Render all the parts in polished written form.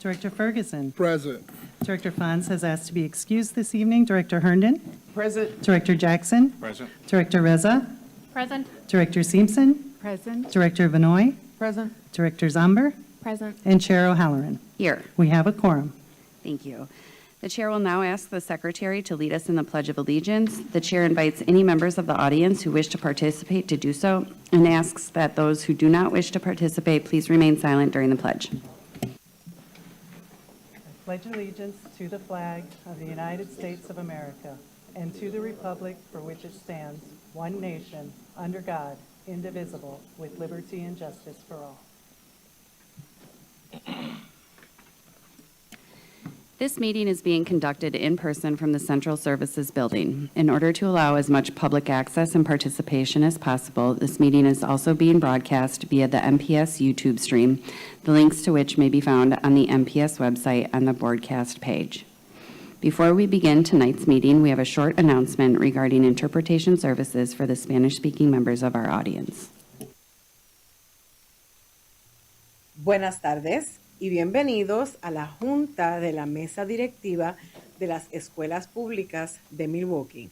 Director Ferguson. Present. Director Fonz has asked to be excused this evening. Director Herndon. Present. Director Jackson. Present. Director Reza. Present. Director Simpson. Present. Director Vanoy. Present. Director Zomber. Present. And Chair O'Halloran. Here. We have a quorum. Thank you. The chair will now ask the secretary to lead us in the Pledge of Allegiance. The chair invites any members of the audience who wish to participate to do so and asks that those who do not wish to participate please remain silent during the pledge. I pledge allegiance to the flag of the United States of America and to the republic for which it stands, one nation, under God, indivisible, with liberty and justice for all. This meeting is being conducted in person from the Central Services Building. In order to allow as much public access and participation as possible, this meeting is also being broadcast via the MPS YouTube stream, the links to which may be found on the MPS website on the broadcast page. Before we begin tonight's meeting, we have a short announcement regarding interpretation services for the Spanish-speaking members of our audience. Buenas tardes y bienvenidos a la Junta de la Mesa Directiva de las Escuelas Públicas de Milwaukee.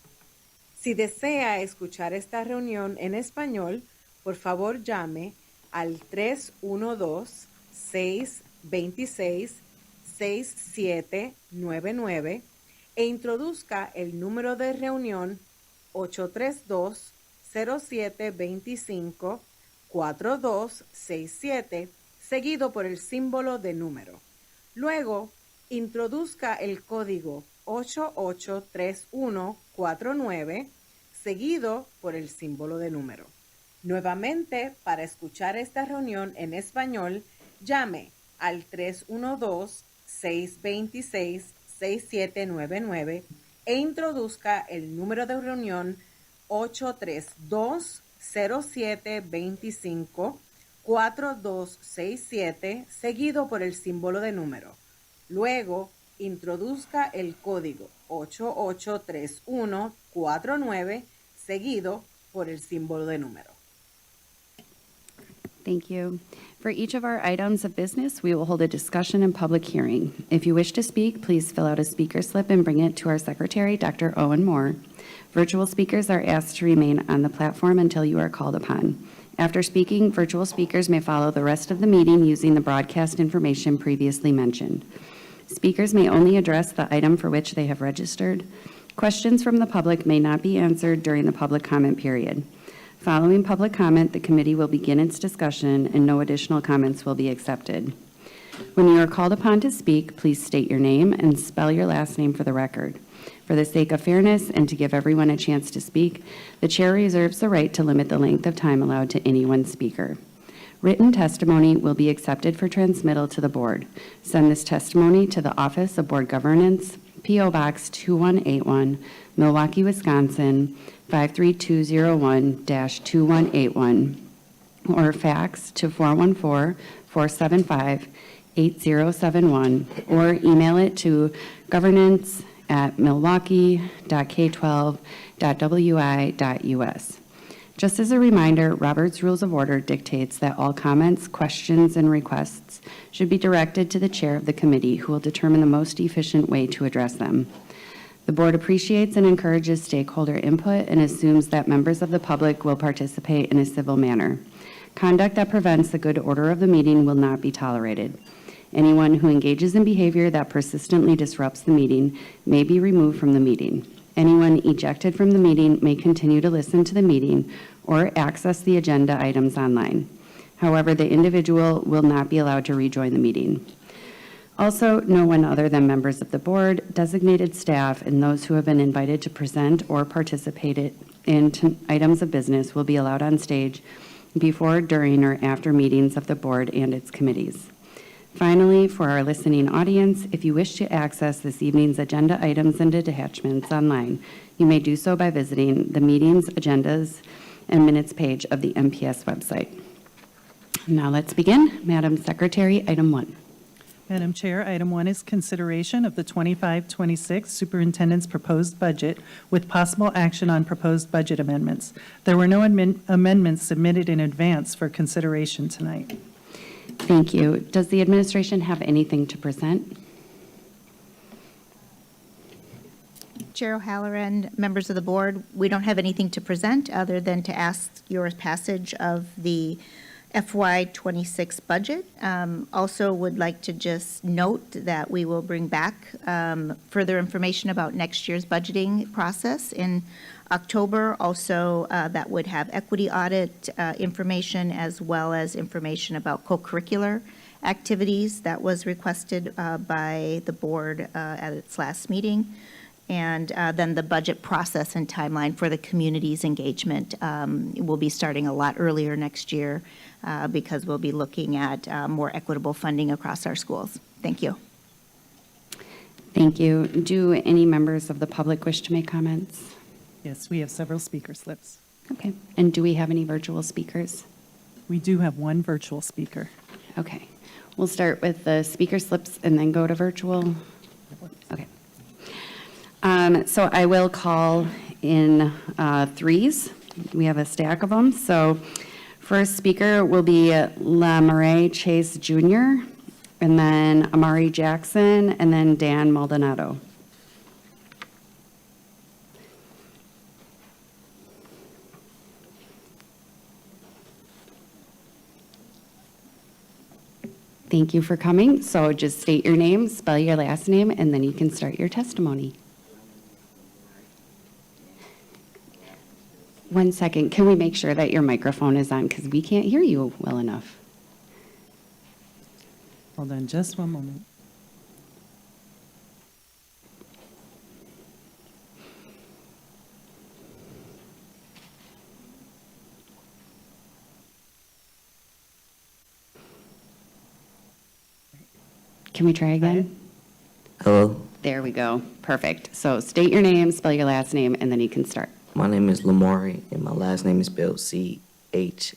Si desea escuchar esta reunión en español, por favor llame al 312-626-6799 e introduzca el número de reunión 832-0725-4267 seguido por el símbolo de número. Luego, introduzca el código 883149, seguido por el símbolo de número. Nuevamente, para escuchar esta reunión en español, llame al 312-626-6799 e introduzca el número de reunión 832-0725-4267, seguido por el símbolo de número. Luego, introduzca el código 883149, seguido por el símbolo de número. Thank you. For each of our items of business, we will hold a discussion and public hearing. If you wish to speak, please fill out a speaker slip and bring it to our secretary, Dr. Owen Moore. Virtual speakers are asked to remain on the platform until you are called upon. After speaking, virtual speakers may follow the rest of the meeting using the broadcast information previously mentioned. Speakers may only address the item for which they have registered. Questions from the public may not be answered during the public comment period. Following public comment, the committee will begin its discussion and no additional comments will be accepted. When you are called upon to speak, please state your name and spell your last name for the record. For the sake of fairness and to give everyone a chance to speak, the chair reserves the right to limit the length of time allowed to any one speaker. Written testimony will be accepted for transmittal to the board. Send this testimony to the Office of Board Governance, P.O. Box 2181, Milwaukee, Wisconsin, 53201-2181, or fax to 414-475-8071, or email it to governance@milwaukee.k12.wi.us. Just as a reminder, Robert's Rules of Order dictates that all comments, questions, and requests should be directed to the chair of the committee, who will determine the most efficient way to address them. The board appreciates and encourages stakeholder input and assumes that members of the public will participate in a civil manner. Conduct that prevents the good order of the meeting will not be tolerated. Anyone who engages in behavior that persistently disrupts the meeting may be removed from the meeting. Anyone ejected from the meeting may continue to listen to the meeting or access the agenda items online. However, the individual will not be allowed to rejoin the meeting. Also, no one other than members of the board, designated staff, and those who have been invited to present or participate in items of business will be allowed on stage before, during, or after meetings of the board and its committees. Finally, for our listening audience, if you wish to access this evening's agenda items and attachments online, you may do so by visiting the meetings, agendas, and minutes page of the MPS website. Now let's begin. Madam Secretary, item 1. Madam Chair, item 1 is consideration of the 25-26 Superintendent's proposed budget with possible action on proposed budget amendments. There were no amendments submitted in advance for consideration tonight. Thank you. Does the administration have anything to present? Chair O'Halloran, members of the board, we don't have anything to present other than to ask your passage of the FY26 budget. Also would like to just note that we will bring back further information about next year's budgeting process in October. Also, that would have equity audit information as well as information about co-curricular activities that was requested by the board at its last meeting. And then the budget process and timeline for the community's engagement will be starting a lot earlier next year because we'll be looking at more equitable funding across our schools. Thank you. Thank you. Do any members of the public wish to make comments? Yes, we have several speaker slips. Okay. And do we have any virtual speakers? We do have one virtual speaker. Okay. We'll start with the speaker slips and then go to virtual. Okay. So I will call in threes. We have a stack of them. So first speaker will be LaMarie Chase Jr., and then Amari Jackson, and then Dan Maldonado. Thank you for coming. So just state your name, spell your last name, and then you can start your testimony. 1 second, can we make sure that your microphone is on because we can't hear you well enough? Hold on just one moment. Can we try again? Hello, There we go. Perfect. So state your name, spell your last name, and then you can start. my name is Lamari, and my last name is spelled Chase.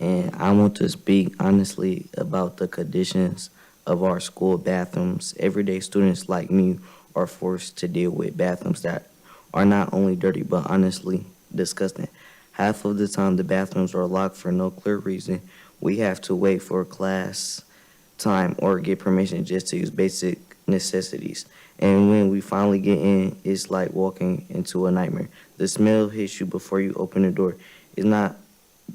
And I want to speak honestly about the conditions of our school bathrooms. Everyday students like me are forced to deal with bathrooms that are not only dirty, but honestly disgusting. Half of the time, the bathrooms are locked for no clear reason. We have to wait for class time or get permission just to use basic necessities. And when we finally get in, it's like walking into a nightmare. The smell hits you before you open the door. It's not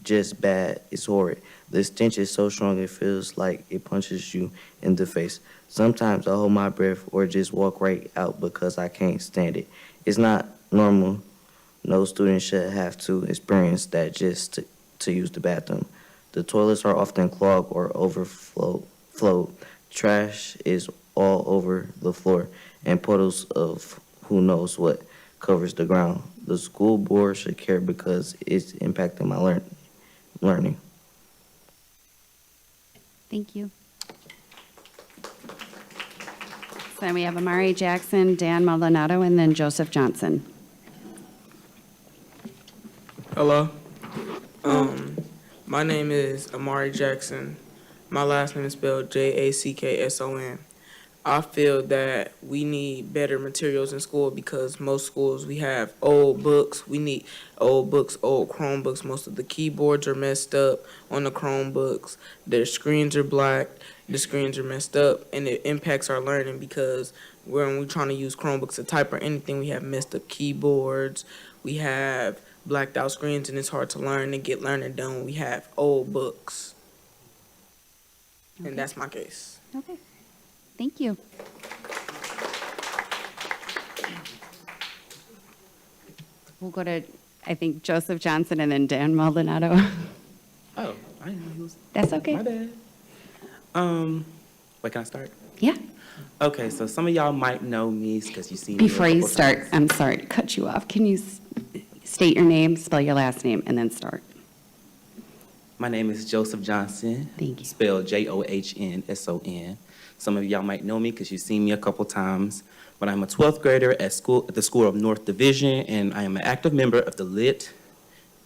just bad, it's horrid. The stench is so strong it feels like it punches you in the face. Sometimes I hold my breath or just walk right out because I can't stand it. It's not normal. No student should have to experience that just to use the bathroom. The toilets are often clogged or overflowed. Trash is all over the floor, and puddles of who knows what covers the ground. The school board should care because it's impacting my learning. Thank you. So then we have Amari Jackson, Dan Maldonado, and then Joseph Johnson. Hello. My name is Amari Jackson. My last name is spelled Jackson. I feel that we need better materials in school because most schools we have old books. We need old books, old Chromebooks. Most of the keyboards are messed up on the Chromebooks. Their screens are black. The screens are messed up, and it impacts our learning because when we're trying to use Chromebooks to type or anything, we have messed up keyboards. We have blacked out screens, and it's hard to learn and get learning done when we have old books. Okay. And that's my case. Okay. Thank you. We'll go to, I think, Joseph Johnson and then Dan Maldonado. Oh, I didn't know he was. That's okay. My bad. Wait, can I start? Yeah. Okay, so some of y'all might know me because you see me. Before a you couple start, times. I'm sorry to cut you off. Can you state your name, spell your last name, and then start? My name is Joseph Johnson. Thank you. Spelled Johnson. Some of y'all might know me because you've seen me a couple times. But I'm a 12th grader at the School of North Division, and I am an active member of the LIT,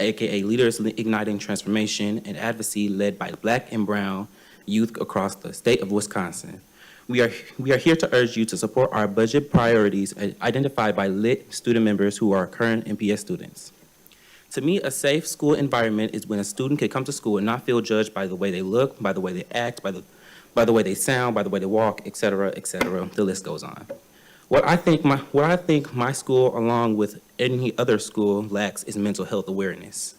aka Leaders Igniting Transformation and Advocacy, led by Black and Brown youth across the state of Wisconsin. We are here to urge you to support our budget priorities identified by LIT student members who are current MPS students. To me, a safe school environment is when a student can come to school and not feel judged by the way they look, by the way they act, by the way they sound, by the way they walk, et cetera, the list goes on. What I think my school, along with any other school, lacks is mental health awareness.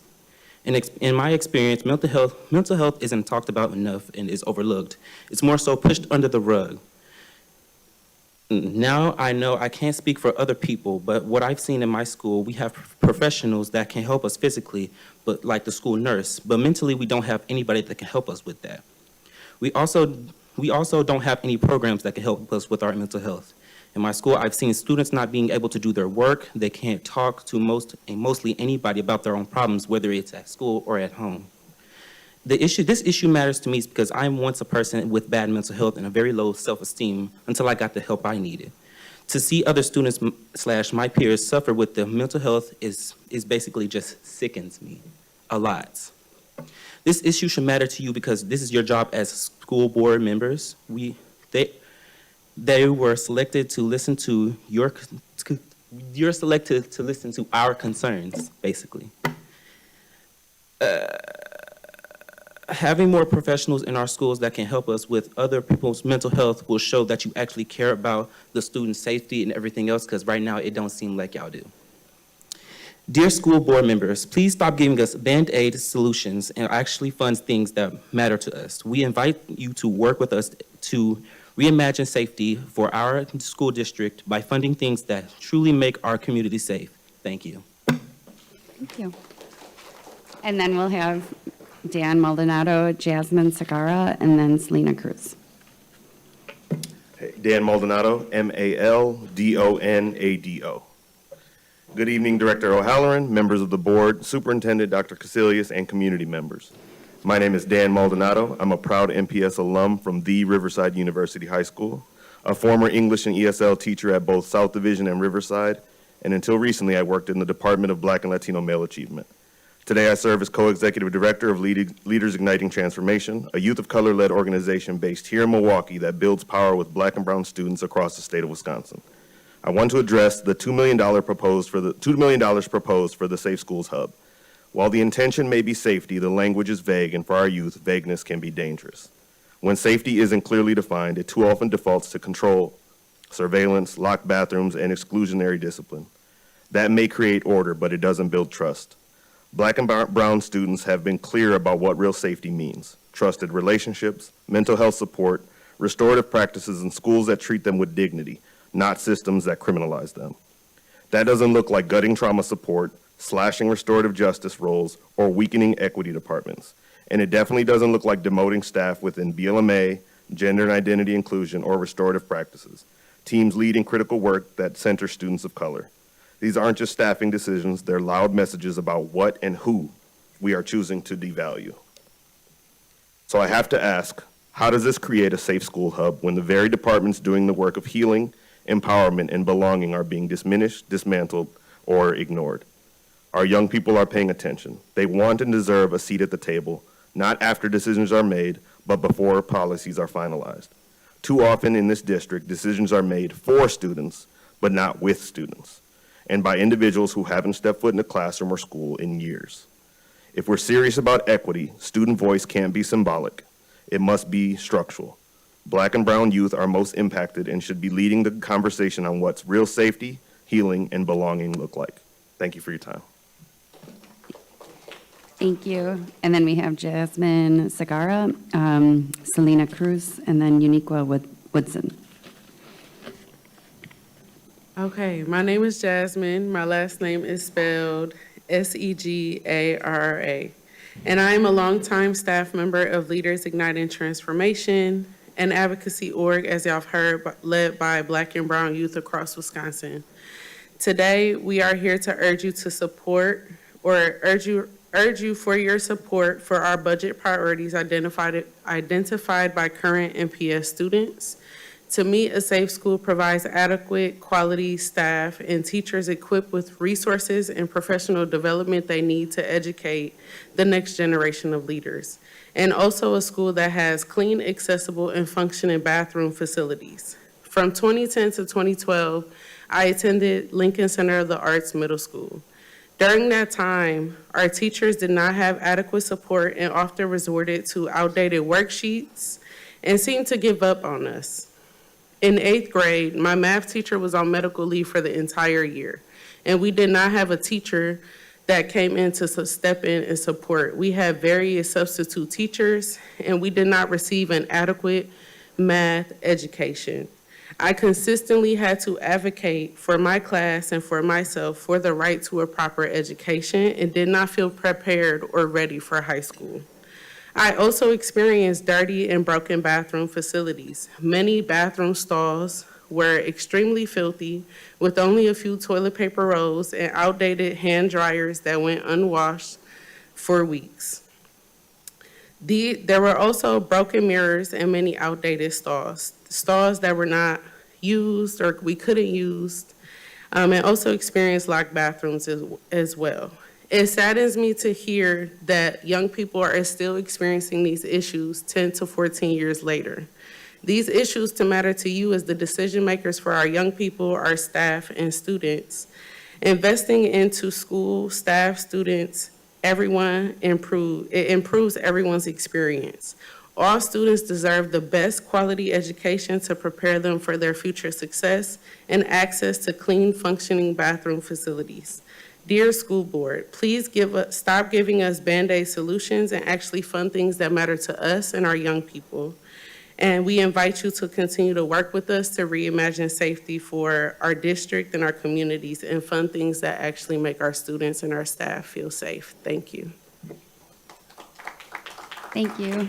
In my experience, mental health isn't talked about enough and is overlooked. It's more so pushed under the rug. Now I know I can't speak for other people, but what I've seen in my school, we have professionals that can help us physically, but like the school nurse, but mentally we don't have anybody that can help us with that. We also don't have any programs that can help us with our mental health. In my school, I've seen students not being able to do their work. They can't talk to mostly anybody about their own problems, whether it's at school or at home. This issue matters to me because I'm once a person with bad mental health and a very low self-esteem until I got the help I needed. To see other students / my peers suffer with the mental health is basically just sickens me a lot. This issue should matter to you because this is your job as school board members. They were selected to listen to you're selected to listen to our concerns, basically. Having more professionals in our schools that can help us with other people's mental health will show that you actually care about the student safety and everything else, because right now it don't seem like y'all do. Dear school board members, please stop giving us Band-Aid solutions and actually fund things that matter to us. We invite you to work with us to reimagine safety for our school district by funding things that truly make our community safe. Thank you. Thank you. And then we'll have Dan Maldonado, Jasmine Segarra, and then Selena Cruz. Hey, Dan Maldonado, Maldonado. Good evening, Director O'Halloran, members of the board, Superintendent Dr. Casilius, and community members. My name is Dan Maldonado. I'm a proud MPS alum from the Riverside University High School, a former English and ESL teacher at both South Division and Riverside, and until recently I worked in the Department of Black and Latino Male Achievement. Today I serve as co-executive director of Leaders Igniting Transformation, a youth of color-led organization based here in Milwaukee that builds power with black and brown students across the state of Wisconsin. I want to address the $2 million proposed for the Safe Schools Hub. While the intention may be safety, the language is vague, and for our youth, vagueness can be dangerous. When safety isn't clearly defined, it too often defaults to control, surveillance, locked bathrooms, and exclusionary discipline. That may create order, but it doesn't build trust. Black and brown students have been clear about what real safety means: trusted relationships, mental health support, restorative practices, and schools that treat them with dignity, not systems that criminalize them. That doesn't look like gutting trauma support, slashing restorative justice roles, or weakening equity departments. And it definitely doesn't look like demoting staff within BLMA, gender and identity inclusion, or restorative practices, teams leading critical work that center students of color. These aren't just staffing decisions, they're loud messages about what and who we are choosing to devalue. So I have to ask, how does this create a safe school hub when the very departments doing the work of healing, empowerment, and belonging are being diminished, dismantled, or ignored? Our young people are paying attention. They want and deserve a seat at the table, not after decisions are made, but before policies are finalized. Too often in this district, decisions are made for students, but not with students, and by individuals who haven't stepped foot in a classroom or school in years. If we're serious about equity, student voice can't be symbolic. It must be structural. Black and brown youth are most impacted and should be leading the conversation on what's real safety, healing, and belonging look like. Thank you for your time. Thank you. And then we have Jasmine Segarra, Selena Cruz, and then Uniqua Woodson. Okay, my name is Jasmine. My last name is spelled Segara. And I am a longtime staff member of Leaders Igniting Transformation, an advocacy org, as y'all have heard, led by Black and brown youth across Wisconsin. Today, we are here to urge you for your support for our budget priorities identified by current MPS students. To me, a safe school provides adequate quality staff and teachers equipped with resources and professional development they need to educate the next generation of leaders. And also a school that has clean, accessible, and functioning bathroom facilities. From 2010 to 2012, I attended Lincoln Center of the Arts Middle School. During that time, our teachers did not have adequate support and often resorted to outdated worksheets and seemed to give up on us. In 8th grade, my math teacher was on medical leave for the entire year, and we did not have a teacher that came in to step in and support. We had various substitute teachers, and we did not receive an adequate math education. I consistently had to advocate for my class and for myself for the right to a proper education and did not feel prepared or ready for high school. I also experienced dirty and broken bathroom facilities. Many bathroom stalls were extremely filthy with only a few toilet paper rolls and outdated hand dryers that went unwashed for weeks. There were also broken mirrors and many outdated stalls that were not used or we couldn't use, and also experienced locked bathrooms as well. It saddens me to hear that young people are still experiencing these issues 10 to 14 years later. These issues to matter to you as the decision makers for our young people, our staff, and students. Investing into school, staff, students, everyone improves everyone's experience. All students deserve the best quality education to prepare them for their future success and access to clean, functioning bathroom facilities. Dear school board, please stop giving us Band-Aid solutions and actually fund things that matter to us and our young people. And we invite you to continue to work with us to reimagine safety for our district and our communities and fund things that actually make our students and our staff feel safe. Thank you. Thank you.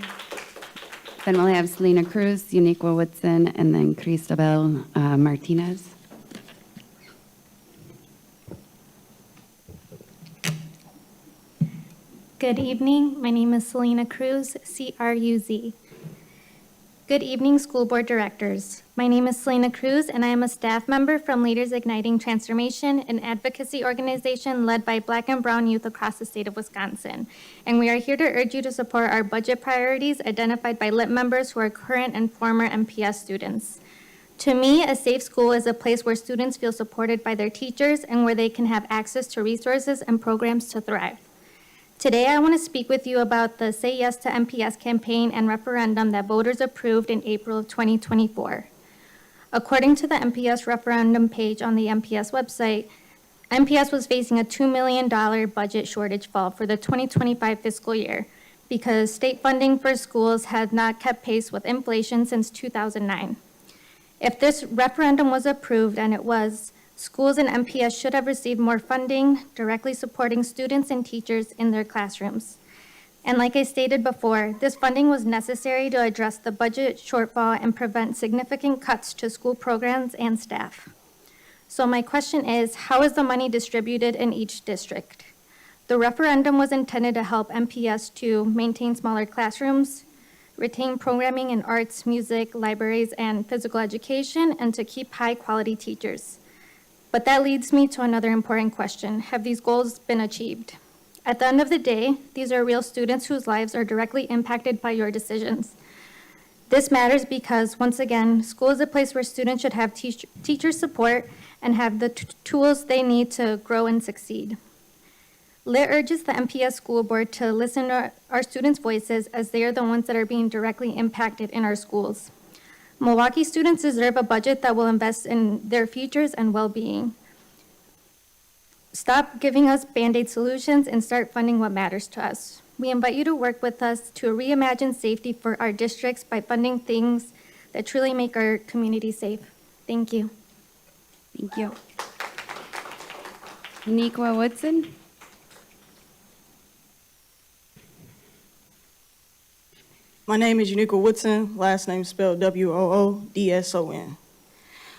Then we'll have Selena Cruz, Uniqua Woodson, and then Cristabel Martinez. Good evening. My name is Selena Cruz, C-R-U-Z. Good evening, school board directors. My name is Selena Cruz, and I am a staff member from Leaders Igniting Transformation, an advocacy organization led by Black and Brown youth across the state of Wisconsin. And we are here to urge you to support our budget priorities identified by LIT members who are current and former MPS students. To me, a safe school is a place where students feel supported by their teachers and where they can have access to resources and programs to thrive. Today, I want to speak with you about the Say Yes to MPS campaign and referendum that voters approved in April of 2024. According to the MPS referendum page on the MPS website, MPS was facing a $2 million budget shortage fall for the 2025 fiscal year because state funding for schools had not kept pace with inflation since 2009. If this referendum was approved, and it was, schools and MPS should have received more funding directly supporting students and teachers in their classrooms. And like I stated before, this funding was necessary to address the budget shortfall and prevent significant cuts to school programs and staff. So my question is, how is the money distributed in each district? The referendum was intended to help MPS to maintain smaller classrooms, retain programming in arts, music, libraries, and physical education, and to keep high-quality teachers. But that leads me to another important question. Have these goals been achieved? At the end of the day, these are real students whose lives are directly impacted by your decisions. This matters because, once again, school is a place where students should have teacher support and have the tools they need to grow and succeed. LIT urges the MPS school board to listen to our students' voices as they are the ones that are being directly impacted in our schools. Milwaukee students deserve a budget that will invest in their futures and well-being. Stop giving us Band-Aid solutions and start funding what matters to us. We invite you to work with us to reimagine safety for our districts by funding things that truly make our community safe. Thank you. Thank you. Uniqua Woodson. My name is Uniqua Woodson, last name spelled W-O-O-D-S-O-N.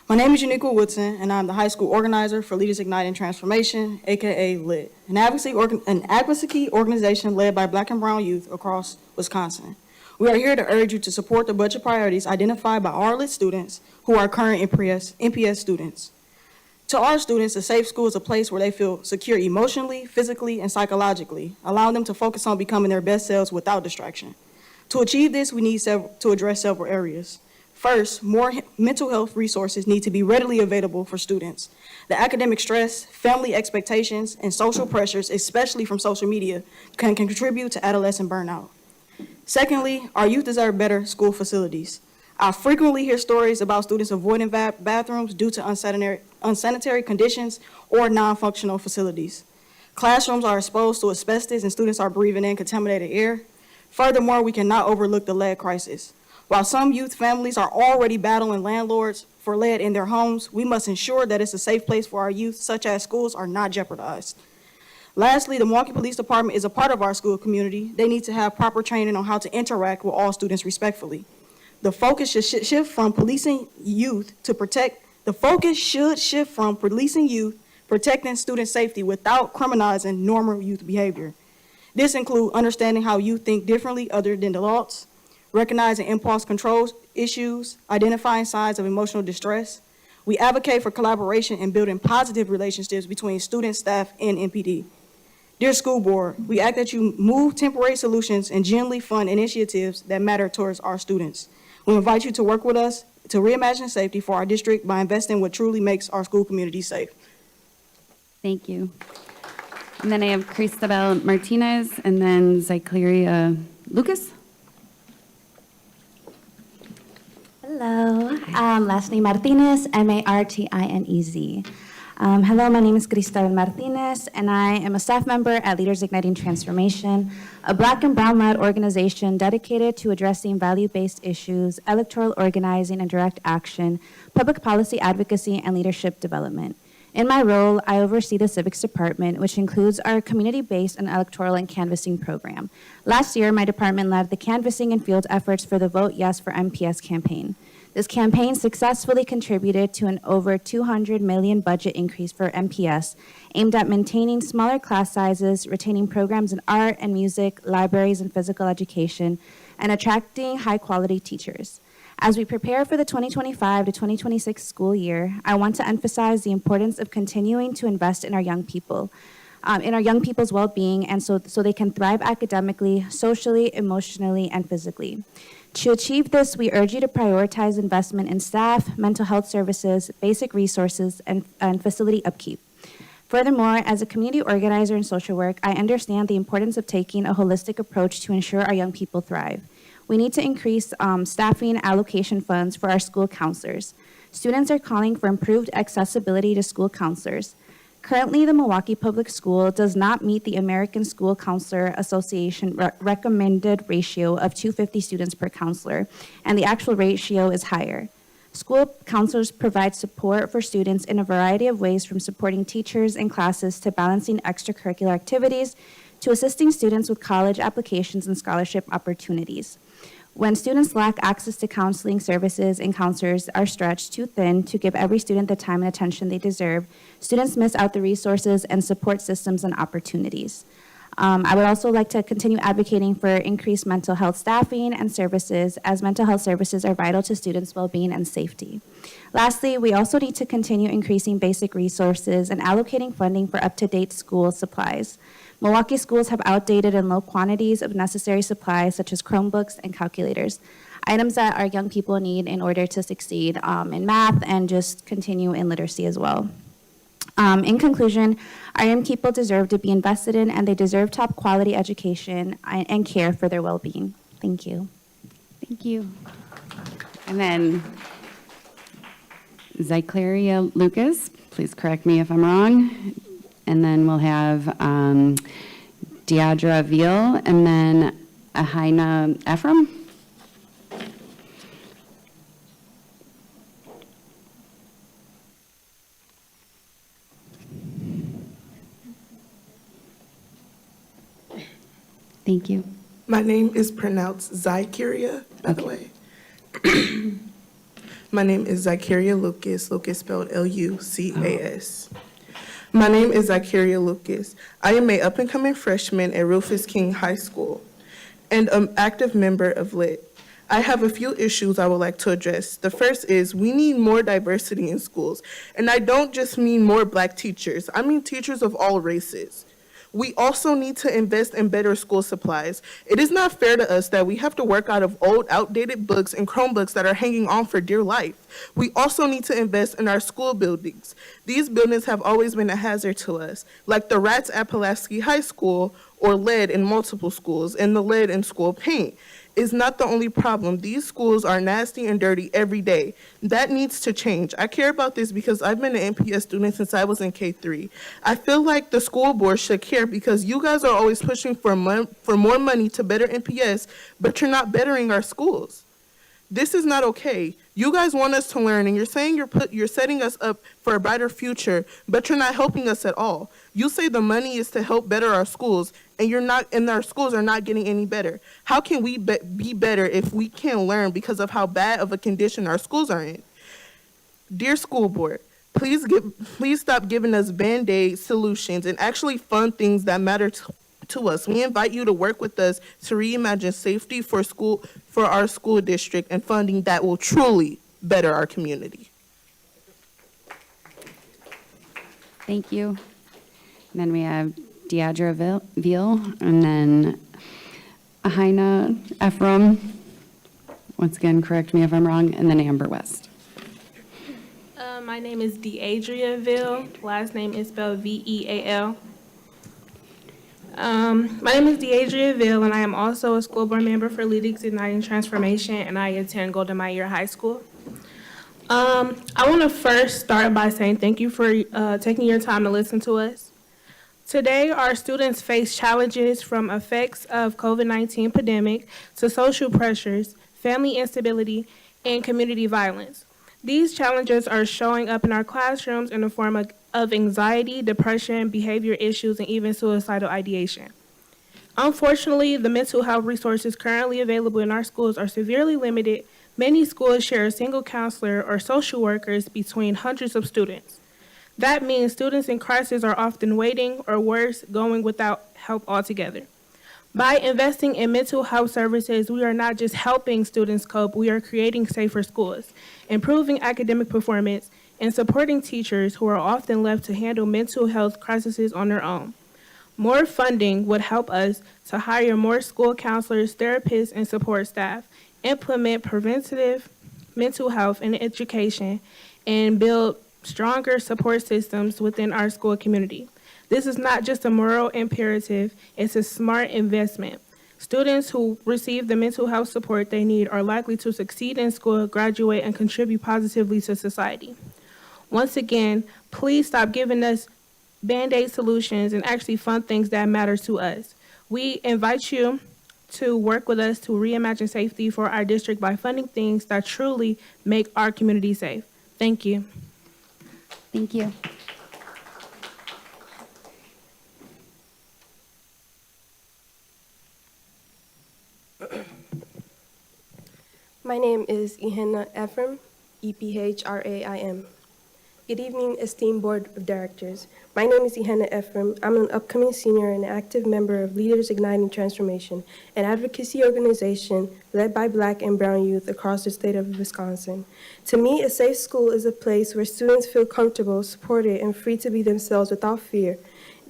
My name is Uniqua Woodson, and I'm the high school organizer for Leaders Igniting Transformation, AKA LIT, an advocacy organization led by Black and Brown youth across Wisconsin. We are here to urge you to support the budget priorities identified by our LIT students who are current MPS students. To our students, a safe school is a place where they feel secure emotionally, physically, and psychologically, allowing them to focus on becoming their best selves without distraction. To achieve this, we need to address several areas. First, more mental health resources need to be readily available for students. The academic stress, family expectations, and social pressures, especially from social media, can contribute to adolescent burnout. Secondly, our youth deserve better school facilities. I frequently hear stories about students avoiding bathrooms due to unsanitary conditions or non-functional facilities. Classrooms are exposed to asbestos and students are breathing in contaminated air. Furthermore, we cannot overlook the lead crisis. While some youth families are already battling landlords for lead in their homes, we must ensure that it's a safe place for our youth, such as schools, are not jeopardized. Lastly, the Milwaukee Police Department is a part of our school community. They need to have proper training on how to interact with all students respectfully. The focus should shift from policing youth to protecting student safety without criminalizing normal youth behavior. This includes understanding how youth think differently other than adults, recognizing impulse control issues, identifying signs of emotional distress. We advocate for collaboration and building positive relationships between students, staff, and MPD. Dear School Board, we ask that you move temporary solutions and genuinely fund initiatives that matter towards our students. We invite you to work with us to reimagine safety for our district by investing in what truly makes our school community safe. Thank you. And then I have Cristabel Martinez and then Zycleria Lucas. Hello, last name Martinez, Martinez. Hello, my name is Cristabel Martinez, and I am a staff member at Leaders Igniting Transformation, a Black and Brown-led organization dedicated to addressing value-based issues, electoral organizing and direct action, public policy advocacy, and leadership development. In my role, I oversee the Civics Department, which includes our community-based and electoral and canvassing program. Last year, my department led the canvassing and field efforts for the Vote Yes for MPS campaign. This campaign successfully contributed to an over $200 million budget increase for MPS, aimed at maintaining smaller class sizes, retaining programs in art and music, libraries and physical education, and attracting high-quality teachers. As we prepare for the 2025 to 2026 school year, I want to emphasize the importance of continuing to invest in our young people, in our young people's well-being, and so they can thrive academically, socially, emotionally, and physically. To achieve this, we urge you to prioritize investment in staff, mental health services, basic resources, and facility upkeep. Furthermore, as a community organizer in social work, I understand the importance of taking a holistic approach to ensure our young people thrive. We need to increase staffing allocation funds for our school counselors. Students are calling for improved accessibility to school counselors. Currently, the Milwaukee Public School does not meet the American School Counselor Association recommended ratio of 250 students per counselor, and the actual ratio is higher. School counselors provide support for students in a variety of ways, from supporting teachers and classes to balancing extracurricular activities to assisting students with college applications and scholarship opportunities. When students lack access to counseling services and counselors are stretched too thin to give every student the time and attention they deserve, students miss out the resources and support systems and opportunities. I would also like to continue advocating for increased mental health staffing and services, as mental health services are vital to students' well-being and safety. Lastly, we also need to continue increasing basic resources and allocating funding for up-to-date school supplies. Milwaukee schools have outdated and low quantities of necessary supplies such as Chromebooks and calculators, items that our young people need in order to succeed in math and just continue in literacy as well. In conclusion, our young people deserve to be invested in, and they deserve top quality education and care for their well-being. Thank you. Thank you. And then Zycleria Lucas, please correct me if I'm wrong. And then we'll have Deidra Veal, and then Ahina Ephraim. Thank you. My name is pronounced Zykeria, by the way. My name is Zykeria Lucas, Lucas spelled Lucas. My name is Zykeria Lucas. I am an up-and-coming freshman at Rufus King High School and an active member of LIT. I have a few issues I would like to address. The first is we need more diversity in schools, and I don't just mean more Black teachers. I mean teachers of all races. We also need to invest in better school supplies. It is not fair to us that we have to work out of old, outdated books and Chromebooks that are hanging on for dear life. We also need to invest in our school buildings. These buildings have always been a hazard to us, like the rats at Pulaski High School or lead in multiple schools, and the lead in school paint is not the only problem. These schools are nasty and dirty every day. That needs to change. I care about this because I've been an NPS student since I was in K3. I feel like the school board should care because you guys are always pushing for more money to better NPS, but you're not bettering our schools. This is not okay. You guys want us to learn, and you're saying you're setting us up for a brighter future, but you're not helping us at all. You say the money is to help better our schools, and our schools are not getting any better. How can we be better if we can't learn because of how bad of a condition our schools are in? Dear school board, please stop giving us Band-Aid solutions and actually fund things that matter to us. We invite you to work with us to reimagine safety for our school district and funding that will truly better our community. Thank you. And then we have Deidre Veal, and then Ahina Ephraim. Once again, correct me if I'm wrong, and then Amber West. My name is Deidre Veal. Last name is spelled V-E-A-L. My name is Deidre Veal, and I am also a school board member for Leaders Igniting Transformation, and I attend Golden Meyer High School. I want to first start by saying thank you for taking your time to listen to us. Today, our students face challenges from effects of COVID-19 pandemic to social pressures, family instability, and community violence. These challenges are showing up in our classrooms in the form of anxiety, depression, behavior issues, and even suicidal ideation. Unfortunately, the mental health resources currently available in our schools are severely limited. Many schools share a single counselor or social workers between hundreds of students. That means students in crisis are often waiting, or worse, going without help altogether. By investing in mental health services, we are not just helping students cope, we are creating safer schools, improving academic performance, and supporting teachers who are often left to handle mental health crises on their own. More funding would help us to hire more school counselors, therapists, and support staff, implement preventative mental health and education, and build stronger support systems within our school community. This is not just a moral imperative, it's a smart investment. Students who receive the mental health support they need are likely to succeed in school, graduate, and contribute positively to society. Once again, please stop giving us Band-Aid solutions and actually fund things that matter to us. We invite you to work with us to reimagine safety for our district by funding things that truly make our community safe. Thank you. Thank you. My name is Ihenna Ephraim, E-P-H-R-A-I-M. Good evening, esteemed Board of Directors. My name is Ihenna Ephraim. I'm an upcoming senior and active member of Leaders Igniting Transformation, an advocacy organization led by Black and brown youth across the state of Wisconsin. To me, a safe school is a place where students feel comfortable, supported, and free to be themselves without fear.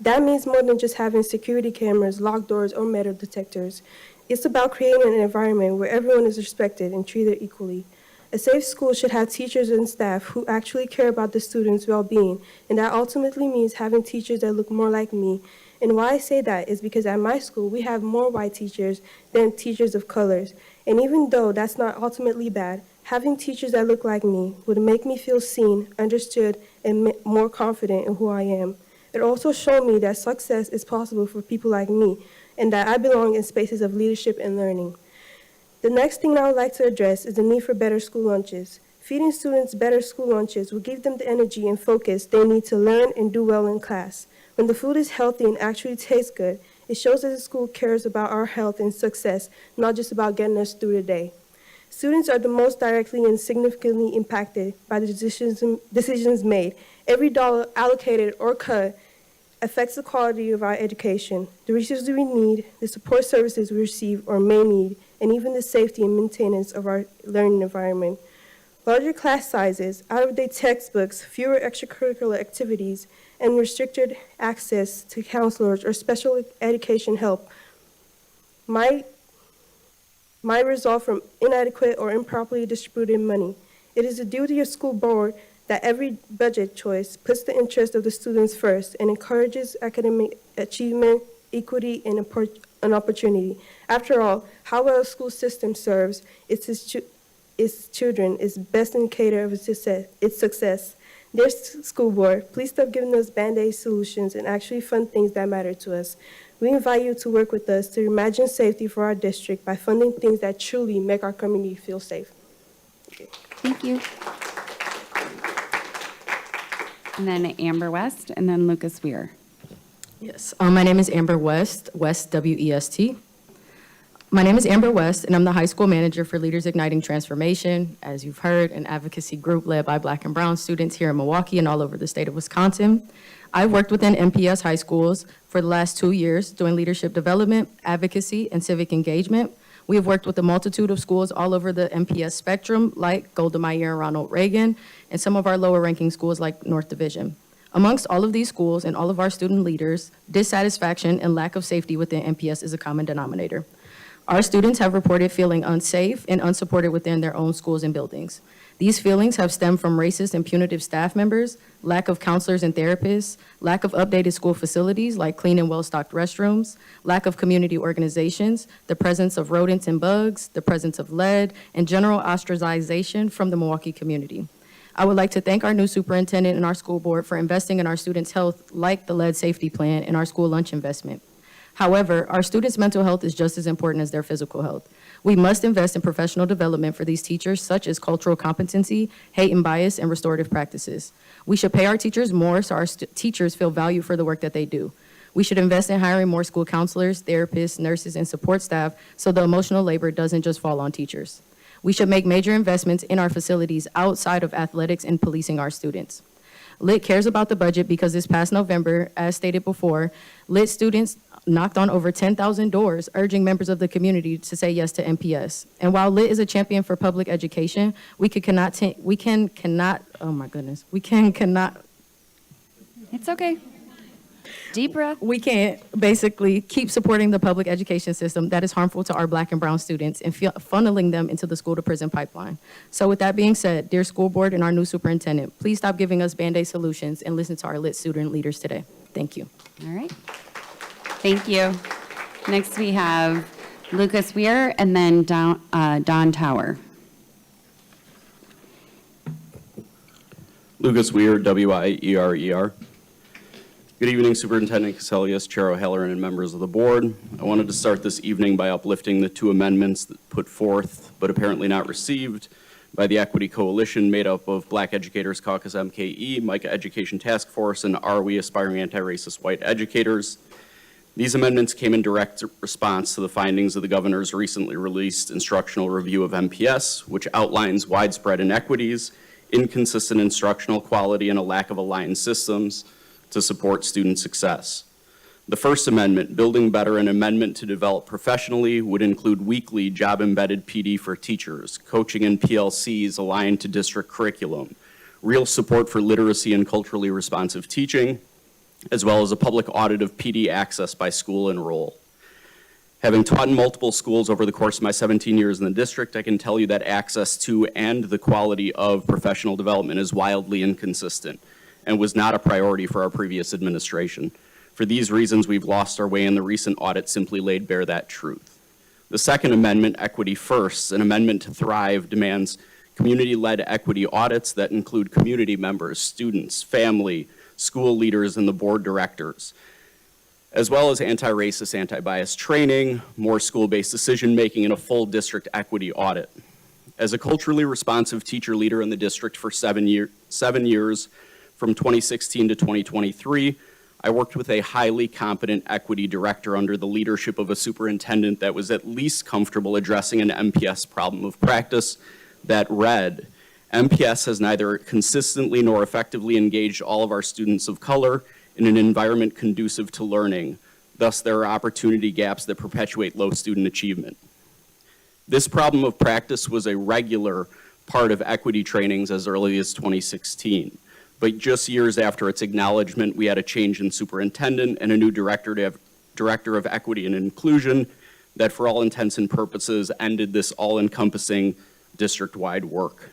That means more than just having security cameras, locked doors, or metal detectors. It's about creating an environment where everyone is respected and treated equally. A safe school should have teachers and staff who actually care about the students' well-being, and that ultimately means having teachers that look more like me. And why I say that is because at my school, we have more white teachers than teachers of colors. And even though that's not ultimately bad, having teachers that look like me would make me feel seen, understood, and more confident in who I am. It also showed me that success is possible for people like me, and that I belong in spaces of leadership and learning. The next thing I would like to address is the need for better school lunches. Feeding students better school lunches will give them the energy and focus they need to learn and do well in class. When the food is healthy and actually tastes good, it shows that the school cares about our health and success, not just about getting us through the day. Students are the most directly and significantly impacted by the decisions made. Every dollar allocated or cut affects the quality of our education, the resources we need, the support services we receive or may need, and even the safety and maintenance of our learning environment. Larger class sizes, out-of-date textbooks, fewer extracurricular activities, and restricted access to counselors or special education help might result from inadequate or improperly distributed money. It is the duty of school board that every budget choice puts the interest of the students first and encourages academic achievement, equity, and opportunity. After all, how well a school system serves its children is best indicator of its success. Dear school board, please stop giving us Band-Aid solutions and actually fund things that matter to us. We invite you to work with us to imagine safety for our district by funding things that truly make our community feel safe. Thank you. And then Amber West, and then Lucas Weir. Yes, my name is Amber West, West, W-E-S-T. My name is Amber West, and I'm the high school manager for Leaders Igniting Transformation, as you've heard, an advocacy group led by Black and brown students here in Milwaukee and all over the state of Wisconsin. I've worked within MPS high schools for the last 2 years doing leadership development, advocacy, and civic engagement. We have worked with a multitude of schools all over the MPS spectrum, like Golda Meir and Ronald Reagan, and some of our lower-ranking schools like North Division. Amongst all of these schools and all of our student leaders, dissatisfaction and lack of safety within MPS is a common denominator. Our students have reported feeling unsafe and unsupported within their own schools and buildings. These feelings have stemmed from racist and punitive staff members, lack of counselors and therapists, lack of updated school facilities like clean and well-stocked restrooms, lack of community organizations, the presence of rodents and bugs, the presence of lead, and general ostracization from the Milwaukee community. I would like to thank our new superintendent and our school board for investing in our students' health like the lead safety plan and our school lunch investment. However, our students' mental health is just as important as their physical health. We must invest in professional development for these teachers, such as cultural competency, hate and bias, and restorative practices. We should pay our teachers more so our teachers feel valued for the work that they do. We should invest in hiring more school counselors, therapists, nurses, and support staff so the emotional labor doesn't just fall on teachers. We should make major investments in our facilities outside of athletics and policing our students. LIT cares about the budget because this past November, as stated before, LIT students knocked on over 10,000 doors, urging members of the community to say yes to MPS. And while LIT is a champion for public education, we cannot, It's okay. Deep breath. we can't basically keep supporting the public education system that is harmful to our Black and brown students and funneling them into the school to prison pipeline. So with that being said, dear school board and our new superintendent, please stop giving us Band-Aid solutions and listen to our LIT student leaders today. Thank you. All right. Thank you. Next, we have Lucas Weir and then Don Tower. Lucas Weir, W-I-E-R-E-R. Good evening, Superintendent Caselius, Chair O'Halloran, and members of the board. I wanted to start this evening by uplifting the two amendments that put forth, but apparently not received, by the Equity Coalition made up of Black Educators Caucus MKE, Micah Education Task Force, and Are We Aspiring Anti-Racist White Educators. These amendments came in direct response to the findings of the governor's recently released instructional review of MPS, which outlines widespread inequities, inconsistent instructional quality, and a lack of aligned systems to support student success. The First Amendment, Building Better, an amendment to develop professionally, would include weekly job-embedded PD for teachers, coaching in PLCs aligned to district curriculum, real support for literacy and culturally responsive teaching, as well as a public audit of PD access by school and role. Having taught in multiple schools over the course of my 17 years in the district, I can tell you that access to and the quality of professional development is wildly inconsistent and was not a priority for our previous administration. For these reasons, we've lost our way, and the recent audit simply laid bare that truth. The Second Amendment, Equity First, an amendment to thrive, demands community-led equity audits that include community members, students, family, school leaders, and the board directors, as well as anti-racist, anti-bias training, more school-based decision-making, and a full district equity audit. As a culturally responsive teacher leader in the district for 7 years, from 2016 to 2023, I worked with a highly competent equity director under the leadership of a superintendent that was at least comfortable addressing an MPS problem of practice that read, MPS has neither consistently nor effectively engaged all of our students of color in an environment conducive to learning. Thus, there are opportunity gaps that perpetuate low student achievement. This problem of practice was a regular part of equity trainings as early as 2016. But just years after its acknowledgement, we had a change in superintendent and a new director of equity and inclusion that for all intents and purposes ended this all-encompassing district-wide work.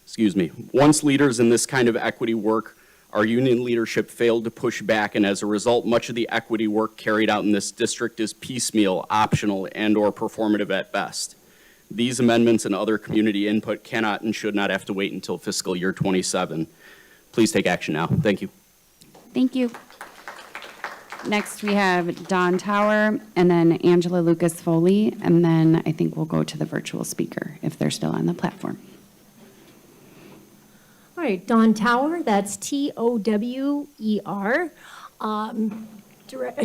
Excuse me. Once leaders in this kind of equity work, our union leadership failed to push back, and as a result, much of the equity work carried out in this district is piecemeal, optional, and/or performative at best. These amendments and other community input cannot and should not have to wait until fiscal year 27. Please take action now. Thank you. Thank you. Next, we have Dawn Tower, and then Angela Lucas Foley, and then I think we'll go to the virtual speaker if they're still on the platform. All right, Dawn Tower, that's Tower,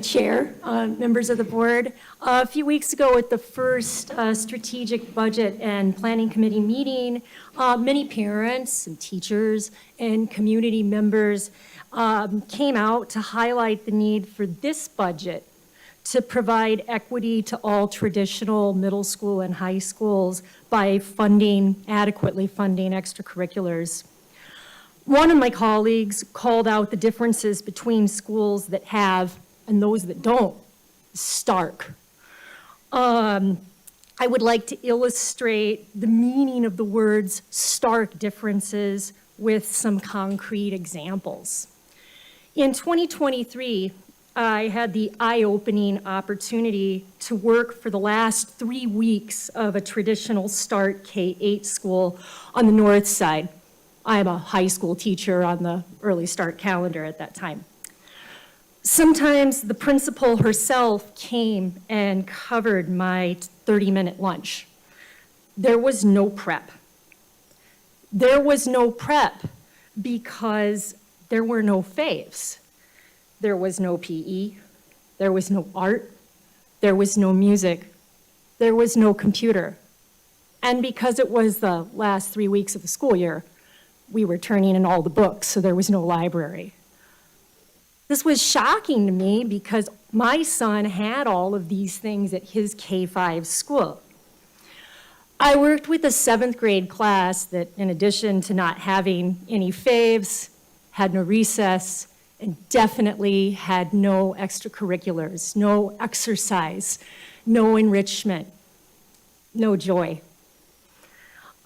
Chair, members of the board. A few weeks ago at the first strategic budget and planning committee meeting, many parents and teachers and community members came out to highlight the need for this budget to provide equity to all traditional middle school and high schools by adequately funding extracurriculars. One of my colleagues called out the differences between schools that have and those that don't. Stark. I would like to illustrate the meaning of the words stark differences with some concrete examples. In 2023, I had the eye-opening opportunity to work for the last 3 weeks of a traditional START K-8 school on the north side. I'm a high school teacher on the early START calendar at that time. Sometimes the principal herself came and covered my 30-minute lunch. There was no prep. There was no prep because there were no faves. There was no PE. There was no art. There was no music. There was no computer. And because it was the last 3 weeks of the school year, we were turning in all the books, so there was no library. This was shocking to me because my son had all of these things at his K-5 school. I worked with a 7th grade class that, in addition to not having any faves, had no recess, and definitely had no extracurriculars, no exercise, no enrichment, no joy.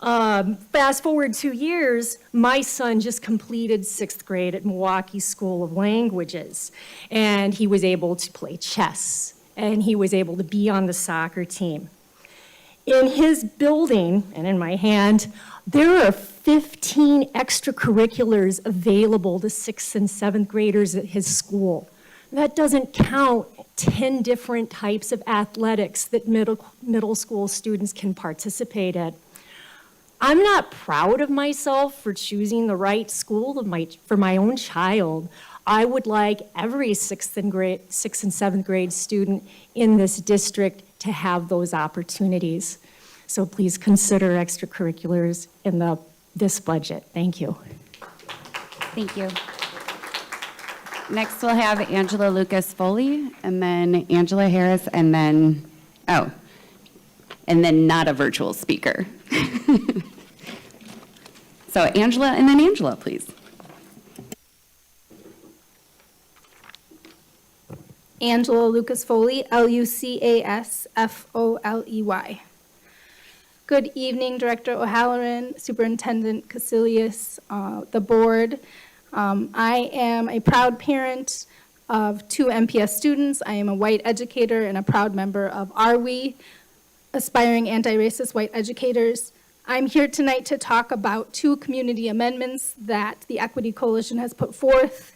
Fast forward 2 years, my son just completed 6th grade at Milwaukee School of Languages, and he was able to play chess, and he was able to be on the soccer team. In his building, and in my hand, there are 15 extracurriculars available to 6th and 7th graders at his school. That doesn't count 10 different types of athletics that middle school students can participate in. I'm not proud of myself for choosing the right school for my own child. I would like every 6th and 7th grade student in this district to have those opportunities. So please consider extracurriculars in this budget. Thank you. Thank you. Next, we'll have Angela Lucas Foley, and then Angela Harris, and then not a virtual speaker. So Angela, and then Angela, please. Angela Lucas Foley, Lucasfoley. Good evening, Director O'Halloran, Superintendent Casilius, the board. I am a proud parent of 2 MPS students. I am a white educator and a proud member of Are We, Aspiring Anti-Racist White Educators. I'm here tonight to talk about 2 community amendments that the Equity Coalition has put forth.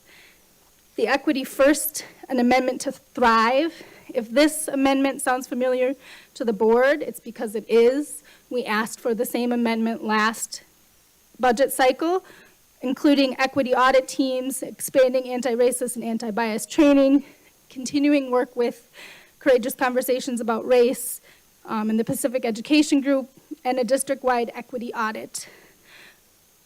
The Equity First, an amendment to Thrive. If this amendment sounds familiar to the board, it's because it is. We asked for the same amendment last budget cycle, including equity audit teams, expanding anti-racist and anti-bias training, continuing work with Courageous Conversations About Race, and the Pacific Education Group, and a district-wide equity audit.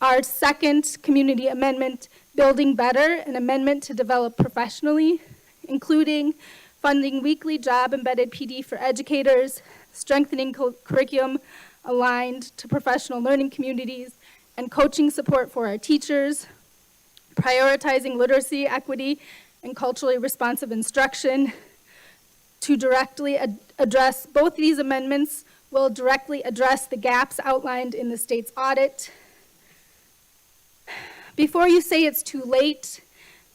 Our second community amendment, Building Better, an amendment to develop professionally, including funding weekly job-embedded PD for educators, strengthening curriculum aligned to professional learning communities, and coaching support for our teachers, prioritizing literacy, equity, and culturally responsive instruction. To directly address both these amendments will directly address the gaps outlined in the state's audit. Before you say it's too late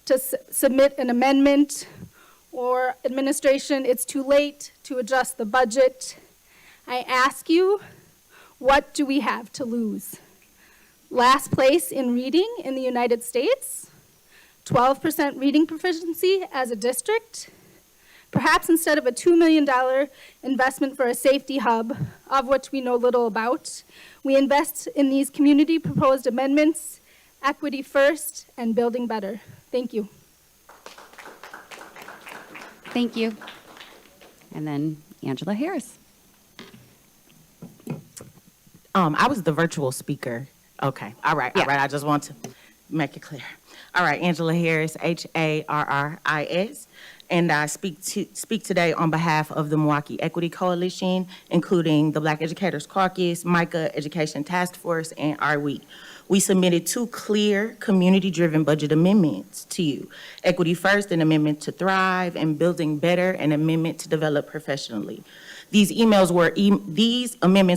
to submit an amendment, or administration, it's too late to adjust the budget, I ask you, what do we have to lose? Last place in reading in the United States, 12% reading proficiency as a district. Perhaps instead of a $2 million investment for a safety hub, of which we know little about, we invest in these community proposed amendments, equity first, and building better. Thank you. Thank you. And then Angela Harris. I was the virtual speaker. Okay, all right, I just want to make it clear. All right, Angela Harris, Harris, and I speak today on behalf of the Milwaukee Equity Coalition, including the Black Educators Caucus, MICA Education Task Force, and RWE. We submitted 2 clear, community-driven budget amendments to you. Equity First, an amendment to thrive, and Building Better, an amendment to develop professionally. These amendments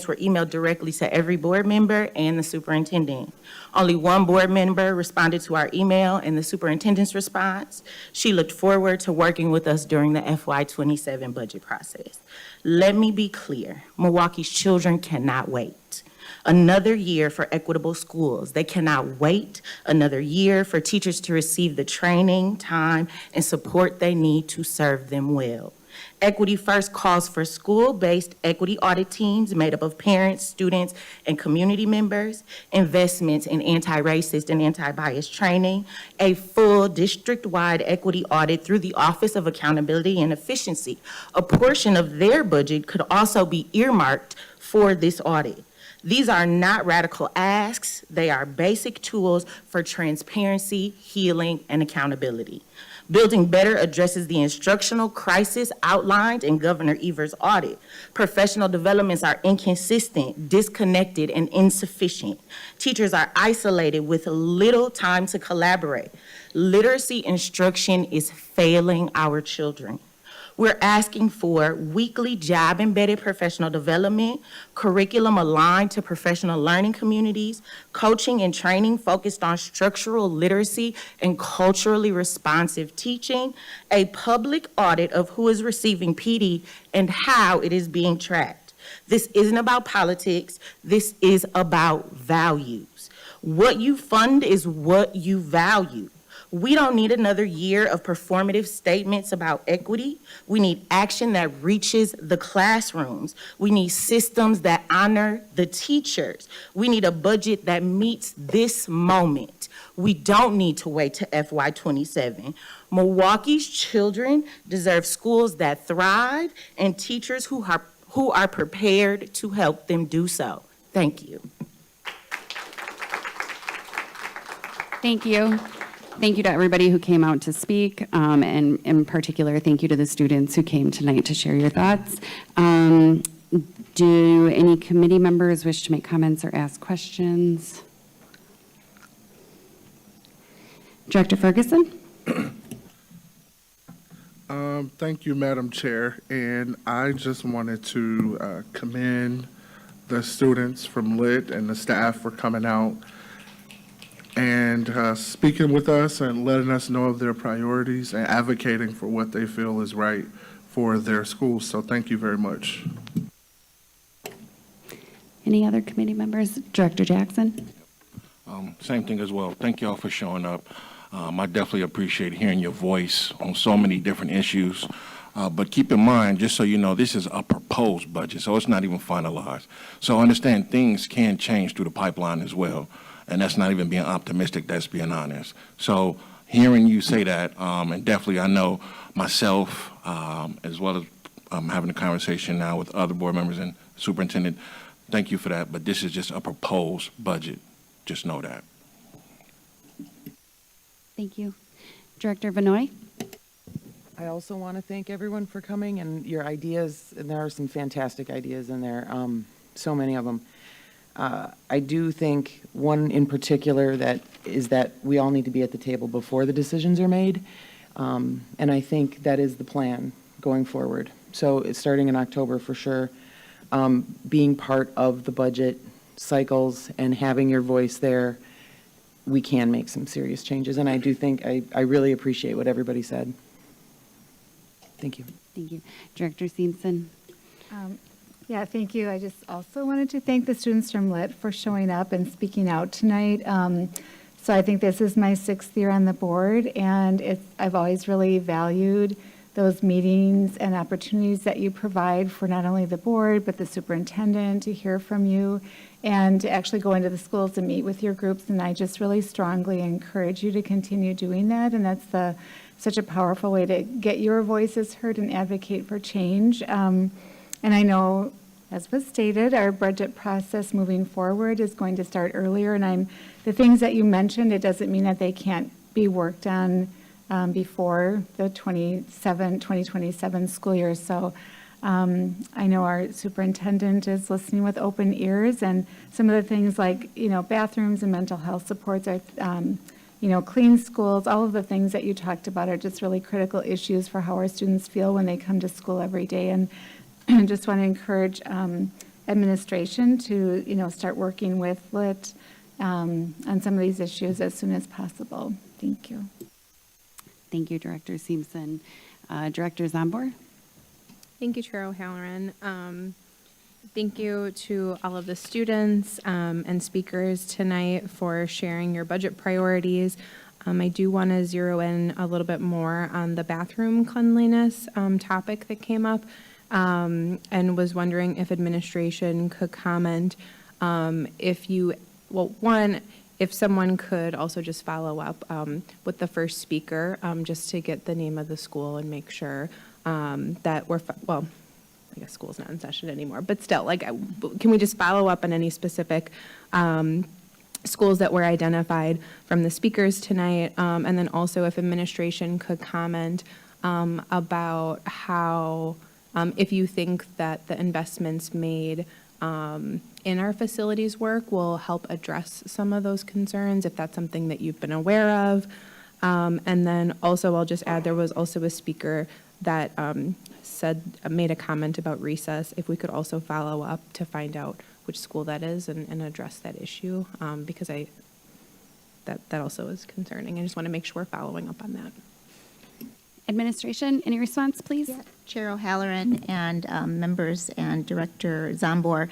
were emailed directly to every board member and the superintendent. Only one board member responded to our email and the superintendent's response. She looked forward to working with us during the FY27 budget process. Let me be clear, Milwaukee's children cannot wait. Another year for equitable schools. They cannot wait another year for teachers to receive the training, time, and support they need to serve them well. Equity First calls for school-based equity audit teams made up of parents, students, and community members, investments in anti-racist and anti-bias training, a full district-wide equity audit through the Office of Accountability and Efficiency. A portion of their budget could also be earmarked for this audit. These are not radical asks. They are basic tools for transparency, healing, and accountability. Building Better addresses the instructional crisis outlined in Governor Evers' audit. Professional developments are inconsistent, disconnected, and insufficient. Teachers are isolated with little time to collaborate. Literacy instruction is failing our children. We're asking for weekly job-embedded professional development, curriculum aligned to professional learning communities, coaching and training focused on structural literacy and culturally responsive teaching, a public audit of who is receiving PD and how it is being tracked. This isn't about politics. This is about values. What you fund is what you value. We don't need another year of performative statements about equity. We need action that reaches the classrooms. We need systems that honor the teachers. We need a budget that meets this moment. We don't need to wait to FY27. Milwaukee's children deserve schools that thrive and teachers who are prepared to help them do so. Thank you. Thank you. Thank you to everybody who came out to speak, and in particular, thank you to the students who came tonight to share your thoughts. Do any committee members wish to make comments or ask questions? Director Ferguson? Thank you, Madam Chair, and I just wanted to commend the students from LIT and the staff for coming out and speaking with us and letting us know of their priorities and advocating for what they feel is right for their schools. So thank you very much. Any other committee members? Director Jackson? Same thing as well. Thank you all for showing up. I definitely appreciate hearing your voice on so many different issues. But keep in mind, just so you know, this is a proposed budget, so it's not even finalized. So understand things can change through the pipeline as well. And that's not even being optimistic, that's being honest. So hearing you say that, and definitely I know myself, as well as having a conversation now with other board members and superintendent, thank you for that, but this is just a proposed budget. Just know that. Thank you. Director Vanoy? I also want to thank everyone for coming and your ideas, and there are some fantastic ideas in there, so many of them. I do think one in particular that we all need to be at the table before the decisions are made, and I think that is the plan going forward. So it's starting in October for sure, being part of the budget cycles and having your voice there, we can make some serious changes, and I do think, I really appreciate what everybody said. Thank you. Thank you. Director Simpson. Yeah, thank you. I just also wanted to thank the students from Lit for showing up and speaking out tonight. So I think this is my 6th year on the board, and I've always really valued those meetings and opportunities that you provide for not only the board, but the superintendent to hear from you and to actually go into the schools and meet with your groups. And I just really strongly encourage you to continue doing that. And that's such a powerful way to get your voices heard and advocate for change. And I know, as was stated, our budget process moving forward is going to start earlier. And the things that you mentioned, it doesn't mean that they can't be worked on before the 2027 school year. So I know our superintendent is listening with open ears, and some of the things like, bathrooms and mental health supports are, clean schools, all of the things that you talked about are just really critical issues for how our students feel when they come to school every day. And I just want to encourage administration to, start working with Lit on some of these issues as soon as possible. Thank you. Thank you, Director Simpson. Director Zambor. Thank you, Chair O'Halloran. Thank you to all of the students and speakers tonight for sharing your budget priorities. I do want to zero in a little bit more on the bathroom cleanliness topic that came up, and was wondering if administration could comment if someone could also just follow up with the first speaker, just to get the name of the school and make sure that I guess school's not in session anymore, but still, can we just follow up on any specific schools that were identified from the speakers tonight? And then also if administration could comment about how, if you think that the investments made in our facilities work will help address some of those concerns, if that's something that you've been aware of. And then also I'll just add, there was also a speaker that made a comment about recess. If we could also follow up to find out which school that is and address that issue, because that also is concerning. I just want to make sure we're following up on that. Administration, any response, please? Yeah. Chair O'Halloran and members and Director Zambor.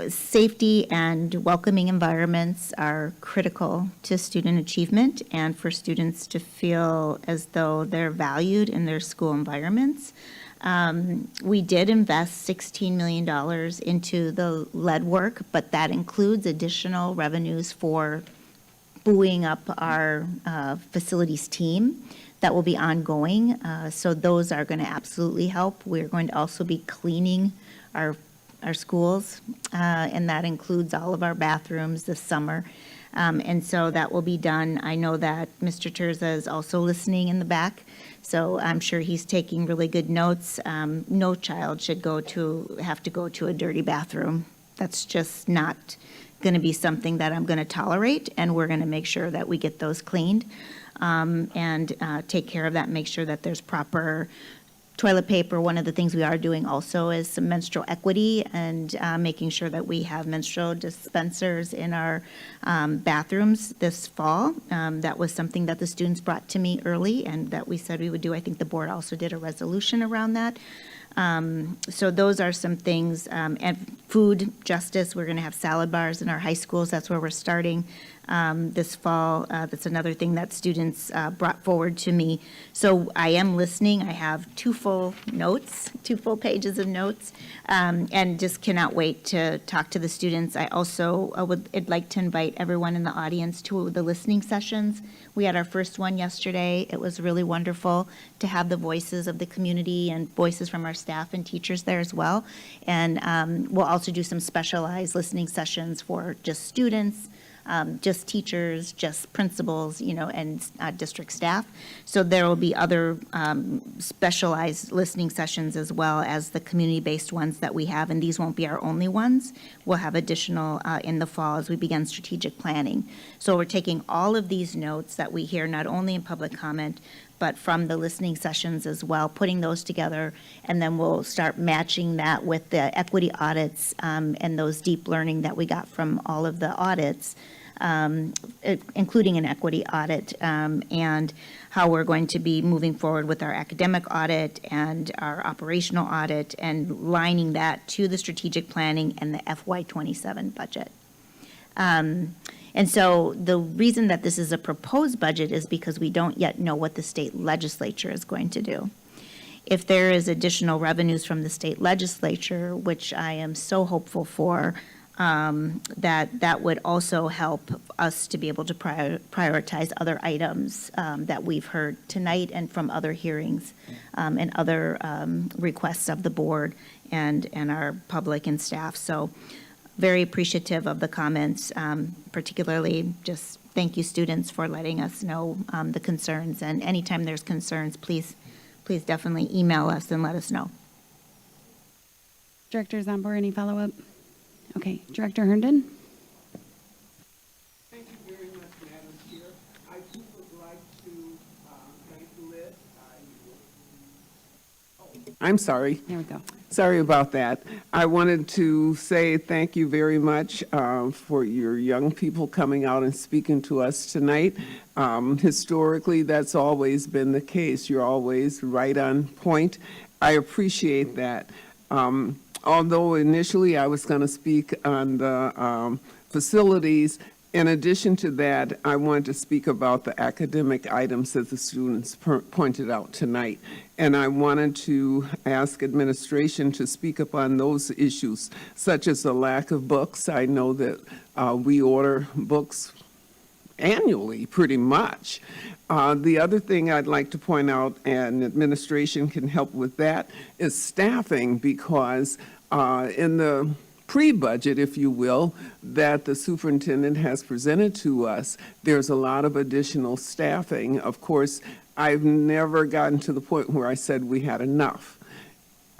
Safety and welcoming environments are critical to student achievement and for students to feel as though they're valued in their school environments. We did invest $16 million into the lead work, but that includes additional revenues for buoying up our facilities team that will be ongoing. So those are going to absolutely help. We're going to also be cleaning our schools, and that includes all of our bathrooms this summer. And so that will be done. I know that Mr. Terza is also listening in the back, so I'm sure he's taking really good notes. No child should have to go to a dirty bathroom. That's just not going to be something that I'm going to tolerate, and we're going to make sure that we get those cleaned and take care of that, make sure that there's proper toilet paper. One of the things we are doing also is some menstrual equity and making sure that we have menstrual dispensers in our bathrooms this fall. That was something that the students brought to me early and that we said we would do. I think the board also did a resolution around that. So those are some things. And food justice, we're going to have salad bars in our high schools. That's where we're starting this fall. That's another thing that students brought forward to me. So I am listening. I have two full pages of notes, and just cannot wait to talk to the students. I also would like to invite everyone in the audience to the listening sessions. We had our first one yesterday. It was really wonderful to have the voices of the community and voices from our staff and teachers there as well. And we'll also do some specialized listening sessions for just students, just teachers, just principals, and district staff. So there will be other specialized listening sessions as well as the community-based ones that we have, and these won't be our only ones. We'll have additional in the fall as we begin strategic planning. So we're taking all of these notes that we hear not only in public comment, but from the listening sessions as well, putting those together, and then we'll start matching that with the equity audits and those deep learning that we got from all of the audits, including an equity audit, and how we're going to be moving forward with our academic audit and our operational audit, and lining that to the strategic planning and the FY27 budget. And so the reason that this is a proposed budget is because we don't yet know what the state legislature is going to do. If there is additional revenues from the state legislature, which I am so hopeful for, that would also help us to be able to prioritize other items that we've heard tonight and from other hearings and other requests of the board and our public and staff. So very appreciative of the comments, particularly just thank you, students, for letting us know the concerns. And anytime there's concerns, please definitely email us and let us know. Director Zambor, any follow-up? Okay, Director Herndon? Thank you very much, Madam Chair. I too would like to thank Liz. I'm sorry. There we go. Sorry about that. I wanted to say thank you very much for your young people coming out and speaking to us tonight. Historically, that's always been the case. You're always right on point. I appreciate that. Although initially I was going to speak on the facilities, in addition to that, I wanted to speak about the academic items that the students pointed out tonight. And I wanted to ask administration to speak up on those issues, such as the lack of books. I know that we order books annually, pretty much. The other thing I'd like to point out, and administration can help with that, is staffing, because in the pre-budget, if you will, that the superintendent has presented to us, there's a lot of additional staffing. Of course, I've never gotten to the point where I said we had enough.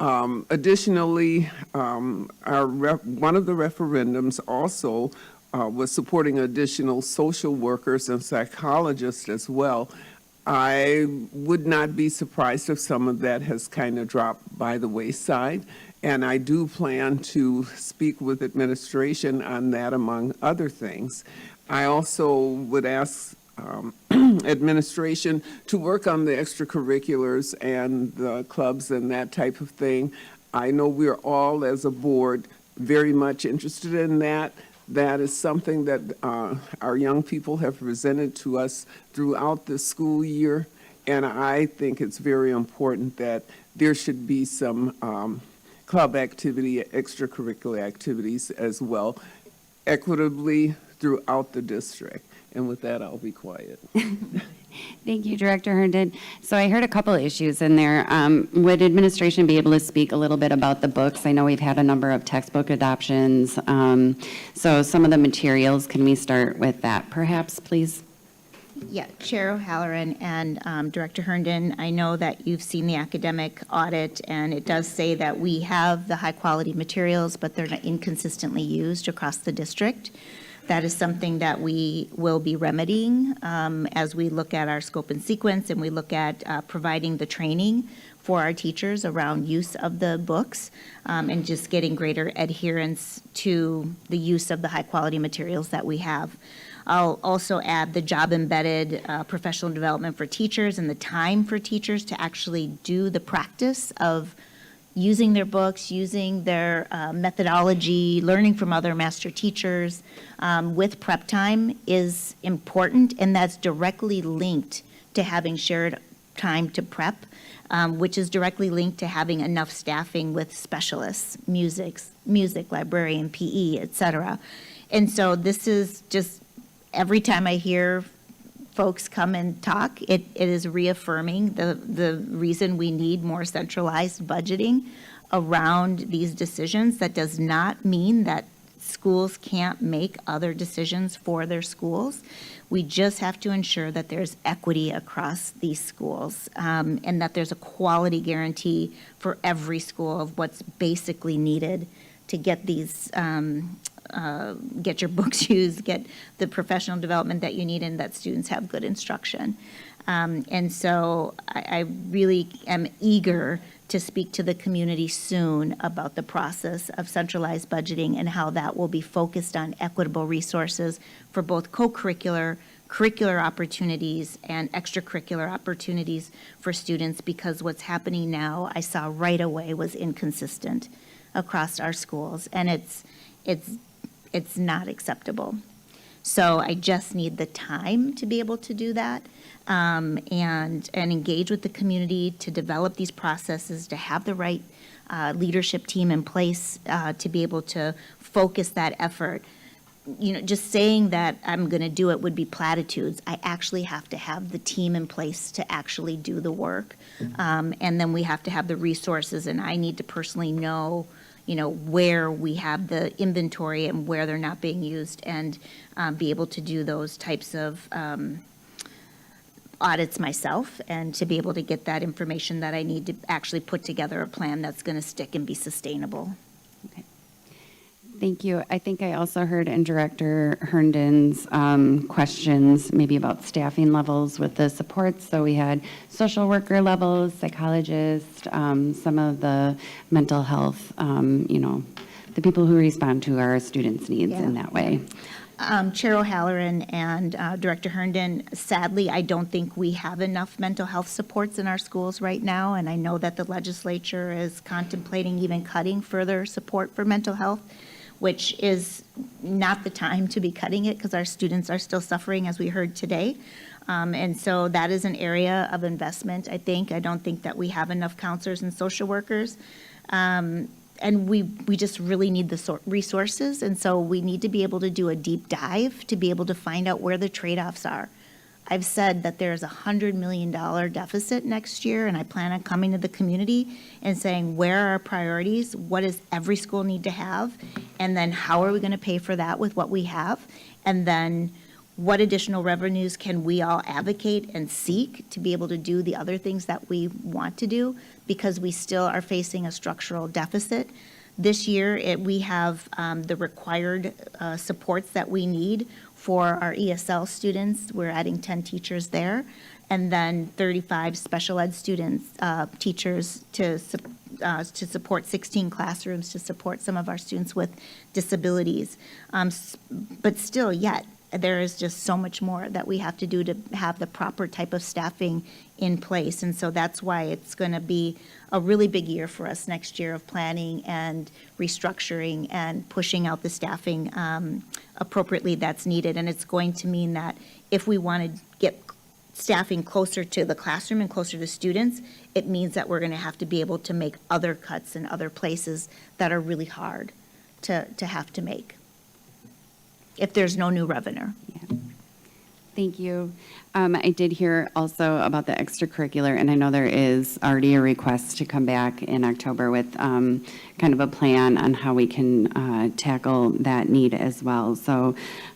Additionally, one of the referendums also was supporting additional social workers and psychologists as well. I would not be surprised if some of that has kind of dropped by the wayside. And I do plan to speak with administration on that, among other things. I also would ask administration to work on the extracurriculars and the clubs and that type of thing. I know we're all, as a board, very much interested in that. That is something that our young people have presented to us throughout the school year. And I think it's very important that there should be some club activity, extracurricular activities as well, equitably throughout the district. And with that, I'll be quiet. Thank you, Director Herndon. So I heard a couple of issues in there. Would administration be able to speak a little bit about the books? I know we've had a number of textbook adoptions. So some of the materials, can we start with that perhaps, please? Yeah, Chair O'Halloran and Director Herndon, I know that you've seen the academic audit, and it does say that we have the high-quality materials, but they're not inconsistently used across the district. That is something that we will be remedying as we look at our scope and sequence, and we look at providing the training for our teachers around use of the books and just getting greater adherence to the use of the high-quality materials that we have. I'll also add the job-embedded professional development for teachers and the time for teachers to actually do the practice of using their books, using their methodology, learning from other master teachers with prep time is important, and that's directly linked to having shared time to prep, which is directly linked to having enough staffing with specialists, music, librarian, PE, et cetera. And so this is just, every time I hear folks come and talk, it is reaffirming the reason we need more centralized budgeting around these decisions. That does not mean that schools can't make other decisions for their schools. We just have to ensure that there's equity across these schools, and that there's a quality guarantee for every school of what's basically needed to get these, get your books used, get the professional development that you need, and that students have good instruction. And so I really am eager to speak to the community soon about the process of centralized budgeting and how that will be focused on equitable resources for both co-curricular, curricular opportunities and extracurricular opportunities for students, because what's happening now, I saw right away, was inconsistent across our schools, and it's not acceptable. So I just need the time to be able to do that, and engage with the community to develop these processes, to have the right leadership team in place to be able to focus that effort. You know, just saying that I'm going to do it would be platitudes. I actually have to have the team in place to actually do the work, and then we have to have the resources, and I need to personally know, you know, where we have the inventory and where they're not being used, and be able to do those types of audits myself, and to be able to get that information that I need to actually put together a plan that's going to stick and be sustainable. Okay. Thank you. I think I also heard in Director Herndon's questions maybe about staffing levels with the supports. So we had social worker levels, psychologists, some of the mental health, you know, the people who respond to our students' needs in that way. Chair O'Halloran and Director Herndon, sadly, I don't think we have enough mental health supports in our schools right now, and I know that the legislature is contemplating even cutting further support for mental health, which is not the time to be cutting it, because our students are still suffering, as we heard today. And so that is an area of investment, I think. I don't think that we have enough counselors and social workers. And we just really need the resources, and so we need to be able to do a deep dive to be able to find out where the trade-offs are. I've said that there's a $100 million deficit next year, and I plan on coming to the community and saying, where are our priorities? What does every school need to have? And then how are we going to pay for that with what we have? And then what additional revenues can we all advocate and seek to be able to do the other things that we want to do, because we still are facing a structural deficit. This year, we have the required supports that we need for our ESL students. We're adding 10 teachers there, and then 35 special ed students, teachers to support 16 classrooms to support some of our students with disabilities. But still, yet, there is just so much more that we have to do to have the proper type of staffing in place. And so that's why it's going to be a really big year for us next year of planning and restructuring and pushing out the staffing appropriately that's needed. And it's going to mean that if we want to get staffing closer to the classroom and closer to students, it means that we're going to have to be able to make other cuts in other places that are really hard to have to make if there's no new revenue. Yeah. Thank you. I did hear also about the extracurricular, and I know there is already a request to come back in October with kind of a plan on how we can tackle that need as well. So,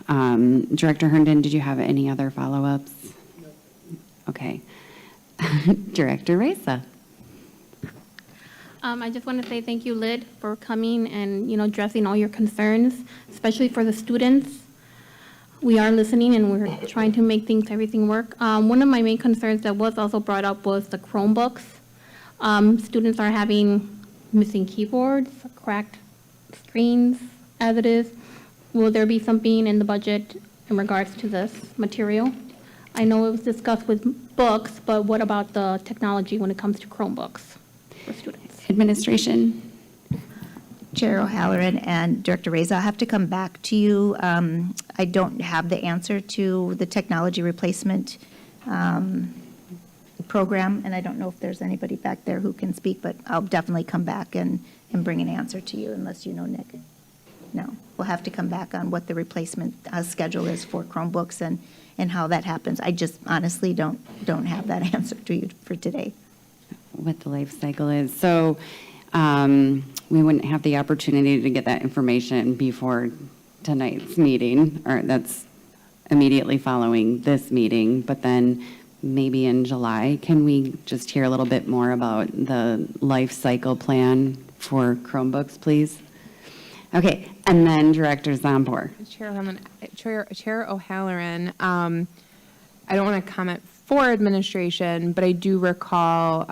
Director Herndon, did you have any other follow-ups? No. Okay. Director Reza. I just want to say thank you, Lid, for coming and, you know, addressing all your concerns, especially for the students. We are listening and we're trying to make everything work. One of my main concerns that was also brought up was the Chromebooks. Students are having missing keyboards, cracked screens as it is. Will there be something in the budget in regards to this material? I know it was discussed with books, but what about the technology when it comes to Chromebooks for students? Administration. Chair O'Halloran and Director Reza, I'll have to come back to you. I don't have the answer to the technology replacement program, and I don't know if there's anybody back there who can speak, but I'll definitely come back and bring an answer to you, unless you know, Nick. No, we'll have to come back on what the replacement schedule is for Chromebooks and how that happens. I just honestly don't have that answer to you for today. What the life cycle is. So we wouldn't have the opportunity to get that information before tonight's meeting, or that's immediately following this meeting, but then maybe in July, can we just hear a little bit more about the life cycle plan for Chromebooks, please? Okay, and then Director Zombor. Chair O'Halloran, I don't want to comment for administration, but I do recall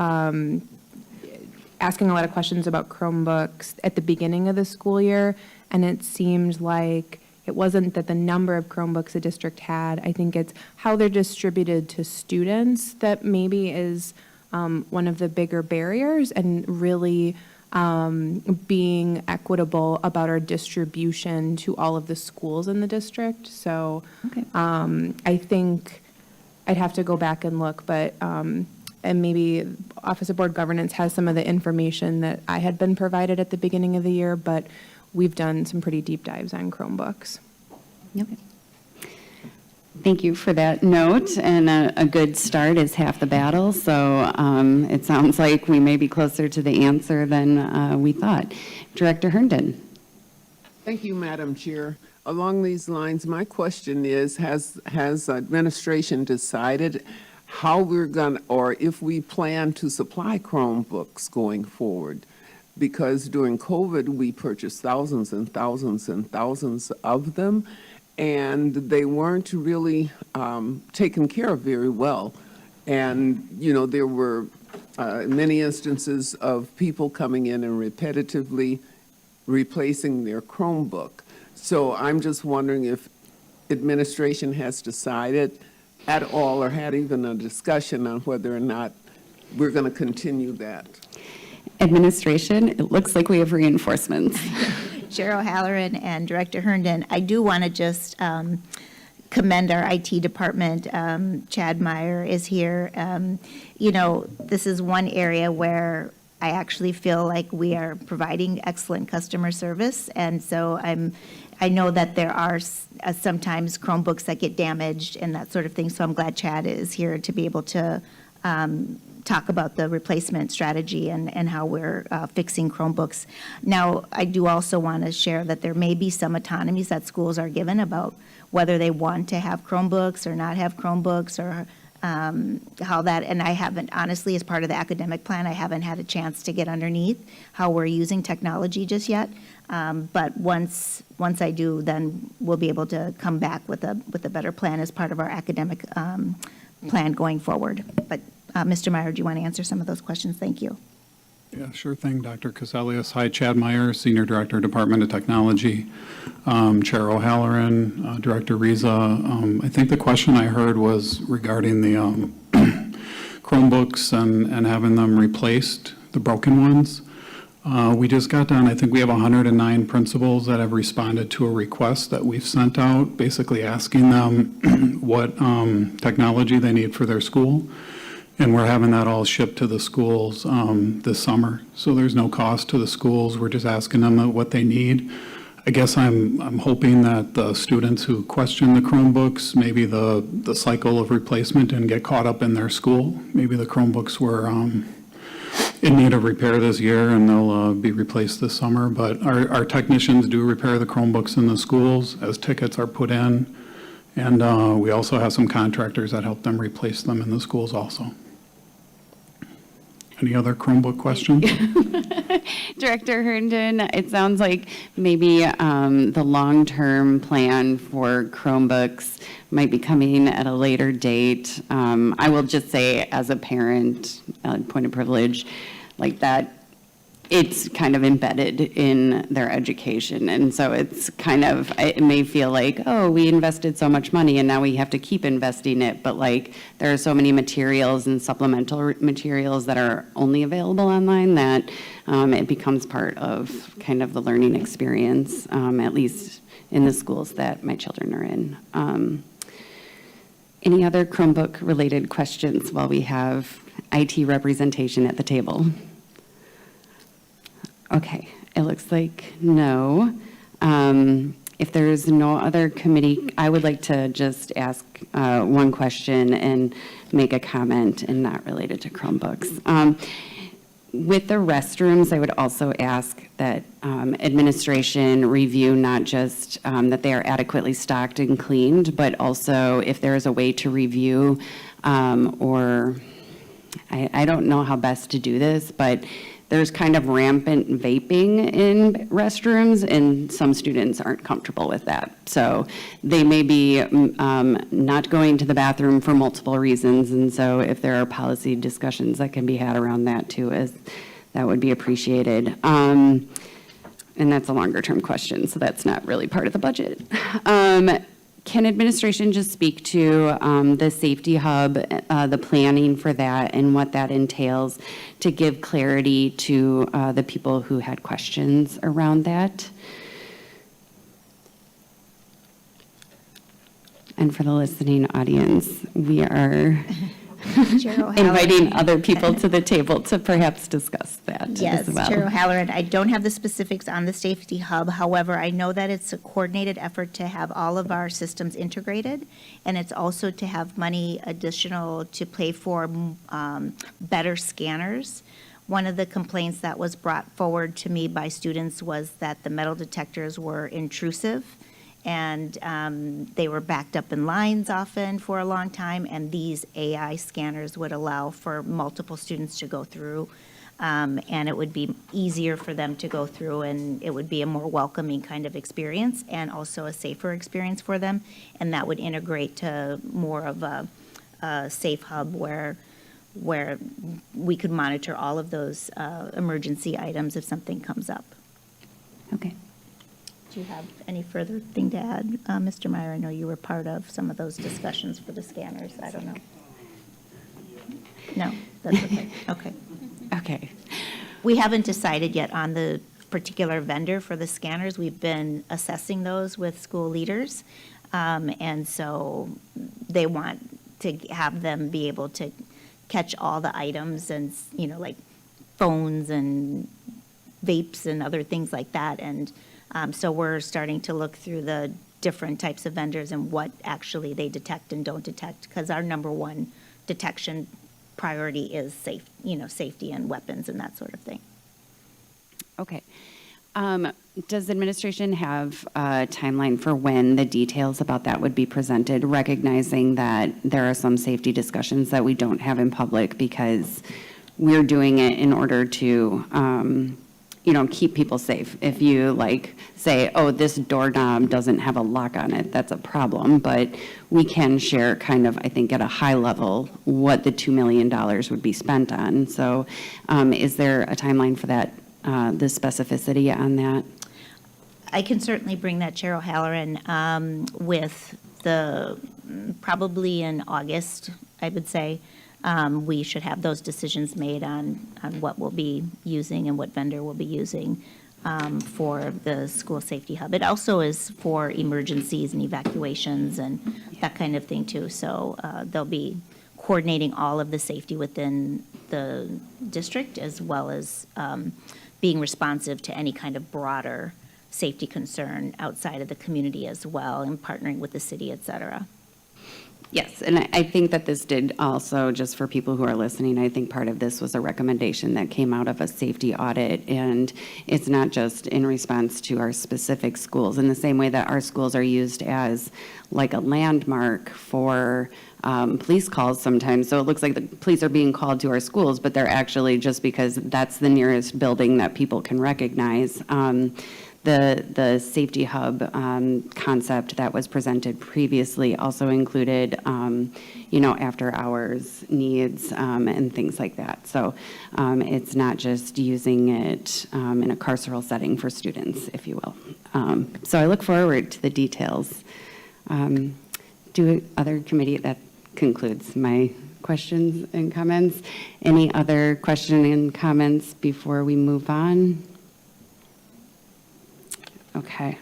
asking a lot of questions about Chromebooks at the beginning of the school year, and it seemed like it wasn't that the number of Chromebooks the district had. I think it's how they're distributed to students that maybe is one of the bigger barriers, and really being equitable about our distribution to all of the schools in the district. So I think I'd have to go back and look, but and maybe Office of Board Governance has some of the information that I had been provided at the beginning of the year, but we've done some pretty deep dives on Chromebooks. Okay. Thank you for that note, and a good start is half the battle, so it sounds like we may be closer to the answer than we thought. Director Herndon. Thank you, Madam Chair. Along these lines, my question is, has administration decided how we're going to, or if we plan to supply Chromebooks going forward? Because during COVID, we purchased thousands and thousands and thousands of them, and they weren't really taken care of very well. And, you know, there were many instances of people coming in and repetitively replacing their Chromebook. So I'm just wondering if administration has decided at all, or had even a discussion on whether or not we're going to continue that. Administration, it looks like we have reinforcements. Chair O'Halloran and Director Herndon, I do want to just commend our IT department. Chad Meyer is here. You know, this is one area where I actually feel like we are providing excellent customer service, and so I know that there are sometimes Chromebooks that get damaged and that sort of thing, so I'm glad Chad is here to be able to talk about the replacement strategy and how we're fixing Chromebooks. Now, I do also want to share that there may be some autonomies that schools are given about whether they want to have Chromebooks or not have Chromebooks, or how that, and I haven't, honestly, as part of the academic plan, I haven't had a chance to get underneath how we're using technology just yet. But once I do, then we'll be able to come back with a better plan as part of our academic plan going forward. But Mr. Meyer, do you want to answer some of those questions? Thank you. Yeah, sure thing, Dr. Caselius. Hi, Chad Meyer, Senior Director, Department of Technology. Chair O'Halloran, Director Riza. I think the question I heard was regarding the Chromebooks and having them replaced, the broken ones. We just got done, I think we have 109 principals that have responded to a request that we've sent out, basically asking them what technology they need for their school. And we're having that all shipped to the schools this summer. So there's no cost to the schools. We're just asking them what they need. I guess I'm hoping that the students who question the Chromebooks, maybe the cycle of replacement didn't get caught up in their school. Maybe the Chromebooks were in need of repair this year, and they'll be replaced this summer. But our technicians do repair the Chromebooks in the schools as tickets are put in. And we also have some contractors that help them replace them in the schools also. Any other Chromebook questions? Director Herndon, it sounds like maybe the long-term plan for Chromebooks might be coming at a later date. I will just say, as a parent, point of privilege, like that, it's kind of embedded in their education. And so it's kind of, it may feel like, oh, we invested so much money and now we have to keep investing it. But like, there are so many materials and supplemental materials that are only available online that it becomes part of kind of the learning experience, at least in the schools that my children are in. Any other Chromebook related questions while we have IT representation at the table? Okay, it looks like no. If there's no other committee, I would like to just ask one question and make a comment and not related to Chromebooks. With the restrooms, I would also ask that administration review not just that they are adequately stocked and cleaned, but also if there is a way to review or I don't know how best to do this, but there's kind of rampant vaping in restrooms, and some students aren't comfortable with that. So they may be not going to the bathroom for multiple reasons, and so if there are policy discussions that can be had around that too, that would be appreciated. And that's a longer term question, so that's not really part of the budget. Can administration just speak to the safety hub, the planning for that, and what that entails to give clarity to the people who had questions around that? And for the listening audience, we are inviting other people to the table to perhaps discuss that Yes, as well. Chair O'Halloran, I don't have the specifics on the safety hub. However, I know that it's a coordinated effort to have all of our systems integrated, and it's also to have money additional to pay for better scanners. One of the complaints that was brought forward to me by students was that the metal detectors were intrusive, and they were backed up in lines often for a long time, and these AI scanners would allow for multiple students to go through, and it would be easier for them to go through, and it would be a more welcoming kind of experience and also a safer experience for them, and that would integrate to more of a safe hub where we could monitor all of those emergency items if something comes up. Okay. Do you have any further thing to add, Mr. Meyer? I know you were part of some of those discussions for the scanners. I don't know. No, that's okay. Okay. Okay. We haven't decided yet on the particular vendor for the scanners. We've been assessing those with school leaders. And so they want to have them be able to catch all the items and, like phones and vapes and other things like that. And so we're starting to look through the different types of vendors and what actually they detect and don't detect, because our number one detection priority is safety and weapons and that sort of thing. Okay. Does administration have a timeline for when the details about that would be presented, recognizing that there are some safety discussions that we don't have in public because we're doing it in order to keep people safe. If you say, oh, this doorknob doesn't have a lock on it, that's a problem. But we can share kind of, I think, at a high level what the $2 million would be spent on. So is there a timeline for that, the specificity on that? I can certainly bring that, Chair O'Halloran, with probably in August, I would say. We should have those decisions made on what we'll be using and what vendor we'll be using for the school safety hub. It also is for emergencies and evacuations and that kind of thing too. So they'll be coordinating all of the safety within the district, as well as being responsive to any kind of broader safety concern outside of the community as well, and partnering with the city, et cetera. Yes, and I think that this did also, just for people who are listening, I think part of this was a recommendation that came out of a safety audit, and it's not just in response to our specific schools, in the same way that our schools are used as like a landmark for police calls sometimes. So it looks like the police are being called to our schools, but they're actually just because that's the nearest building that people can recognize. The safety hub concept that was presented previously also included, after hours needs and things like that. So it's not just using it in a carceral setting for students, if you will. So I look forward to the details. That concludes my questions and comments. Any other question and comments before we move on? Okay.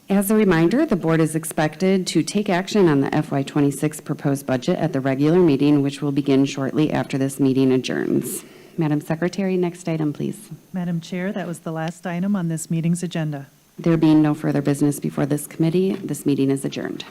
As a reminder, the board is expected to take action on the FY26 proposed budget at the regular meeting, which will begin shortly after this meeting adjourns. Madam Secretary, next item, please. Madam Chair, that was the last item on this meeting's agenda. There being no further business before this committee, this meeting is adjourned.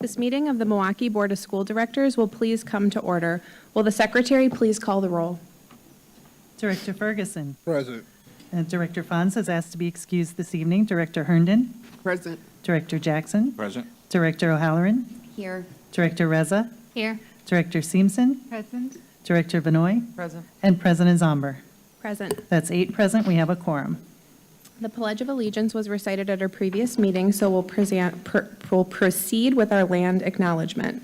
This meeting of the Milwaukee Board of School Directors will please come to order. Will the secretary please call the roll? Director Ferguson. Present. Director Fons has asked to be excused this evening. Director Herndon. Present. Director Jackson. Present. Director O'Halloran. Here. Director Reza. Here. Director Seamson. Present. Director Benoit. Present. And President Zomber. Present. That's 8 present. We have a quorum. The Pledge of Allegiance was recited at our previous meeting, so we'll proceed with our land acknowledgement.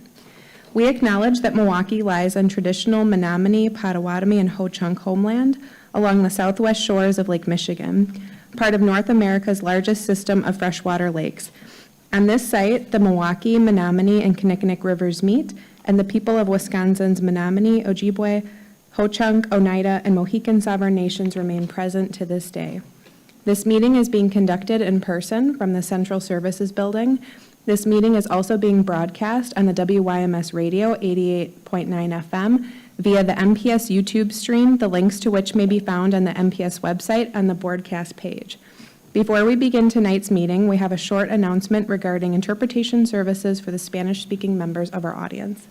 We acknowledge that Milwaukee lies on traditional Menominee, Potawatomi, and Ho-Chunk homeland along the southwest shores of Lake Michigan, part of North America's largest system of freshwater lakes. On this site, the Milwaukee, Menominee, and Kinnickinnick rivers meet, and the people of Wisconsin's Menominee, Ojibwe, Ho-Chunk, Oneida, and Mohican sovereign nations remain present to this day. This meeting is being conducted in person from the Central Services Building. This meeting is also being broadcast on the WYMS Radio 88.9 FM via the MPS YouTube stream, the links to which may be found on the MPS website on the broadcast page. Before we begin tonight's meeting, we have a short announcement regarding interpretation services for the Spanish-speaking members of our audience.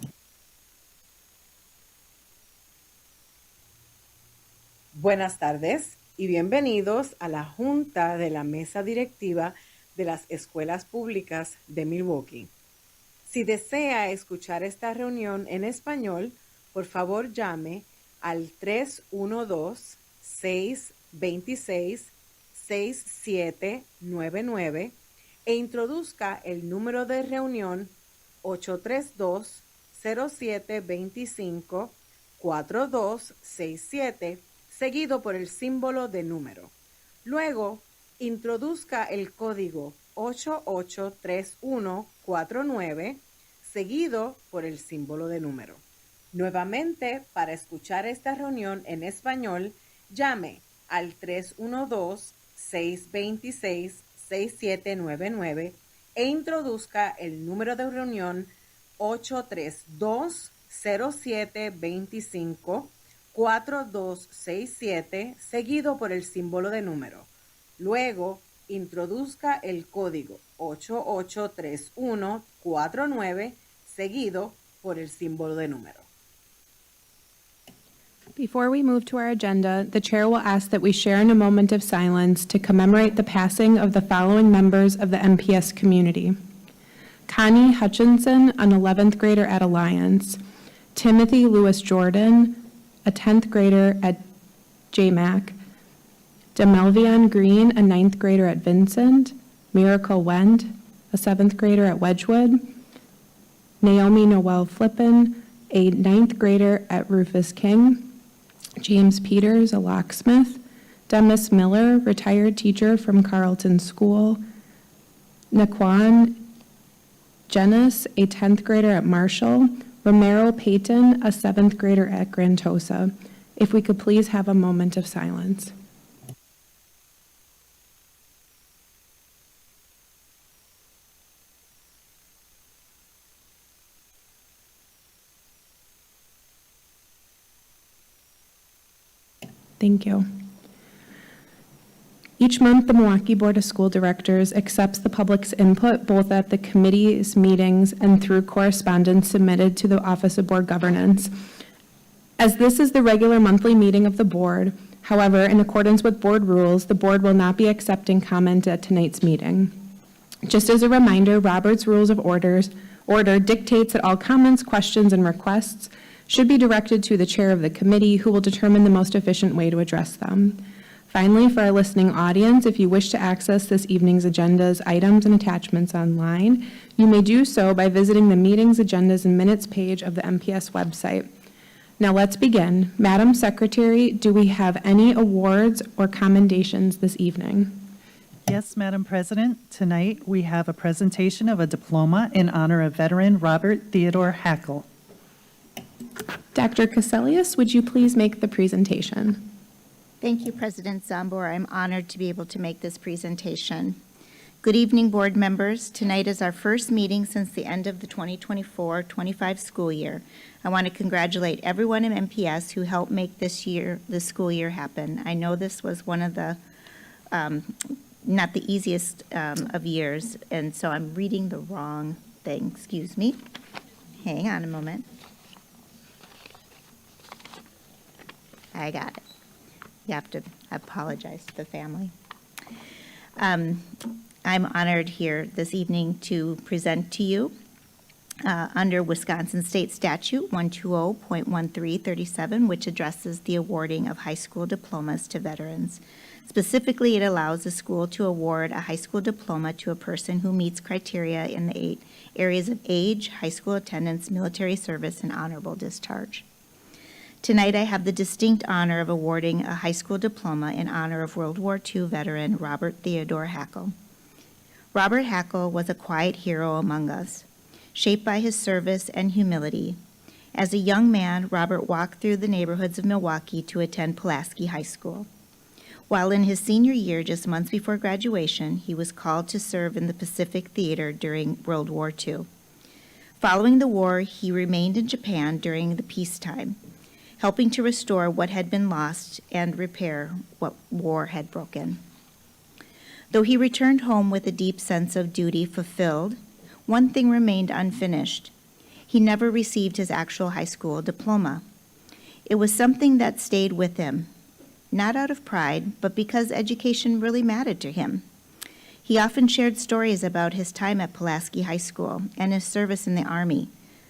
Buenas tardes y bienvenidos a la Junta de la Mesa Directiva de las Escuelas Públicas de Milwaukee. Si desea escuchar esta reunión en español, por favor llame al 312-626-6799 e introduzca el número de reunión 832-0725-4267, seguido por el símbolo de número. Luego, introduzca el código 883149, seguido por el símbolo de número. Nuevamente, para escuchar esta reunión en español, llame al 312-626-6799 e introduzca el número de reunión 832-0725-4267, seguido por el símbolo de número. Luego, introduzca el código 883149, seguido por el símbolo de número. Before we move to our agenda, the chair will ask that we share in a moment of silence to commemorate the passing of the following members of the MPS community. Connie Hutchinson, an 11th grader at Alliance. Timothy Lewis Jordan, a 10th grader at JMAC. Demelvion Green, a 9th grader at Vincent. Miracle Wend, a 7th grader at Wedgwood. Naomi Noel Flippin, a 9th grader at Rufus King. James Peters, a locksmith. Demis Miller, retired teacher from Carleton School. Naquan Jenis, a 10th grader at Marshall. Romero Payton, a 7th grader at Grantosa. If we could please have a moment of silence. Thank you. Each month, the Milwaukee Board of School Directors accepts the public's input both at the committee's meetings and through correspondence submitted to the Office of Board Governance. As this is the regular monthly meeting of the board, however, in accordance with board rules, the board will not be accepting comment at tonight's meeting. Just as a reminder, Robert's Rules of Order dictates that all comments, questions, and requests should be directed to the chair of the committee, who will determine the most efficient way to address them. Finally, for our listening audience, if you wish to access this evening's agendas, items, and attachments online, you may do so by visiting the meetings, agendas, and minutes page of the MPS website. Now let's begin. Madam Secretary, do we have any awards or commendations this evening? Yes, Madam President. Tonight, we have a presentation of a diploma in honor of veteran Robert Theodore Hackle. Dr. Caselius, would you please make the presentation? Thank you, President Zomber. I'm honored to be able to make this presentation. Good evening, board members. Tonight is our first meeting since the end of the 2024-25 school year. I want to congratulate everyone in MPS who helped make this school year happen. I know this was one of the not the easiest of years, and so I'm reading the wrong Excuse me. Hang on a moment. I got it. You have to apologize to the family. I'm honored here this evening to present to you under Wisconsin State Statute 120.1337, which addresses the awarding of high school diplomas to veterans. Specifically, it allows the school to award a high school diploma to a person who meets criteria in the 8 areas of age, high school attendance, military service, and honorable discharge. Tonight, I have the distinct honor of awarding a high school diploma in honor of World War II veteran Robert Theodore Hackle. Robert Hackle was a quiet hero among us, shaped by his service and humility. As a young man, Robert walked through the neighborhoods of Milwaukee to attend Pulaski High School. While in his senior year, just months before graduation, he was called to serve in the Pacific Theater during World War II. Following the war, he remained in Japan during the peacetime, helping to restore what had been lost and repair what war had broken. Though he returned home with a deep sense of duty fulfilled, one thing remained unfinished. He never received his actual high school diploma. It was something that stayed with him, not out of pride, but because education really mattered to him. He often shared stories about his time at Pulaski High School and his service in the Army,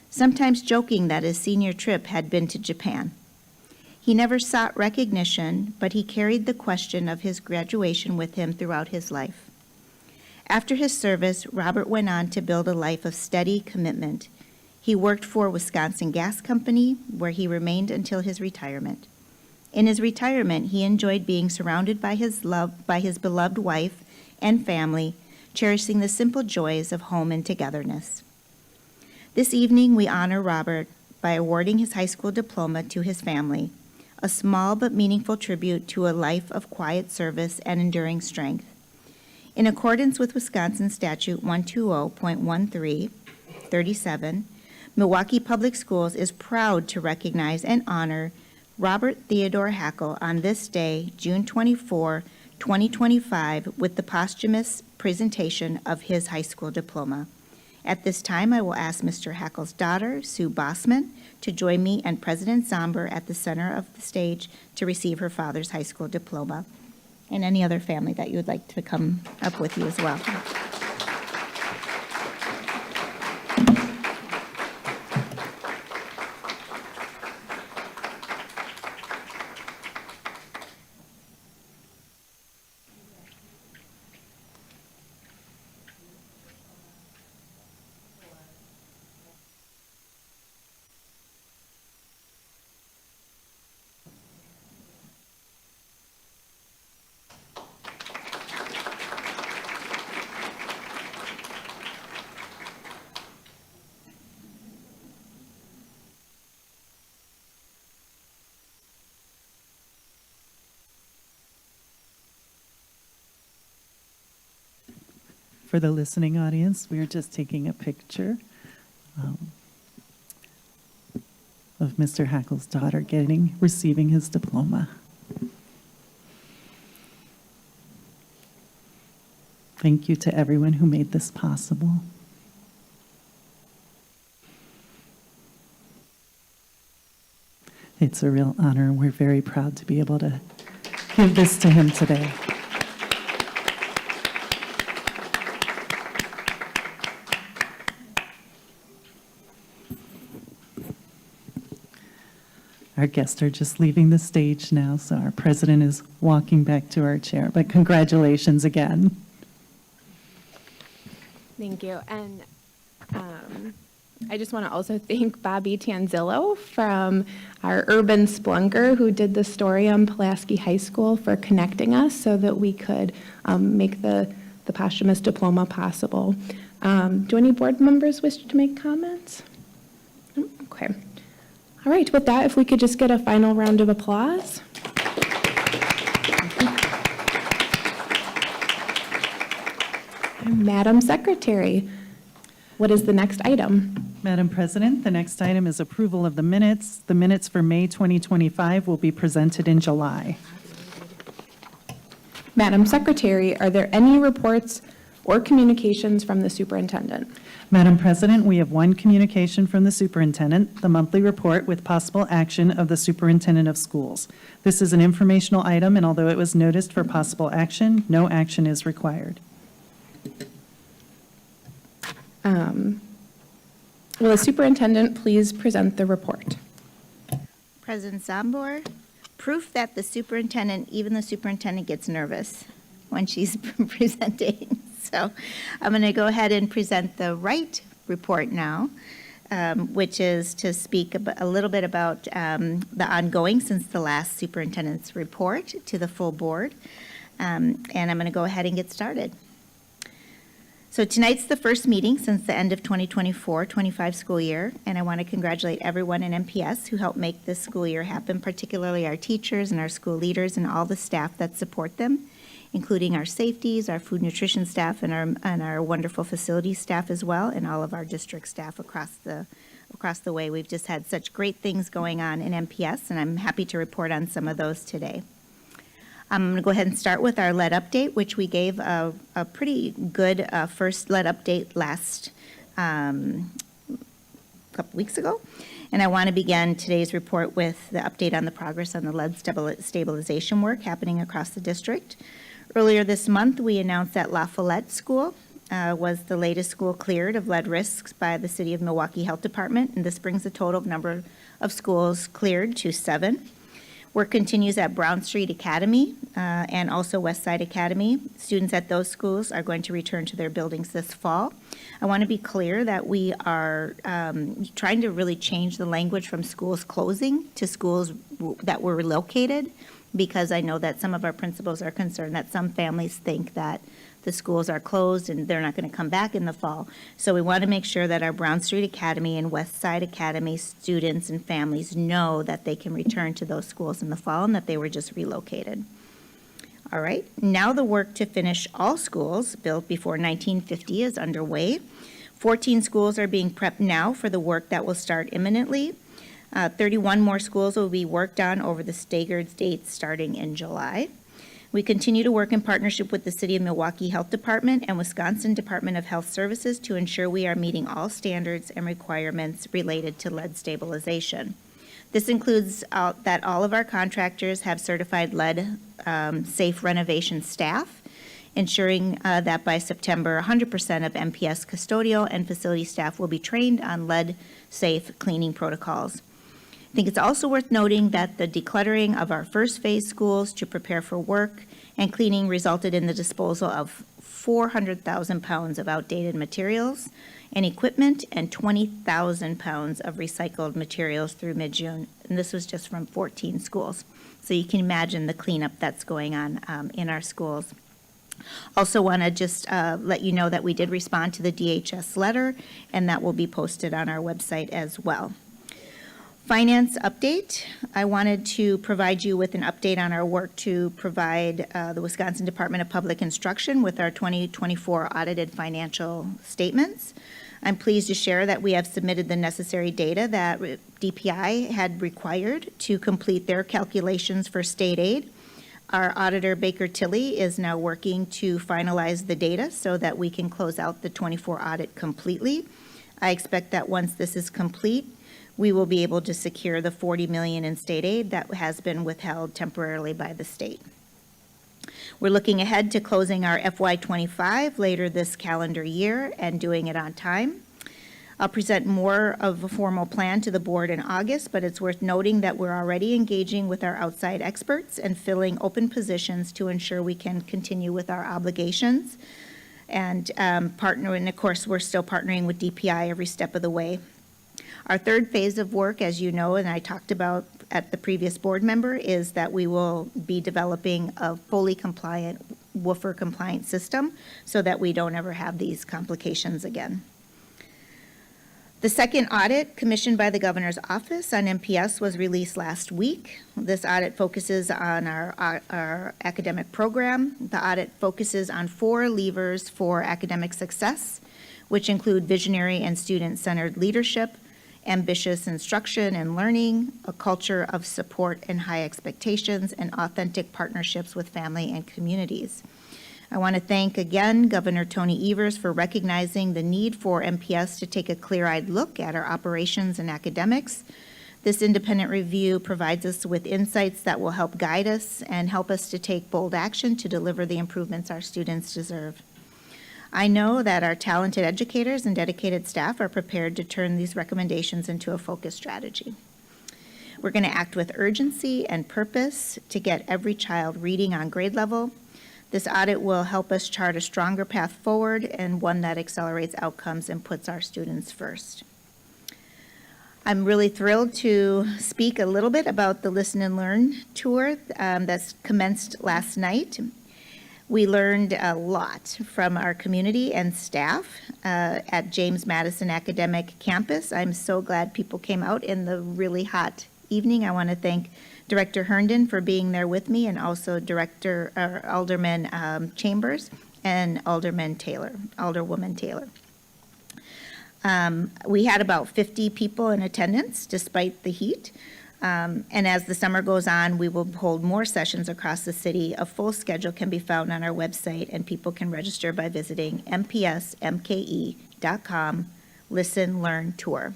sometimes joking that his senior trip had been to Japan. He never sought recognition, but he carried the question of his graduation with him throughout his life. After his service, Robert went on to build a life of steady commitment. He worked for Wisconsin Gas Company, where he remained until his retirement. In his retirement, he enjoyed being surrounded by his beloved wife and family, cherishing the simple joys of home and togetherness. This evening, we honor Robert by awarding his high school diploma to his family, a small but meaningful tribute to a life of quiet service and enduring strength. In accordance with Wisconsin Statute 120.1337, Milwaukee Public Schools is proud to recognize and honor Robert Theodore Hackle on this day, June 24, 2025, with the posthumous presentation of his high school diploma. At this time, I will ask Mr. Hackle's daughter, Sue Bossman, to join me and President Zomber at the center of the stage to receive her father's high school diploma, and any other family that you would like to come up with you as well. For the listening audience, we are just taking a picture of Mr. Hackle's daughter receiving his diploma. Thank you to everyone who made this possible. It's a real honor, and we're very proud to be able to give this to him today. Our guests are just leaving the stage now, so our president is walking back to our chair. But congratulations again. Thank you. And I just want to also thank Bobby Tanzillo from our Urban Splunker, who did the story on Pulaski High School, for connecting us so that we could make the posthumous diploma possible. Do any board members wish to make comments? Okay. All right, with that, if we could just get a final round of applause. Madam Secretary, what is the next item? Madam President, the next item is approval of the minutes. The minutes for May 2025 will be presented in July. Madam Secretary, are there any reports or communications from the superintendent. Madam President, we have one communication from the superintendent, the monthly report with possible action of the superintendent of schools. This is an informational item, and although it was noticed for possible action, no action is required. Will the superintendent please present the report? President Zambor, proof that the superintendent, even the superintendent gets nervous when she's presenting. So I'm going to go ahead and present the right report now, which is to speak a little bit about the ongoing since the last superintendent's report to the full board. And I'm going to go ahead and get started. So tonight's the first meeting since the end of 2024-25 school year, and I want to congratulate everyone in MPS who helped make this school year happen, particularly our teachers and our school leaders and all the staff that support them, including our safeties, our food nutrition staff, and our wonderful facilities staff as well, and all of our district staff across the way. We've just had such great things going on in MPS, and I'm happy to report on some of those today. I'm going to go ahead and start with our lead update, which we gave a pretty good first lead update last couple weeks ago. And I want to begin today's report with the update on the progress on the lead stabilization work happening across the district. Earlier this month, we announced that La Follette School was the latest school cleared of lead risks by the City of Milwaukee Health Department, and this brings the total number of schools cleared to 7. Work continues at Brown Street Academy and also West Side Academy. Students at those schools are going to return to their buildings this fall. I want to be clear that we are trying to really change the language from schools closing to schools that were relocated, because I know that some of our principals are concerned that some families think that the schools are closed and they're not going to come back in the fall. So we want to make sure that our Brown Street Academy and West Side Academy students and families know that they can return to those schools in the fall and that they were just relocated. All right, now the work to finish all schools built before 1950 is underway. 14 schools are being prepped now for the work that will start imminently. 31 more schools will be worked on over the staggered dates starting in July. We continue to work in partnership with the City of Milwaukee Health Department and Wisconsin Department of Health Services to ensure we are meeting all standards and requirements related to lead stabilization. This includes that all of our contractors have certified lead safe renovation staff, ensuring that by September, 100% of MPS custodial and facility staff will be trained on lead safe cleaning protocols. I think it's also worth noting that the decluttering of our first phase schools to prepare for work and cleaning resulted in the disposal of 400,000 pounds of outdated materials and equipment and 20,000 pounds of recycled materials through mid-June. And this was just from 14 schools. So you can imagine the cleanup that's going on in our schools. Also want to just let you know that we did respond to the DHS letter, and that will be posted on our website as well. Finance update. I wanted to provide you with an update on our work to provide the Wisconsin Department of Public Instruction with our 2024 audited financial statements. I'm pleased to share that we have submitted the necessary data that DPI had required to complete their calculations for state aid. Our auditor, Baker Tilly, is now working to finalize the data so that we can close out the 24 audit completely. I expect that once this is complete, we will be able to secure the $40 million in state aid that has been withheld temporarily by the state. We're looking ahead to closing our FY25 later this calendar year and doing it on time. I'll present more of a formal plan to the board in August, but it's worth noting that we're already engaging with our outside experts and filling open positions to ensure we can continue with our obligations and partner. And of course, we're still partnering with DPI every step of the way. Our third phase of work, as you know, and I talked about at the previous board member, is that we will be developing a fully compliant, WOOFR compliant system so that we don't ever have these complications again. The second audit commissioned by the governor's office on MPS was released last week. This audit focuses on our academic program. The audit focuses on 4 levers for academic success, which include visionary and student-centered leadership, ambitious instruction and learning, a culture of support and high expectations, and authentic partnerships with family and communities. I want to thank again Governor Tony Evers for recognizing the need for MPS to take a clear-eyed look at our operations and academics. This independent review provides us with insights that will help guide us and help us to take bold action to deliver the improvements our students deserve. I know that our talented educators and dedicated staff are prepared to turn these recommendations into a focused strategy. We're going to act with urgency and purpose to get every child reading on grade level. This audit will help us chart a stronger path forward and one that accelerates outcomes and puts our students first. I'm really thrilled to speak a little bit about the Listen and Learn tour that's commenced last night. We learned a lot from our community and staff at James Madison Academic Campus. I'm so glad people came out in the really hot evening. I want to thank Director Herndon for being there with me, and also Alderman Chambers and Alderwoman Taylor. We had about 50 people in attendance despite the heat. And as the summer goes on, we will hold more sessions across the city. A full schedule can be found on our website, and people can register by visiting mpsmke.com, Listen, Learn, Tour.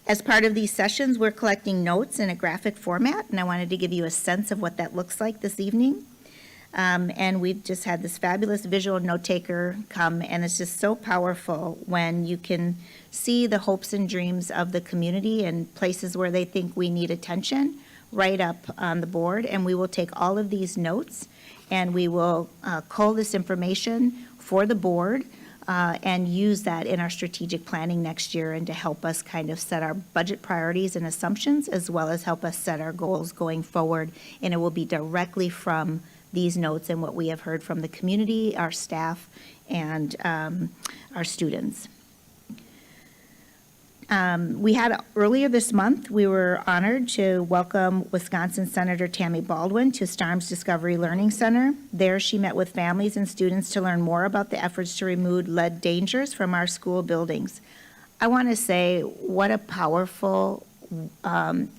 As part of these sessions, we're collecting notes in a graphic format, and I wanted to give you a sense of what that looks like this evening. And we've just had this fabulous visual note taker come, and it's just so powerful when you can see the hopes and dreams of the community and places where they think we need attention right up on the board. And we will take all of these notes and we will cull this information for the board and use that in our strategic planning next year, and to help us kind of set our budget priorities and assumptions, as well as help us set our goals going forward. And it will be directly from these notes and what we have heard from the community, our staff, and our students. We had earlier this month, we were honored to welcome Wisconsin Senator Tammy Baldwin to Starnes Discovery Learning Center. There she met with families and students to learn more about the efforts to remove lead dangers from our school buildings. I want to say what a powerful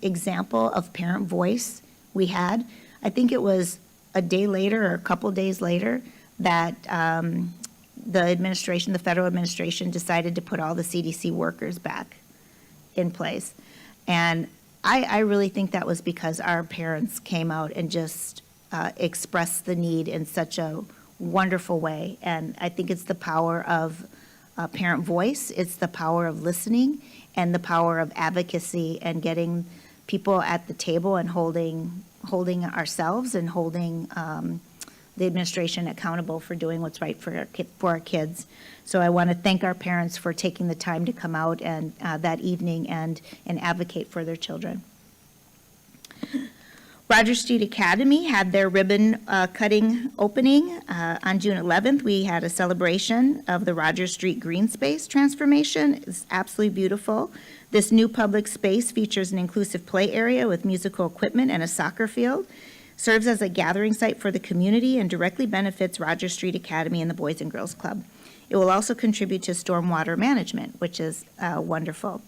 example of parent voice we had. I think it was a day later or a couple days later that the federal administration decided to put all the CDC workers back in place. And I really think that was because our parents came out and just expressed the need in such a wonderful way. And I think it's the power of parent voice, it's the power of listening, and the power of advocacy, and getting people at the table and holding ourselves and holding the administration accountable for doing what's right for our kids. So I want to thank our parents for taking the time to come out and that evening and advocate for their children. Rogers Street Academy had their ribbon cutting opening on June 11th. We had a celebration of the Rogers Street green space transformation. It's absolutely beautiful. This new public space features an inclusive play area with musical equipment and a soccer field, serves as a gathering site for the community, and directly benefits Rogers Street Academy and the Boys and Girls Club. It will also contribute to stormwater management, which is wonderful.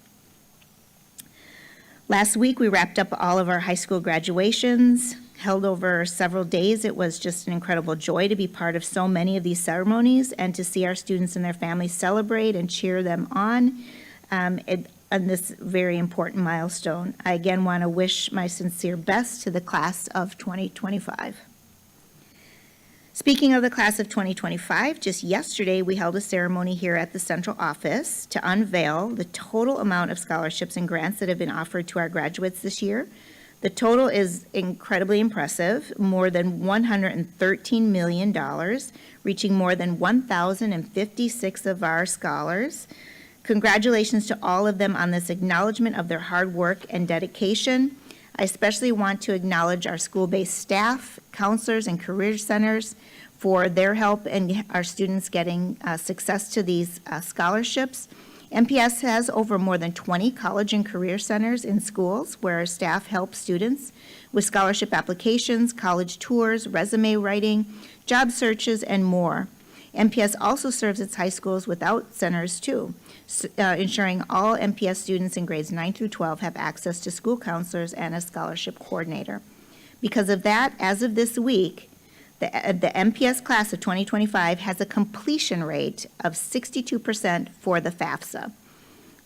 Last week, we wrapped up all of our high school graduations, held over several days. It was just an incredible joy to be part of so many of these ceremonies and to see our students and their families celebrate and cheer them on on this very important milestone. I again want to wish my sincere best to the class of 2025. Speaking of the class of 2025, just yesterday we held a ceremony here at the central office to unveil the total amount of scholarships and grants that have been offered to our graduates this year. The total is incredibly impressive, more than $113 million, reaching more than 1,056 of our scholars. Congratulations to all of them on this acknowledgement of their hard work and dedication. I especially want to acknowledge our school-based staff, counselors, and career centers for their help and our students getting success to these scholarships. MPS has over more than 20 college and career centers in schools where our staff help students with scholarship applications, college tours, resume writing, job searches, and more. MPS also serves its high schools without centers too, ensuring all MPS students in grades 9 through 12 have access to school counselors and a scholarship coordinator. Because of that, as of this week, The MPS class of 2025 has a completion rate of 62% for the FAFSA,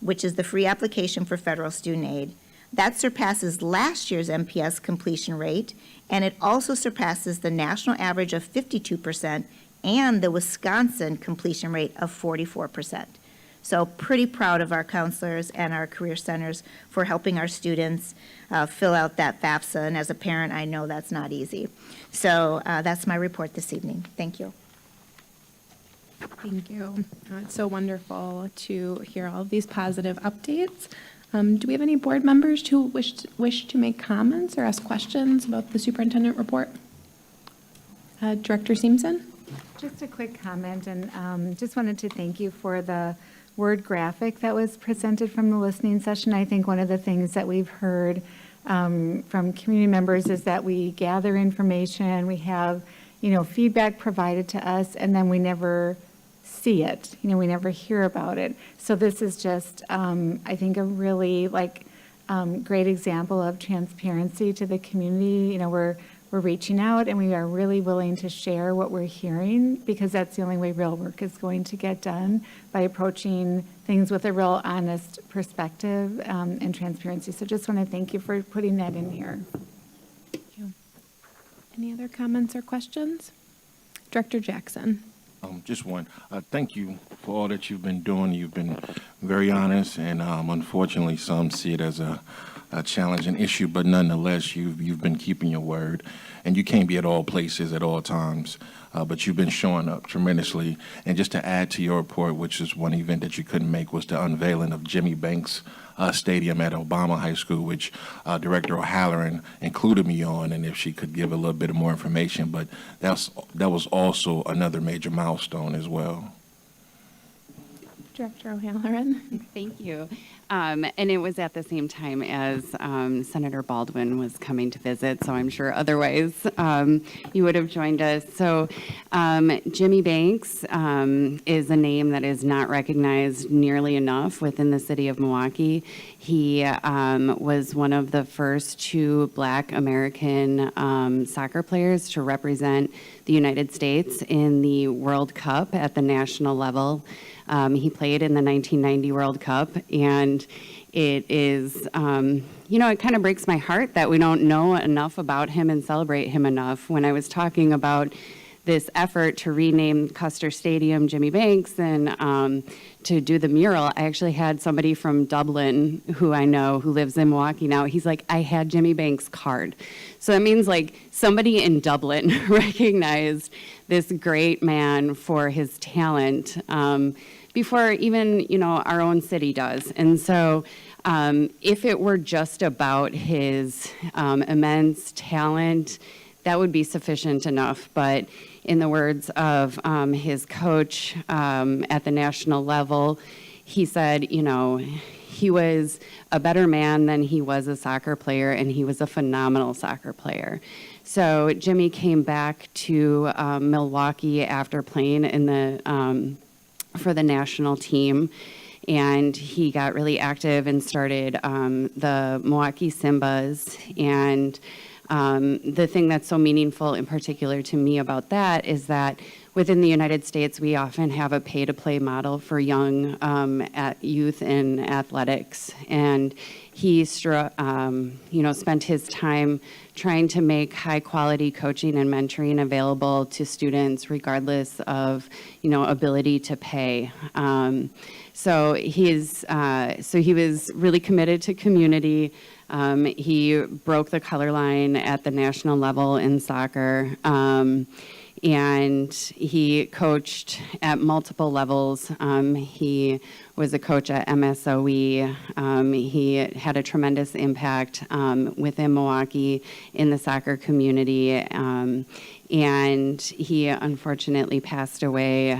which is the free application for federal student aid. That surpasses last year's MPS completion rate, and it also surpasses the national average of 52% and the Wisconsin completion rate of 44%. So pretty proud of our counselors and our career centers for helping our students fill out that FAFSA, and as a parent, I know that's not easy. So that's my report this evening. Thank you. Thank you. It's so wonderful to hear all of these positive updates. Do we have any board members who wish to make comments or ask questions about the superintendent report? Director Simpson? Just a quick comment, and just wanted to thank you for the word graphic that was presented from the listening session. I think one of the things that we've heard from community members is that we gather information, we have, feedback provided to us, and then we never see it. We never hear about it. So this is just, I think, a really great example of transparency to the community. We're reaching out, and we are really willing to share what we're hearing, because that's the only way real work is going to get done, by approaching things with a real honest perspective and transparency. So just want to thank you for putting that in here. Thank you. Any other comments or questions? Director Jackson. Just one. Thank you for all that you've been doing. You've been very honest, and unfortunately, some see it as a challenging issue, but nonetheless, you've been keeping your word, and you can't be at all places at all times, but you've been showing up tremendously. And just to add to your report, which is one event that you couldn't make, was the unveiling of Jimmy Banks Stadium at Obama High School, which Director O'Halloran included me on, and if she could give a little bit more information, but that was also another major milestone as well. Director O'Halloran. Thank you. And it was at the same time as Senator Baldwin was coming to visit, so I'm sure otherwise you would have joined us. So Jimmy Banks is a name that is not recognized nearly enough within the city of Milwaukee. He was one of the first 2 Black American soccer players to represent the United States in the World Cup at the national level. He played in the 1990 World Cup, and it is, it kind of breaks my heart that we don't know enough about him and celebrate him enough. When I was talking about this effort to rename Custer Stadium Jimmy Banks and to do the mural, I actually had somebody from Dublin who I know who lives in Milwaukee now. He's like, I had Jimmy Banks' card. So that means somebody in Dublin recognized this great man for his talent before even, our own city does. And so if it were just about his immense talent, that would be sufficient enough. But in the words of his coach at the national level, he said, he was a better man than he was a soccer player, and he was a phenomenal soccer player. So Jimmy came back to Milwaukee after playing in the for the national team, and he got really active and started the Milwaukee Simbas. And the thing that's so meaningful in particular to me about that is that within the United States, we often have a pay-to-play model for young youth in athletics. And he spent his time trying to make high-quality coaching and mentoring available to students regardless of, ability to pay. So he was really committed to community. He broke the color line at the national level in soccer. And he coached at multiple levels. He was a coach at MSOE. He had a tremendous impact within Milwaukee in the soccer community. And he unfortunately passed away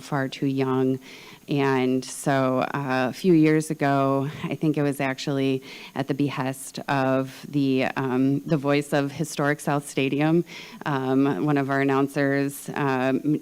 far too young. And so a few years ago, I think it was actually at the behest of the voice of Historic South Stadium, one of our announcers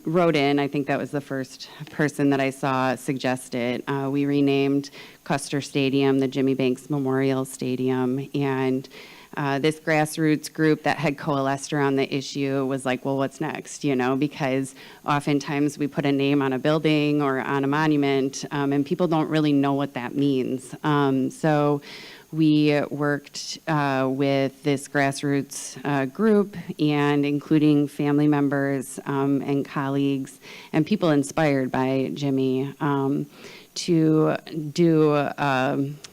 wrote in, I think that was the first person that I saw suggest it. We renamed Custer Stadium the Jimmy Banks Memorial Stadium, and this grassroots group that had coalesced around the issue was like, well, what's next, because oftentimes we put a name on a building or on a monument, and people don't really know what that means. So we worked with this grassroots group, and including family members and colleagues and people inspired by Jimmy to do,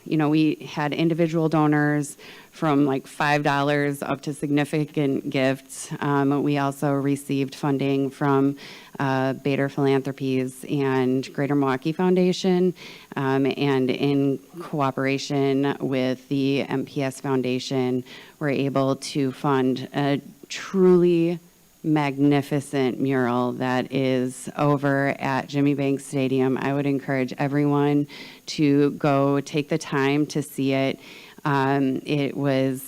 we had individual donors from like $5 up to significant gifts. We also received funding from Bader Philanthropies and Greater Milwaukee Foundation, and in cooperation with the MPS Foundation, we're able to fund a truly magnificent mural that is over at Jimmy Banks Stadium. I would encourage everyone to go take the time to see it. It was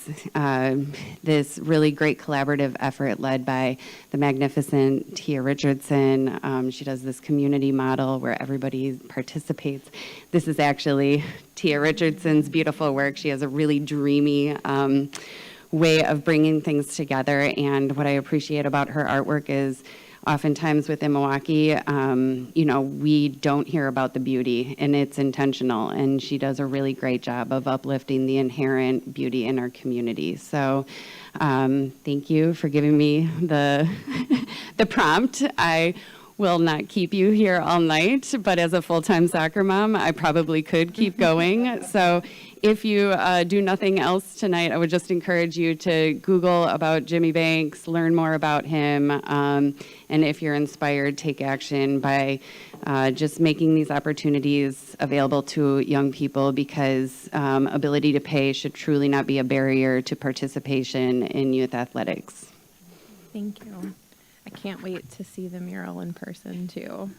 this really great collaborative effort led by the magnificent Tia Richardson. She does this community model where everybody participates. This is actually Tia Richardson's beautiful work. She has a really dreamy way of bringing things together, and what I appreciate about her artwork is oftentimes within Milwaukee, we don't hear about the beauty, and it's intentional, and she does a really great job of uplifting the inherent beauty in our community. So thank you for giving me the prompt. I will not keep you here all night, but as a full-time soccer mom, I probably could keep going. So if you do nothing else tonight, I would just encourage you to Google about Jimmy Banks, learn more about him, and if you're inspired, take action by just making these opportunities available to young people, because ability to pay should truly not be a barrier to participation in youth athletics. Thank you. I can't wait to see the mural in person, too.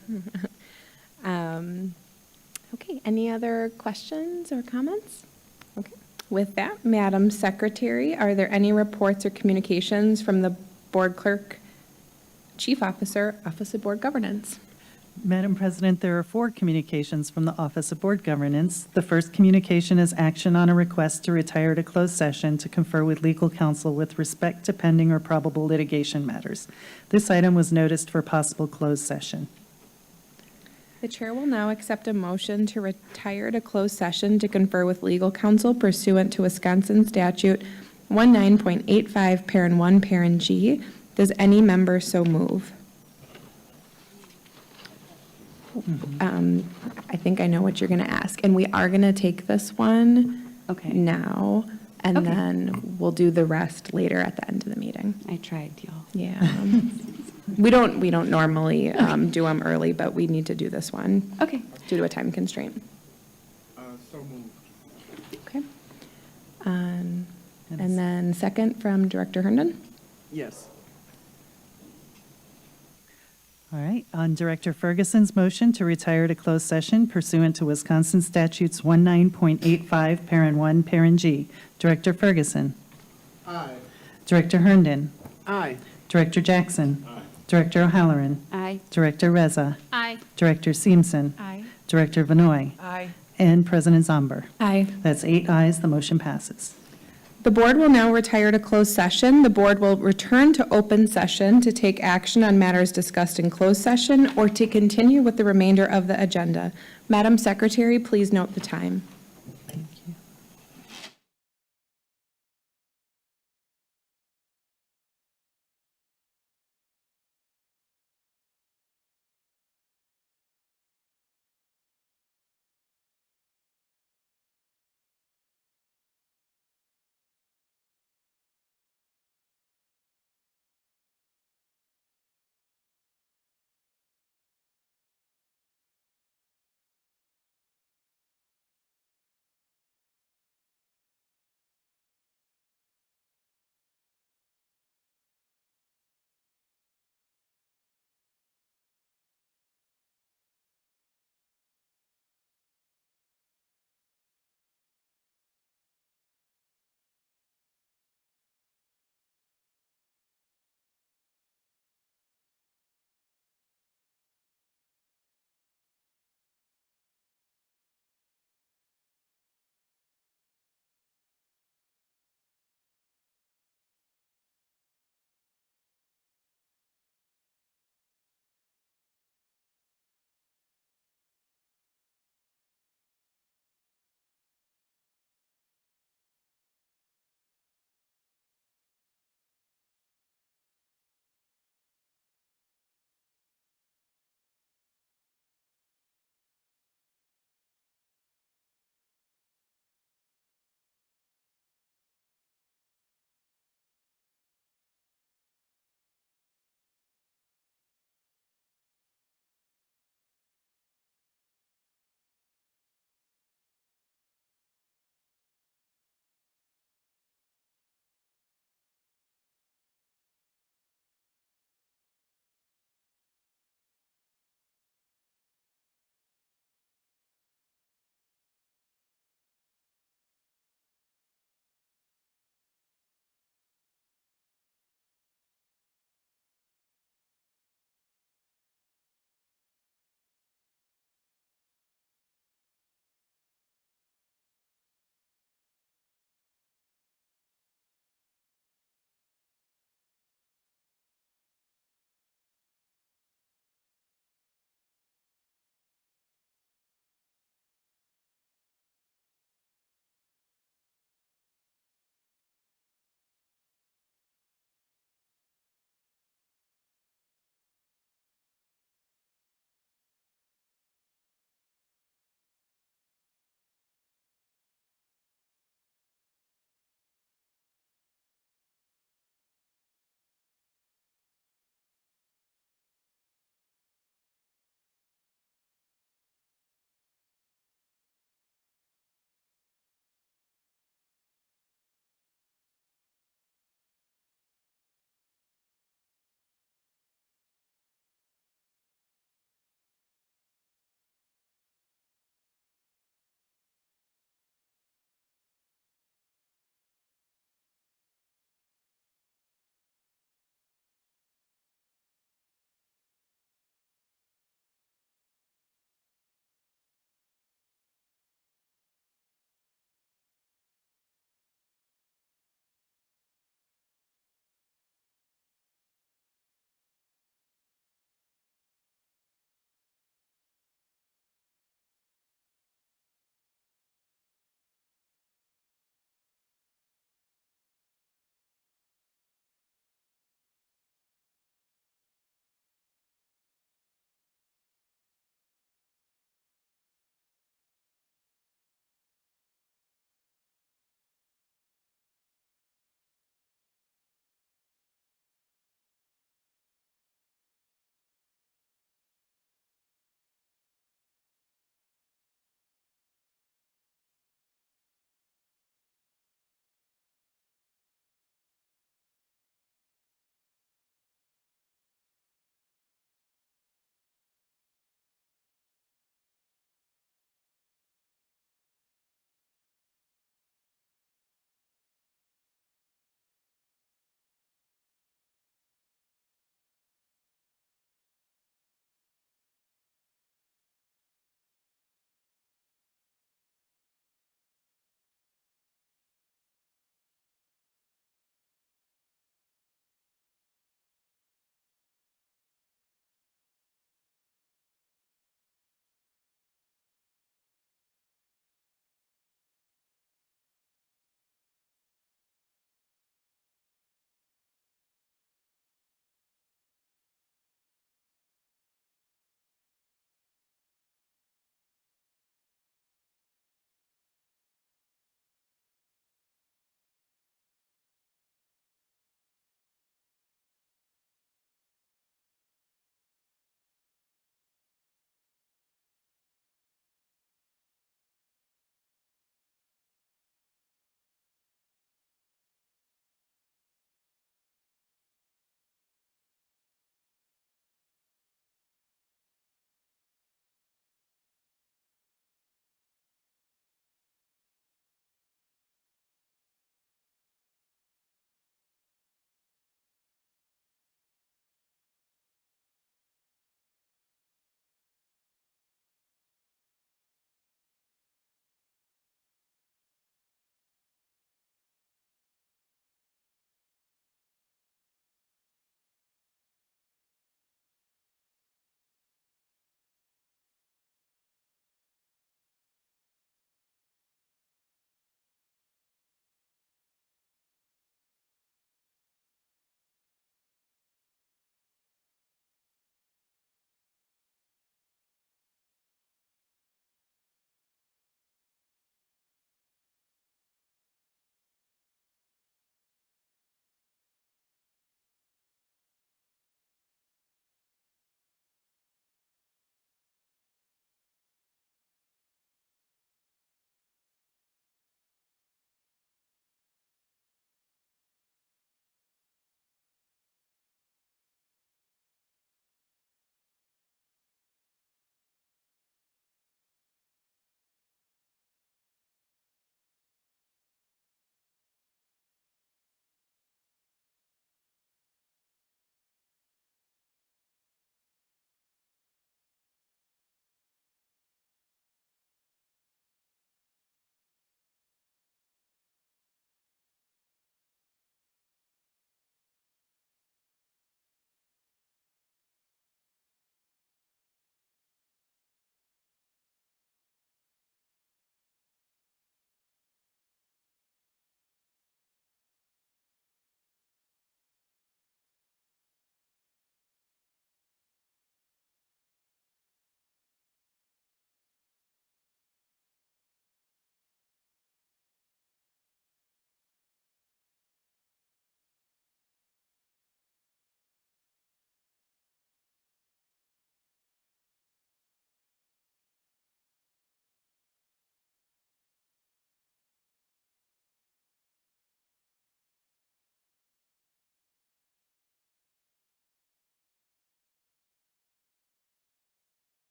Okay, any other questions or comments? Okay. With that, Madam Secretary, are there any reports or communications from the Board Clerk, Chief Officer, Office of Board Governance? Madam President, there are 4 communications from the Office of Board Governance. The first communication is action on a request to retire to closed session to confer with legal counsel with respect to pending or probable litigation matters. This item was noticed for possible closed session. The chair will now accept a motion to retire to closed session to confer with legal counsel pursuant to Wisconsin Statute 19.85, Parent 1, Parent G. Does any member so move? I think I know what you're going to ask, and we are going to take this one now, and then we'll do the rest later at the end of the meeting. I tried, y'all. Yeah. We don't normally do them early, but we need to do this one. Okay. Due to a time constraint. So moved. Okay. And then second from Director Herndon. Yes. All right, on Director Ferguson's motion to retire to closed session pursuant to Wisconsin Statutes 19.85, Parent 1, Parent G. Director Ferguson. Aye. Director Herndon. Aye. Director Jackson. Aye. Director O'Halloran. Aye. Director Reza. Aye. Director Seamson. Aye. Director Vanoy. Aye. And President Zomber. Aye. That's 8 ayes, the motion passes. The board will now retire to closed session. The board will return to open session to take action on matters discussed in closed session or to continue with the remainder of the agenda. Madam Secretary, please note the time.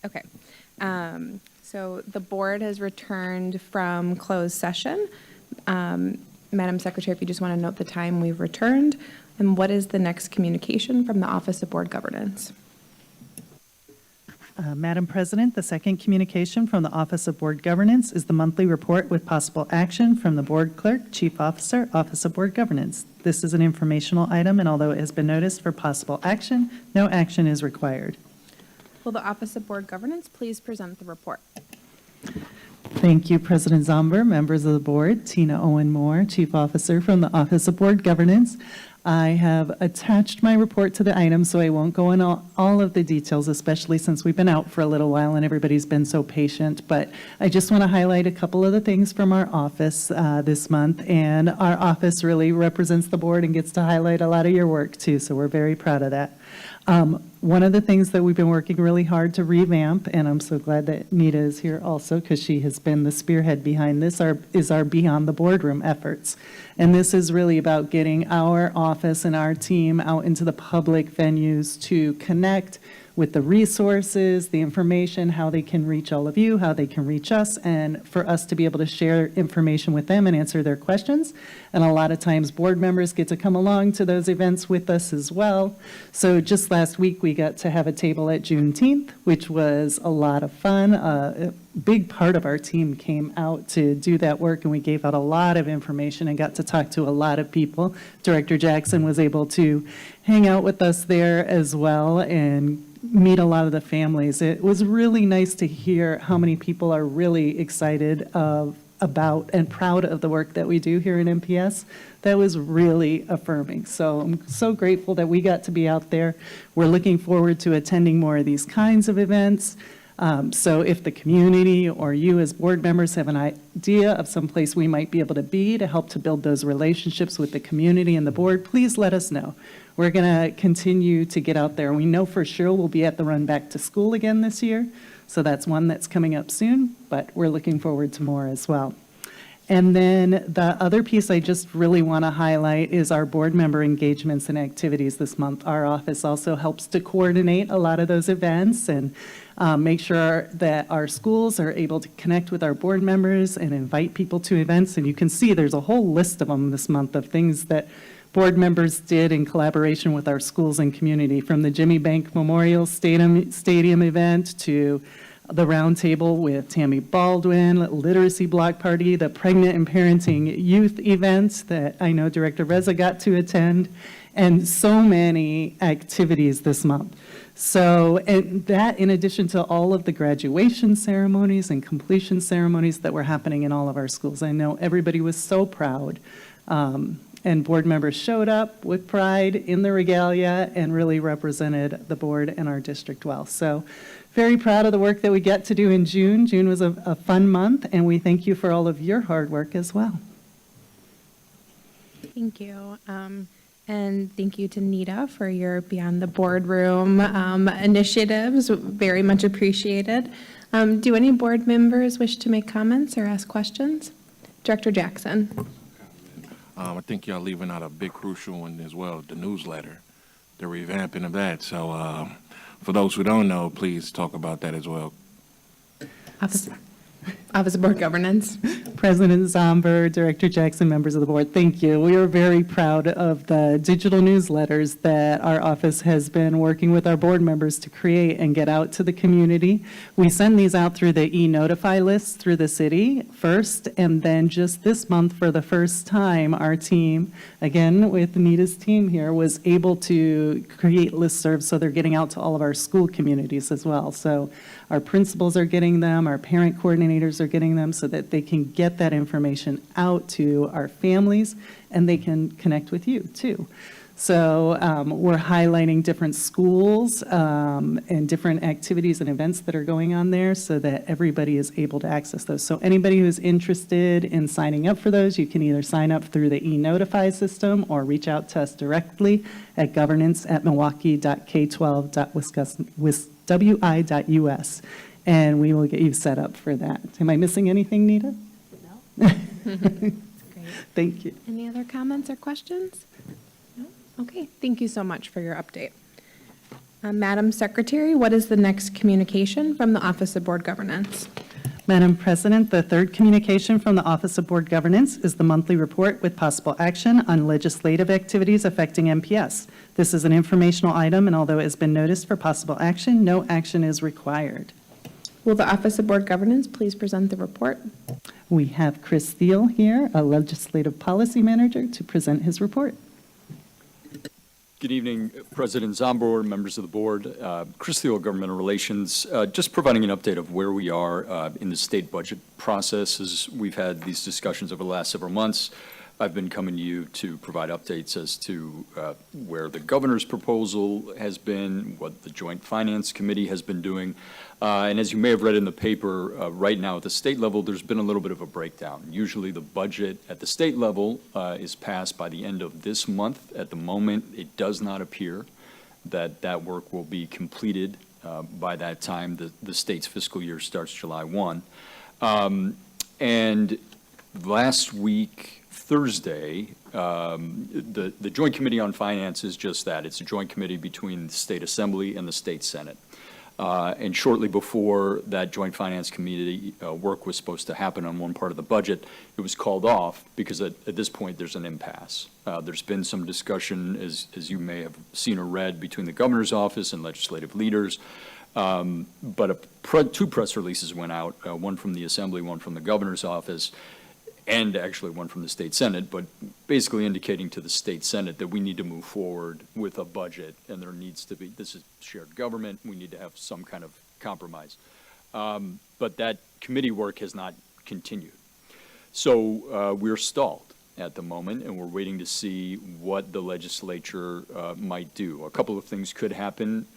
Okay. So the board has returned from closed session. Madam Secretary, if you just want to note the time we've returned, and what is the next communication from the Office of Board Governance? Madam President, the second communication from the Office of Board Governance is the monthly report with possible action from the Board Clerk, Chief Officer, Office of Board Governance. This is an informational item, and although it has been noticed for possible action, no action is required. Will the Office of Board Governance please present the report? Thank you, President Zomber, members of the board, Tina Owen Moore, Chief Officer from the Office of Board Governance. I have attached my report to the item, so I won't go into all of the details, especially since we've been out for a little while and everybody's been so patient. But I just want to highlight a couple of the things from our office this month. And our office really represents the board and gets to highlight a lot of your work too, so we're very proud of that. One of the things that we've been working really hard to revamp, and I'm so glad that Nita is here also because she has been the spearhead behind this, is our Beyond the Boardroom efforts. And this is really about getting our office and our team out into the public venues to connect with the resources, the information, how they can reach all of you, how they can reach us, and for us to be able to share information with them and answer their questions. And a lot of times board members get to come along to those events with us as well. So just last week, we got to have a table at Juneteenth, which was a lot of fun. A big part of our team came out to do that work, and we gave out a lot of information and got to talk to a lot of people. Director Jackson was able to hang out with us there as well and meet a lot of the families. It was really nice to hear how many people are really excited about and proud of the work that we do here in MPS. That was really affirming. So I'm so grateful that we got to be out there. We're looking forward to attending more of these kinds of events. So if the community or you as board members have an idea of some place we might be able to be to help to build those relationships with the community and the board, please let us know. We're going to continue to get out there. We know for sure we'll be at the Run Back to School again this year. So that's one that's coming up soon, but we're looking forward to more as well. And then the other piece I just really want to highlight is our board member engagements and activities this month. Our office also helps to coordinate a lot of those events and make sure that our schools are able to connect with our board members and invite people to events. And you can see there's a whole list of them this month of things that board members did in collaboration with our schools and community, from the Jimmy Bank Memorial Stadium event to the roundtable with Tammy Baldwin, literacy block party, the pregnant and parenting youth events that I know Director Reza got to attend, and so many activities this month. So, and that in addition to all of the graduation ceremonies and completion ceremonies that were happening in all of our schools. I know everybody was so proud. And board members showed up with pride in the regalia and really represented the board and our district well. So very proud of the work that we get to do in June. June was a fun month, and we thank you for all of your hard work as well. Thank you. And thank you to Nita for your Beyond the Boardroom initiatives. Very much appreciated. Do any board members wish to make comments or ask questions? Director Jackson. I think y'all leaving out a big crucial one as well, the newsletter, the revamping of that. So for those who don't know, please talk about that as well. Office of Board Governance. President Zomber, Director Jackson, members of the board, thank you. We are very proud of the digital newsletters that our office has been working with our board members to create and get out to the community. We send these out through the e-notify list through the city first, and then just this month for the first time, our team, again with Nita's team here, was able to create listservs so they're getting out to all of our school communities as well. So our principals are getting them, our parent coordinators are getting them so that they can get that information out to our families and they can connect with you too. So we're highlighting different schools and different activities and events that are going on there so that everybody is able to access those. So anybody who's interested in signing up for those, you can either sign up through the e-notify system or reach out to us directly at governance@milwaukee.k12.wi.us, and we will get you set up for that. Am I missing anything, Nita? No. Thank you. Any other comments or questions? No? Okay, thank you so much for your update. Madam Secretary, what is the next communication from the Office of Board Governance? Madam President, the third communication from the Office of Board Governance is the monthly report with possible action on legislative activities affecting MPS. This is an informational item, and although it has been noticed for possible action, no action is required. Will the Office of Board Governance please present the report? We have Chris Thiel here, a legislative policy manager, to present his report. Good evening, President Zombor, members of the board. Chris Thiel, Governmental Relations. Just providing an update of where we are in the state budget process. As we've had these discussions over the last several months, I've been coming to you to provide updates as to where the governor's proposal has been, what the Joint Finance Committee has been doing. And as you may have read in the paper, right now at the state level, there's been a little bit of a breakdown. Usually the budget at the state level is passed by the end of this month. At the moment, it does not appear that that work will be completed by that time. The state's fiscal year starts July 1. And last week, Thursday, the Joint Committee on Finance is just that. It's a joint committee between the State Assembly and the State Senate. And shortly before that Joint Finance Committee work was supposed to happen on one part of the budget, it was called off because at this point there's an impasse. There's been some discussion, as you may have seen or read, between the governor's office and legislative leaders. But two press releases went out, one from the Assembly, one from the governor's office, and actually one from the State Senate, but basically indicating to the State Senate that we need to move forward with a budget, and there needs to be, this is shared government, we need to have some kind of compromise. But that committee work has not continued. So we're stalled at the moment, and we're waiting to see what the legislature might do. A couple of things could happen.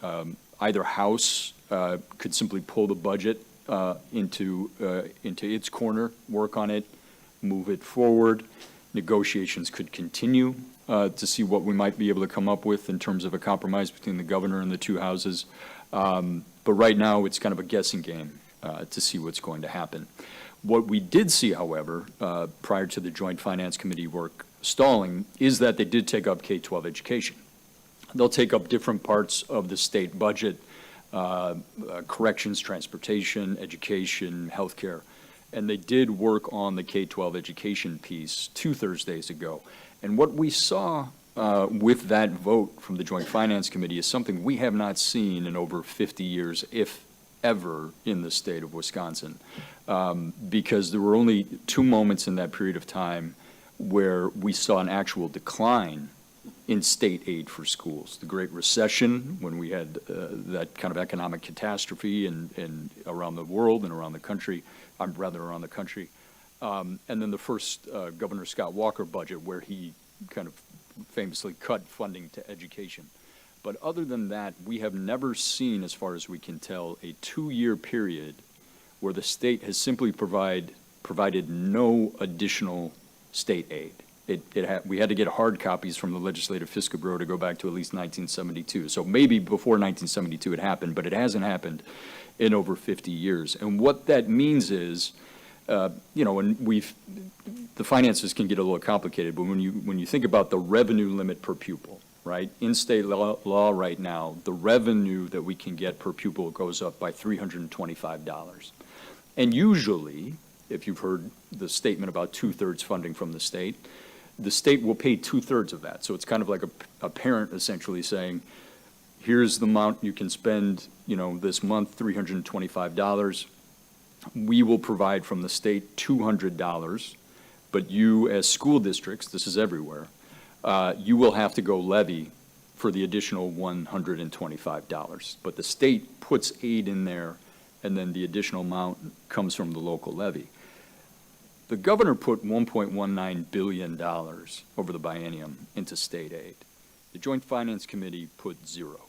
Either House could simply pull the budget into its corner, work on it, move it forward. Negotiations could continue to see what we might be able to come up with in terms of a compromise between the governor and the two houses. But right now, it's kind of a guessing game to see what's going to happen. What we did see, however, prior to the Joint Finance Committee work stalling, is that they did take up K-12 education. They'll take up different parts of the state budget, corrections, transportation, education, healthcare. And they did work on the K-12 education piece 2 Thursdays ago. And what we saw with that vote from the Joint Finance Committee is something we have not seen in over 50 years, if ever, in the state of Wisconsin. Because there were only 2 moments in that period of time where we saw an actual decline in state aid for schools. The Great Recession, when we had that kind of economic catastrophe and around the world and around the country, rather around the country. And then the first Governor Scott Walker budget, where he kind of famously cut funding to education. But other than that, we have never seen, as far as we can tell, a 2-year period where the state has simply provided no additional state aid. We had to get hard copies from the Legislative Fiscal Bureau to go back to at least 1972. So maybe before 1972 it happened, but it hasn't happened in over 50 years. And what that means is, you know, and the finances can get a little complicated, but when you think about the revenue limit per pupil, right? In state law right now, the revenue that we can get per pupil goes up by $325. And usually, if you've heard the statement about 2/3 funding from the state will pay 2/3 of that. So it's kind of like a parent essentially saying, here's the amount you can spend, you know, this month, $325. We will provide from the state $200, but you as school districts, this is everywhere, you will have to go levy for the additional $125. But the state puts aid in there, and then the additional amount comes from the local levy. The governor put $1.19 billion over the biennium into state aid. The Joint Finance Committee put 0.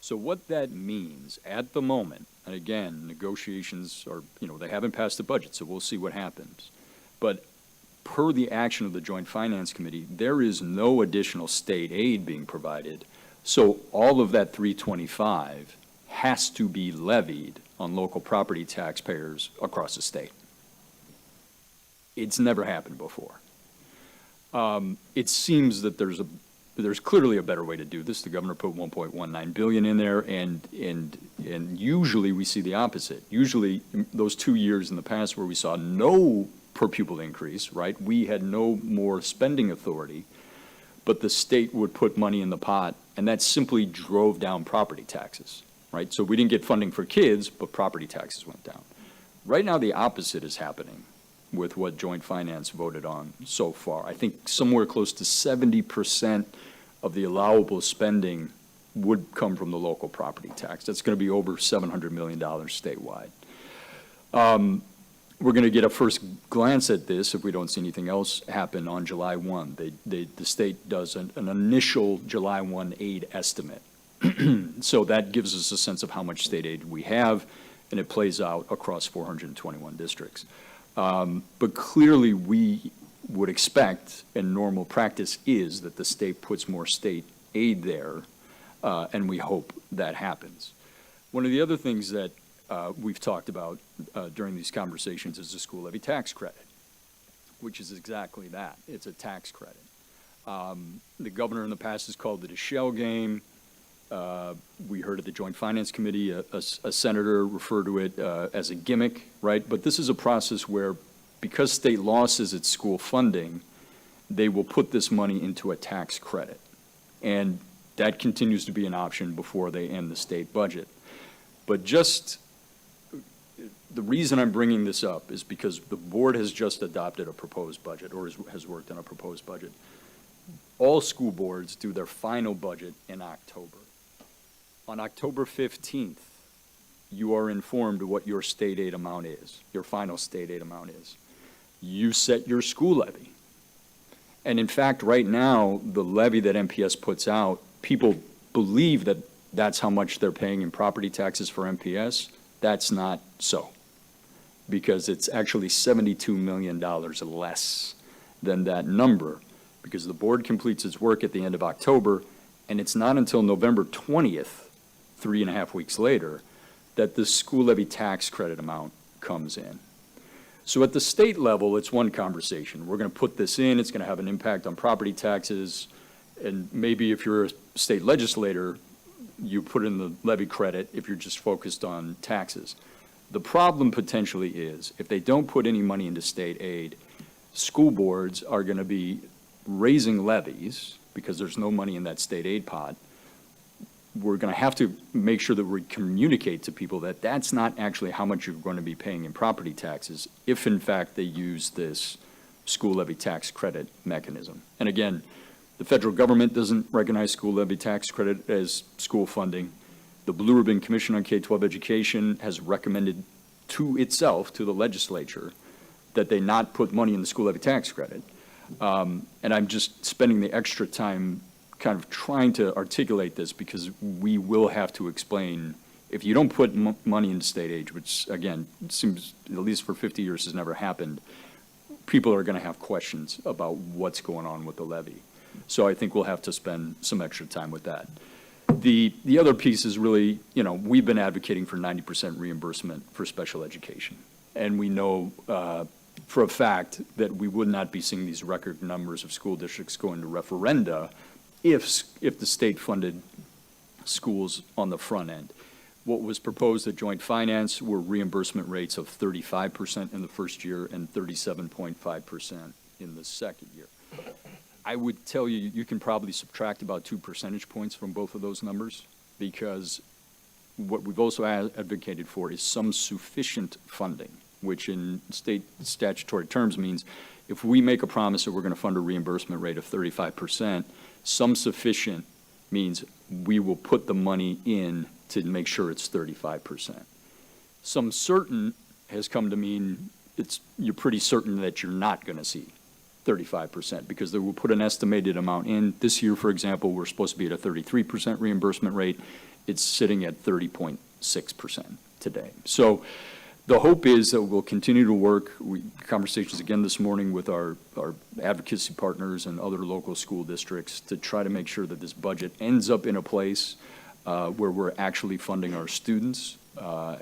So what that means at the moment, and again, negotiations are, you know, they haven't passed the budget, so we'll see what happens. But per the action of the Joint Finance Committee, there is no additional state aid being provided. So all of that $325 has to be levied on local property taxpayers across the state. It's never happened before. It seems that there's there's clearly a better way to do this. The governor put 1.19 billion in there, and usually we see the opposite. Usually, those 2 years in the past where we saw no per pupil increase, right? We had no more spending authority, but the state would put money in the pot, and that simply drove down property taxes, right? So we didn't get funding for kids, but property taxes went down. Right now, the opposite is happening with what Joint Finance voted on so far. I think somewhere close to 70% of the allowable spending would come from the local property tax. That's going to be over $700 million statewide. We're going to get a first glance at this if we don't see anything else happen on July 1. The state does an initial July 1 aid estimate. So that gives us a sense of how much state aid we have, and it plays out across 421 districts. But clearly, we would expect, and normal practice is, that the state puts more state aid there, and we hope that happens. One of the other things that we've talked about during these conversations is the school levy tax credit, which is exactly that. It's a tax credit. The governor in the past has called it a shell game. We heard at the Joint Finance Committee a senator refer to it as a gimmick, right? But this is a process where, because state losses its school funding, they will put this money into a tax credit. And that continues to be an option before they end the state budget. But just the reason I'm bringing this up is because the board has just adopted a proposed budget, or has worked on a proposed budget. All school boards do their final budget in October. On October 15th, you are informed what your state aid amount is, your final state aid amount is. You set your school levy. And in fact, right now, the levy that MPS puts out, people believe that that's how much they're paying in property taxes for MPS. That's not so, because it's actually $72 million less than that number, because the board completes its work at the end of October, and it's not until November 20th, 3.5 weeks later, that the school levy tax credit amount comes in. So at the state level, it's one conversation. We're going to put this in, it's going to have an impact on property taxes, and maybe if you're a state legislator, you put in the levy credit if you're just focused on taxes. The problem potentially is, if they don't put any money into state aid, school boards are going to be raising levies because there's no money in that state aid pot. We're going to have to make sure that we communicate to people that that's not actually how much you're going to be paying in property taxes if, in fact, they use this school levy tax credit mechanism. And again, the federal government doesn't recognize school levy tax credit as school funding. The Blue Ribbon Commission on K-12 Education has recommended to itself, to the legislature, that they not put money in the school levy tax credit. And I'm just spending the extra time kind of trying to articulate this, because we will have to explain, if you don't put money into state aid, which again, seems, at least for 50 years, has never happened, people are going to have questions about what's going on with the levy. So I think we'll have to spend some extra time with that. The other piece is really, we've been advocating for 90% reimbursement for special education. And we know for a fact that we would not be seeing these record numbers of school districts going to referenda if the state funded schools on the front end. What was proposed at Joint Finance were reimbursement rates of 35% in the first year and 37.5% in the second year. I would tell you, you can probably subtract about 2 percentage points from both of those numbers, because what we've also advocated for is some sufficient funding, which in state statutory terms means if we make a promise that we're going to fund a reimbursement rate of 35%, some sufficient means we will put the money in to make sure it's 35%. Some certain has come to mean you're pretty certain that you're not going to see 35%, because they will put an estimated amount in. This year, for example, we're supposed to be at a 33% reimbursement rate. It's sitting at 30.6% today. So the hope is that we'll continue to work. Conversations again this morning with our advocacy partners and other local school districts to try to make sure that this budget ends up in a place where we're actually funding our students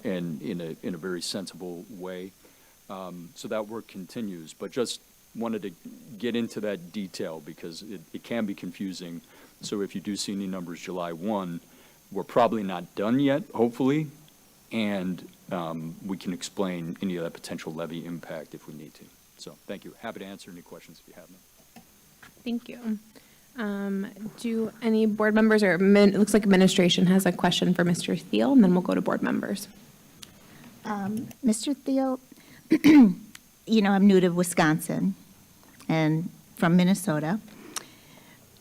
and in a very sensible way. So that work continues. But just wanted to get into that detail because it can be confusing. So if you do see any numbers July 1, we're probably not done yet, hopefully, and we can explain any of that potential levy impact if we need to. So thank you. Happy to answer any questions if you have them. Thank you. Do any board members or it looks like administration has a question for Mr. Thiel, and then we'll go to board members. Mr. Thiel, I'm new to Wisconsin and from Minnesota,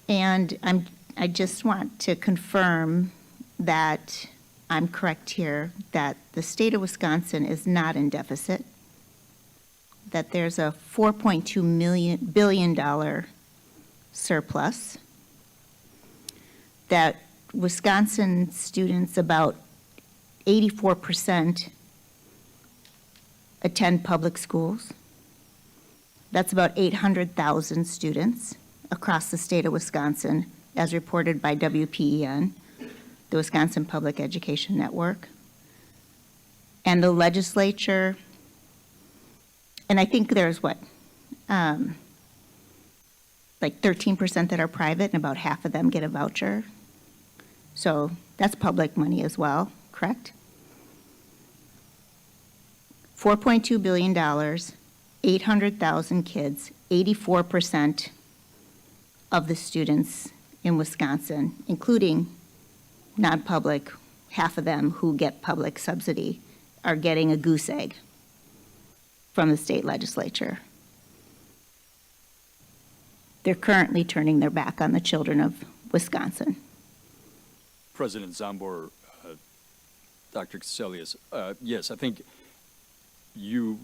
and I just want to confirm that I'm correct here, that the state of Wisconsin is not in deficit, that there's a $4.2 billion surplus, that Wisconsin students, about 84% attend public schools. That's about 800,000 students across the state of Wisconsin, as reported by WPEN, the Wisconsin Public Education Network. And the legislature, and I think there's like 13% that are private, and about half of them get a voucher. So that's public money as well, correct? $4.2 billion, 800,000 kids, 84% of the students in Wisconsin, including non-public, half of them who get public subsidy, are getting a goose egg from the state legislature. They're currently turning their back on the children of Wisconsin. President Zambor, Dr. Caselius, yes, I think you,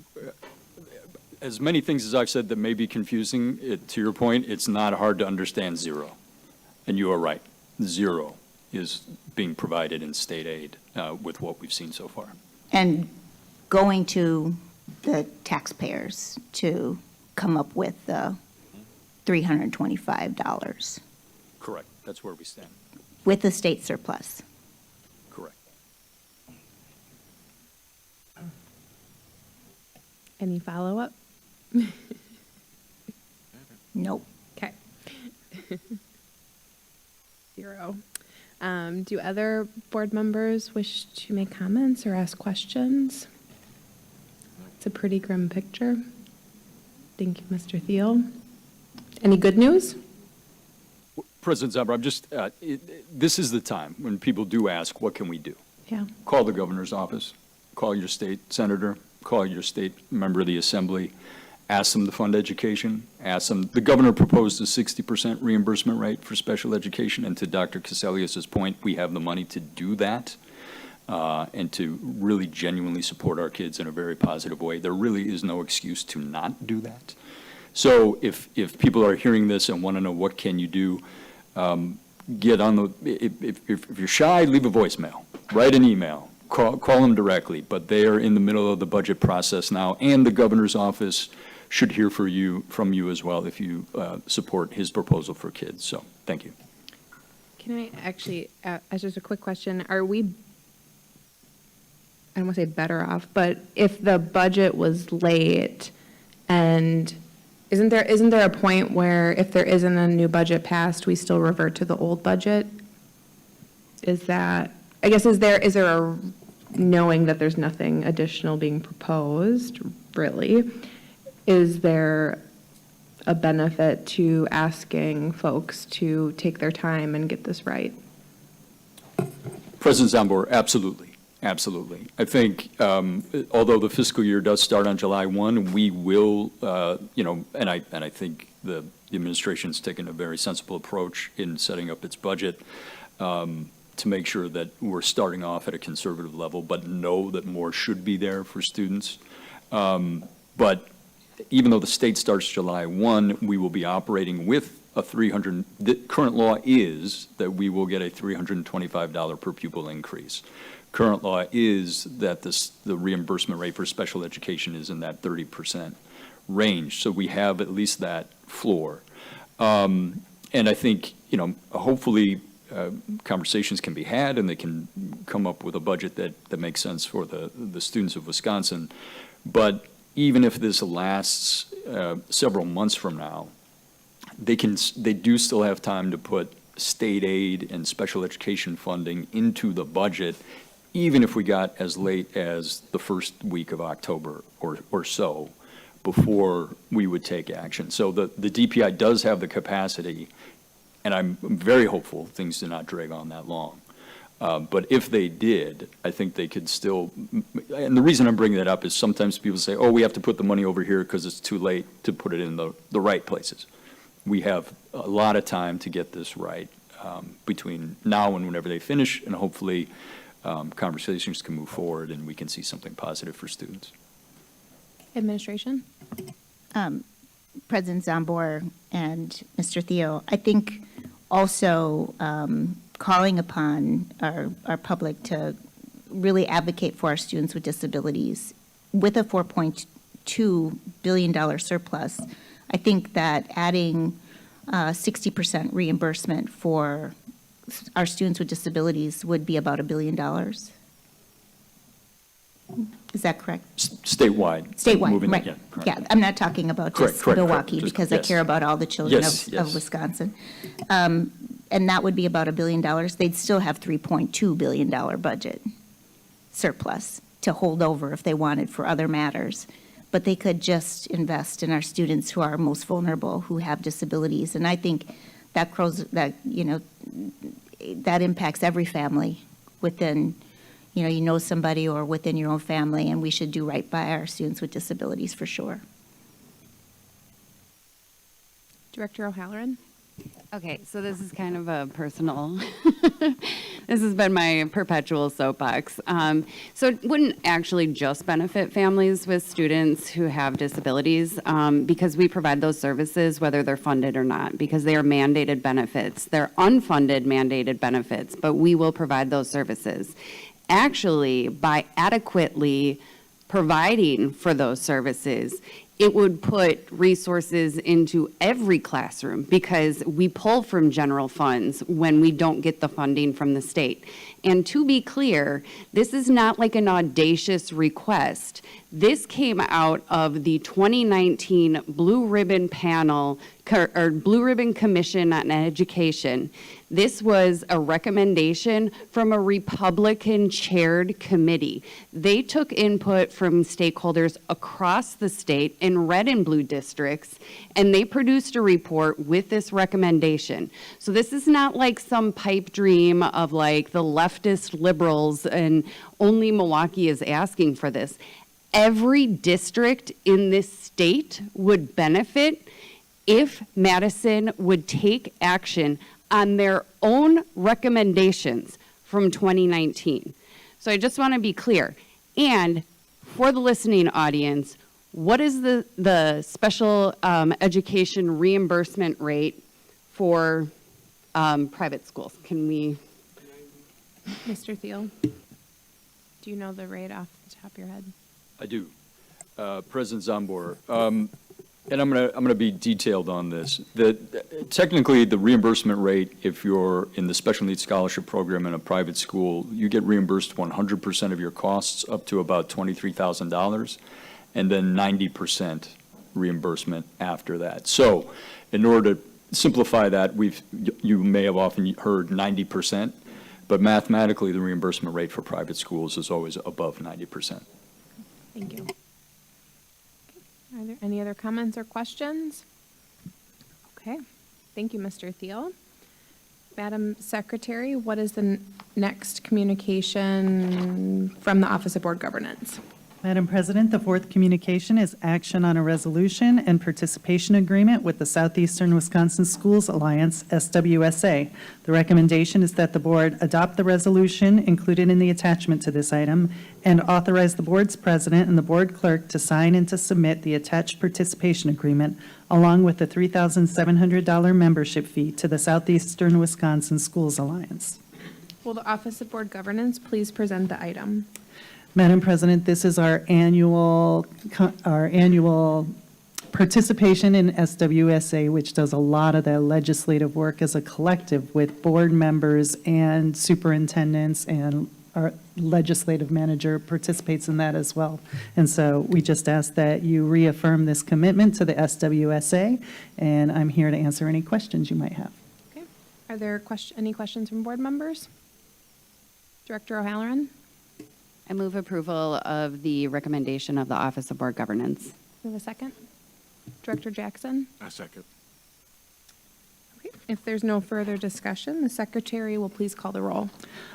as many things as I've said that may be confusing, to your point, it's not hard to understand zero. And you are right, zero is being provided in state aid with what we've seen so far. And going to the taxpayers to come up with the $325 Correct, that's where we stand. with the state surplus. Correct. Any follow-up? Nope. Okay. 0. Do other board members wish to make comments or ask questions? It's a pretty grim picture. Thank you, Mr. Thiel. Any good news? President Zambor, I'm just, this is the time when people do ask, what can we do? Yeah. Call the governor's office, call your state senator, call your state member of the assembly, ask them to fund education, ask them. The governor proposed a 60% reimbursement rate for special education, and to Dr. Caselius's point, we have the money to do that and to really genuinely support our kids in a very positive way. There really is no excuse to not do that. So if people are hearing this and want to know what can you do, get on the, if you're shy, leave a voicemail, write an email, call them directly, but they are in the middle of the budget process now, and the governor's office should hear from you as well if you support his proposal for kids. So thank you. Can I actually, as just a quick question, are we, I don't want to say better off, but if the budget was late, and isn't there a point where if there isn't a new budget passed, we still revert to the old budget? Is that, I guess, is there a, knowing that there's nothing additional being proposed, really, is there a benefit to asking folks to take their time and get this right? President Zambor, absolutely. Absolutely. I think, although the fiscal year does start on July 1, we will, and I think the administration's taken a very sensible approach in setting up its budget to make sure that we're starting off at a conservative level, but know that more should be there for students. But even though the state starts July 1, we will be operating with a the current law is that we will get a $325 per pupil increase. Current law is that the reimbursement rate for special education is in that 30% range. So we have at least that floor. And I think, hopefully conversations can be had and they can come up with a budget that makes sense for the students of Wisconsin. But even if this lasts several months from now, they do still have time to put state aid and special education funding into the budget, even if we got as late as the first week of October or so, before we would take action. So the DPI does have the capacity, and I'm very hopeful things do not drag on that long. But if they did, I think they could still, and the reason I'm bringing that up is sometimes people say, oh, we have to put the money over here because it's too late to put it in the right places. We have a lot of time to get this right between now and whenever they finish, and hopefully conversations can move forward and we can see something positive for students. Administration? President Zambor and Mr. Theo, I think also calling upon our public to really advocate for our students with disabilities. With a $4.2 billion surplus, I think that adding 60% reimbursement for our students with disabilities would be about $1 billion. Is that correct? Statewide. Statewide, Moving right. it, yeah, correct. Yeah, I'm not talking about just Correct, Milwaukee, just- because I yes. care about all the children Yes, of yes. Wisconsin. And that would be about $1 billion. They'd still have $3.2 billion budget surplus to hold over if they wanted for other matters. But they could just invest in our students who are most vulnerable, who have disabilities. And I think that that impacts every family within, you know somebody or within your own family, and we should do right by our students with disabilities for sure. Director O'Halloran? Okay, so this is kind of a personal, this has been my perpetual soapbox. So it wouldn't actually just benefit families with students who have disabilities because we provide those services whether they're funded or not, because they are mandated benefits. They're unfunded mandated benefits, but we will provide those services. Actually, by adequately providing for those services, it would put resources into every classroom because we pull from general funds when we don't get the funding from the state. And to be clear, this is not like an audacious request. This came out of the 2019 Blue Ribbon Panel or Blue Ribbon Commission on Education. This was a recommendation from a Republican-chaired committee. They took input from stakeholders across the state in red and blue districts, and they produced a report with this recommendation. So this is not like some pipe dream of like the leftist liberals and only Milwaukee is asking for this. Every district in this state would benefit if Madison would take action on their own recommendations from 2019. So I just want to be clear. And for the listening audience, what is the special education reimbursement rate for private schools? Can we? Mr. Thiel? Do you know the rate off the top of your head? I do. President Zambor, and I'm gonna be detailed on this. Technically, the reimbursement rate, if you're in the special needs scholarship program in a private school, you get reimbursed 100% of your costs up to about $23,000, and then 90% reimbursement after that. So, in order to simplify that, you may have often heard 90%, but mathematically, the reimbursement rate for private schools is always above 90%. Thank you. Are there any other comments or questions? Okay, thank you, Mr. Thiel. Madam Secretary, what is the next communication from the Office of Board Governance? Madam President, the fourth communication is action on a resolution and participation agreement with the Southeastern Wisconsin Schools Alliance, SWSA. The recommendation is that the board adopt the resolution included in the attachment to this item and authorize the board's president and the board clerk to sign and to submit the attached participation agreement along with the $3,700 membership fee to the Southeastern Wisconsin Schools Alliance. Will the Office of Board Governance please present the item? Madam President, this is our annual participation in SWSA, which does a lot of the legislative work as a collective with board members and superintendents and our legislative manager participates in that as well. And so we just ask that you reaffirm this commitment to the SWSA, and I'm here to answer any questions you might have. Okay. Are there any questions from board members? Director O'Halloran? I move approval of the recommendation of the Office of Board Governance. We have a second. Director Jackson? I second. Okay. If there's no further discussion, the secretary will please call the roll.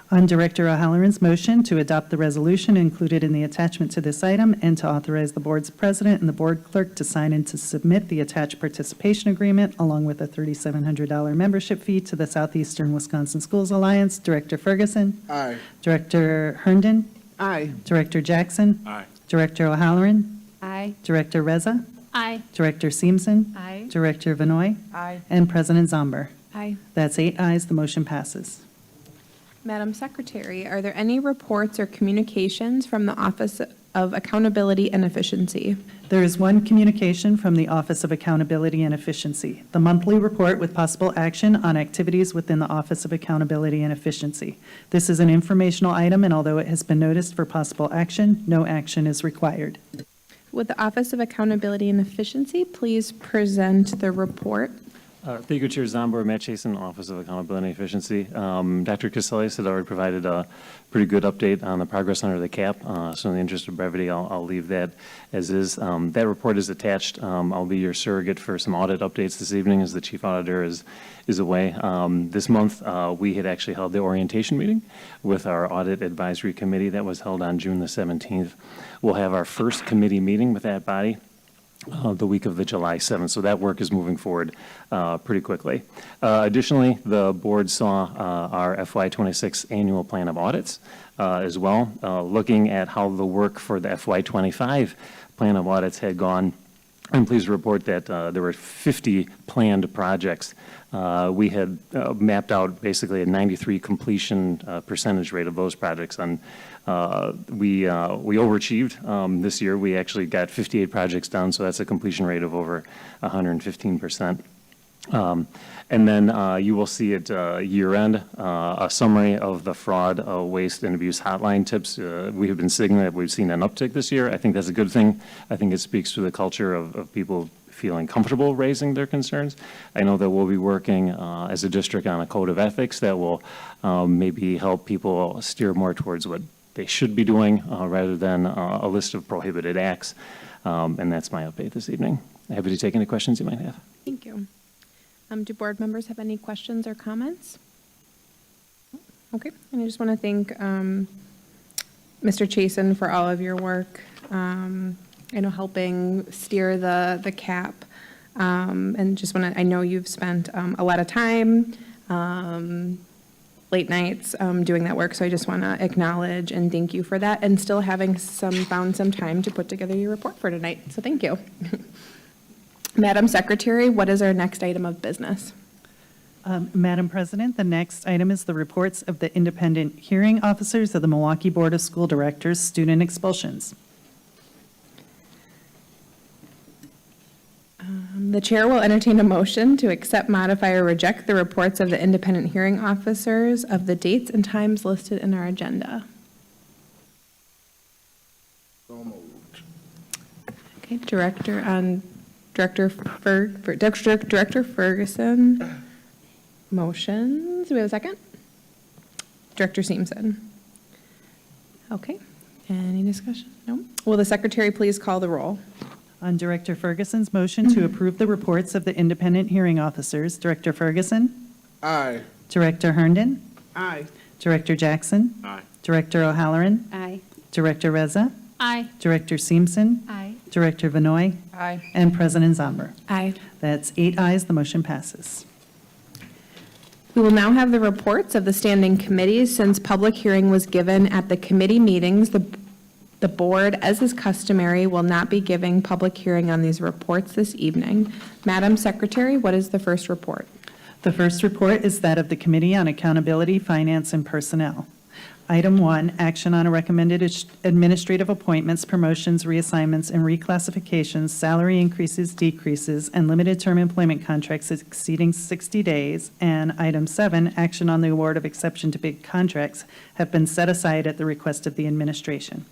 On Director O'Halloran's motion to adopt the resolution included in the attachment to this item and to authorize the board's president and the board clerk to sign and to submit the attached participation agreement along with a $3,700 membership fee to the Southeastern Wisconsin Schools Alliance, Director Ferguson. Aye. Director Herndon. Aye. Director Jackson. Aye. Director O'Halloran. Aye. Director Reza. Aye. Director Seamson. Aye. Director Vanoy. Aye. And President Zomber. Aye. That's 8 ayes, the motion passes. Madam Secretary, are there any reports or communications from the Office of Accountability and Efficiency? There is one communication from the Office of Accountability and Efficiency, the monthly report with possible action on activities within the Office of Accountability and Efficiency. This is an informational item, and although it has been noticed for possible action, no action is required. Would the Office of Accountability and Efficiency please present the report? Thank you, Chair Zomber, Matt Chasen, Office of Accountability and Efficiency. Dr. Cassellius had already provided a pretty good update on the progress under the cap, so in the interest of brevity, I'll leave that as is. That report is attached. I'll be your surrogate for some audit updates this evening as the Chief Auditor is away. This month, we had actually held the orientation meeting with our Audit Advisory Committee that was held on June the 17th. We'll have our first committee meeting with that body the week of the July 7th. So that work is moving forward pretty quickly. Additionally, the board saw our FY26 annual plan of audits as well, looking at how the work for the FY25 plan of audits had gone. I'm pleased to report that there were 50 planned projects. We had mapped out basically a 93 completion percentage rate of those projects, and we overachieved this year. We actually got 58 projects done, so that's a completion rate of over 115%. And then you will see at year-end a summary of the fraud, waste, and abuse hotline tips. We have been signaling that we've seen an uptick this year. I think that's a good thing. I think it speaks to the culture of people feeling comfortable raising their concerns. I know that we'll be working as a district on a code of ethics that will maybe help people steer more towards what they should be doing rather than a list of prohibited acts. And that's my update this evening. Happy to take any questions you might have. Thank you. Do board members have any questions or comments? Okay, and I just want to thank Mr. Chasen for all of your work, helping steer the cap. And just want to, I know you've spent a lot of time, late nights doing that work, so I just want to acknowledge and thank you for that, and still having found some time to put together your report for tonight, so thank you. Madam Secretary, what is our next item of business? Madam President, the next item is the reports of the independent hearing officers of the Milwaukee Board of School Directors student expulsions. The chair will entertain a motion to accept, modify, or reject the reports of the independent hearing officers of the dates and times listed in our agenda. So moved. Okay, Director Ferguson, motions. Do we have a second? Director Seamson. Okay, any discussion? No? Will the secretary please call the roll? On Director Ferguson's motion to approve the reports of the independent hearing officers, Director Ferguson? Aye. Director Herndon? Aye. Director Jackson? Aye. Director O'Halloran? Aye. Director Reza? Aye. Director Seamson? Aye. Director Vanoy? Aye. And President Zomber. Aye. That's 8 ayes, the motion passes. We will now have the reports of the standing committees. Since public hearing was given at the committee meetings, the board, as is customary, will not be giving public hearing on these reports this evening. Madam Secretary, what is the first report? The first report is that of the Committee on Accountability, Finance, and Personnel. Item 1, action on a recommended administrative appointments, promotions, reassignments, and reclassifications, salary increases, decreases, and limited term employment contracts exceeding 60 days. And item 7, action on the award of exception to bid contracts have been set aside at the request of the administration.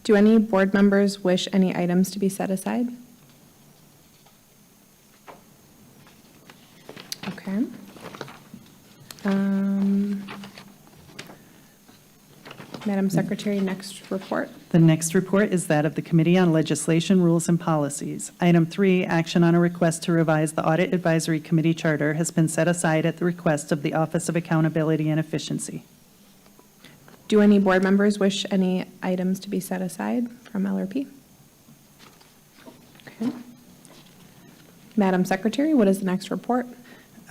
Do any board members wish any items to be set aside? Okay. Madam Secretary, next report. The next report is that of the Committee on Legislation, Rules, and Policies. Item 3, action on a request to revise the Audit Advisory Committee Charter has been set aside at the request of the Office of Accountability and Efficiency. Do any board members wish any items to be set aside from LRP? Okay. Madam Secretary, what is the next report?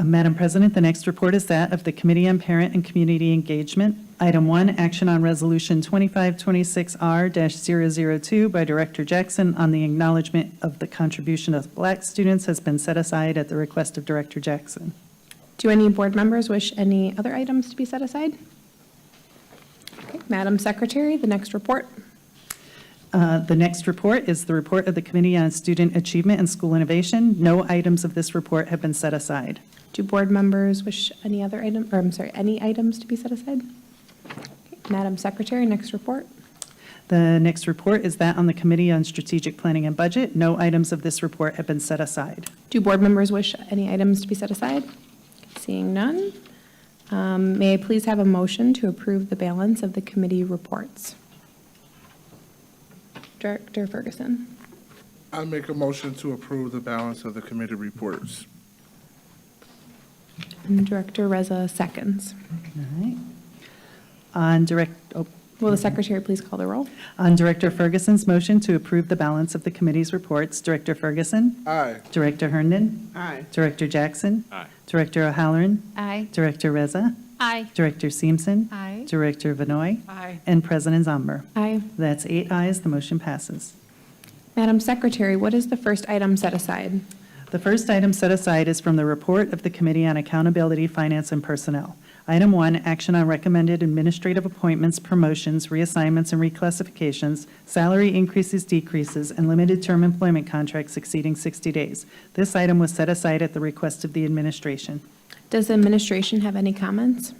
Madam President, the next report is that of the Committee on Parent and Community Engagement. Item 1, action on Resolution 2526R-002 by Director Jackson on the acknowledgement of the contribution of Black students has been set aside at the request of Director Jackson. Do any board members wish any other items to be set aside? Okay. Madam Secretary, the next report. The next report is the report of the Committee on Student Achievement and School Innovation. No items of this report have been set aside. Do board members wish any other item, or I'm sorry, any items to be set aside? Okay. Madam Secretary, next report. The next report is that on the Committee on Strategic Planning and Budget. No items of this report have been set aside. Do board members wish any items to be set aside? Seeing none, may I please have a motion to approve the balance of the committee reports? Director Ferguson. I make a motion to approve the balance of the committee reports. And Director Reza seconds. All right. Will the secretary please call the roll? On Director Ferguson's motion to approve the balance of the committee's reports, Director Ferguson? Aye. Director Herndon? Aye. Director Jackson? Aye. Director O'Halloran? Aye. Director Reza? Aye. Director Seamson? Aye. Director Vanoy? Aye. And President Zomber? Aye. That's 8 ayes, the motion passes. Madam Secretary, what is the first item set aside? The first item set aside is from the report of the Committee on Accountability, Finance, and Personnel. Item 1, action on recommended administrative appointments, promotions, reassignments, and reclassifications, salary increases, decreases, and limited term employment contracts exceeding 60 days. This item was set aside at the request of the administration. Does the administration have any comments?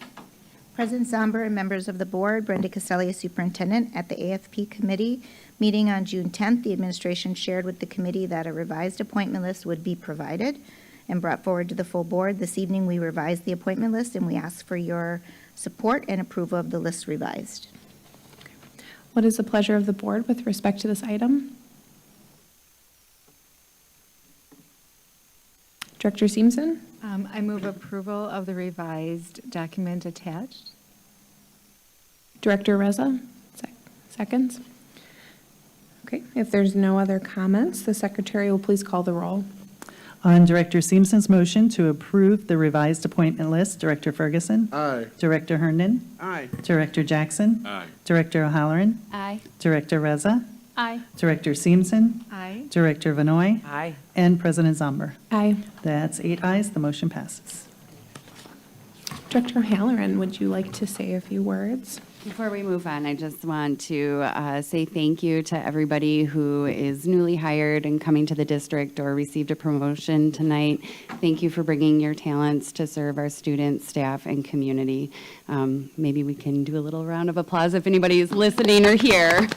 President Zomber and members of the board, Brenda Caselli, Superintendent, at the AFP Committee meeting on June 10th, the administration shared with the committee that a revised appointment list would be provided and brought forward to the full board. This evening, we revised the appointment list, and we ask for your support and approval of the list revised. What is the pleasure of the board with respect to this item? Director Seamson? I move approval of the revised document attached. Director Reza? Seconds? Okay, if there's no other comments, the secretary will please call the roll. On Director Seamson's motion to approve the revised appointment list, Director Ferguson? Aye. Director Herndon? Aye. Director Jackson? Aye. Director O'Halloran? Aye. Director Reza? Aye. Director Seamson? Aye. Director Vanoy? Aye. And President Zomber? Aye. That's 8 ayes, the motion passes. Director O'Halloran, would you like to say a few words? Before we move on, I just want to say thank you to everybody who is newly hired and coming to the district or received a promotion tonight. Thank you for bringing your talents to serve our students, staff, and community. Maybe we can do a little round of applause if anybody is listening or here.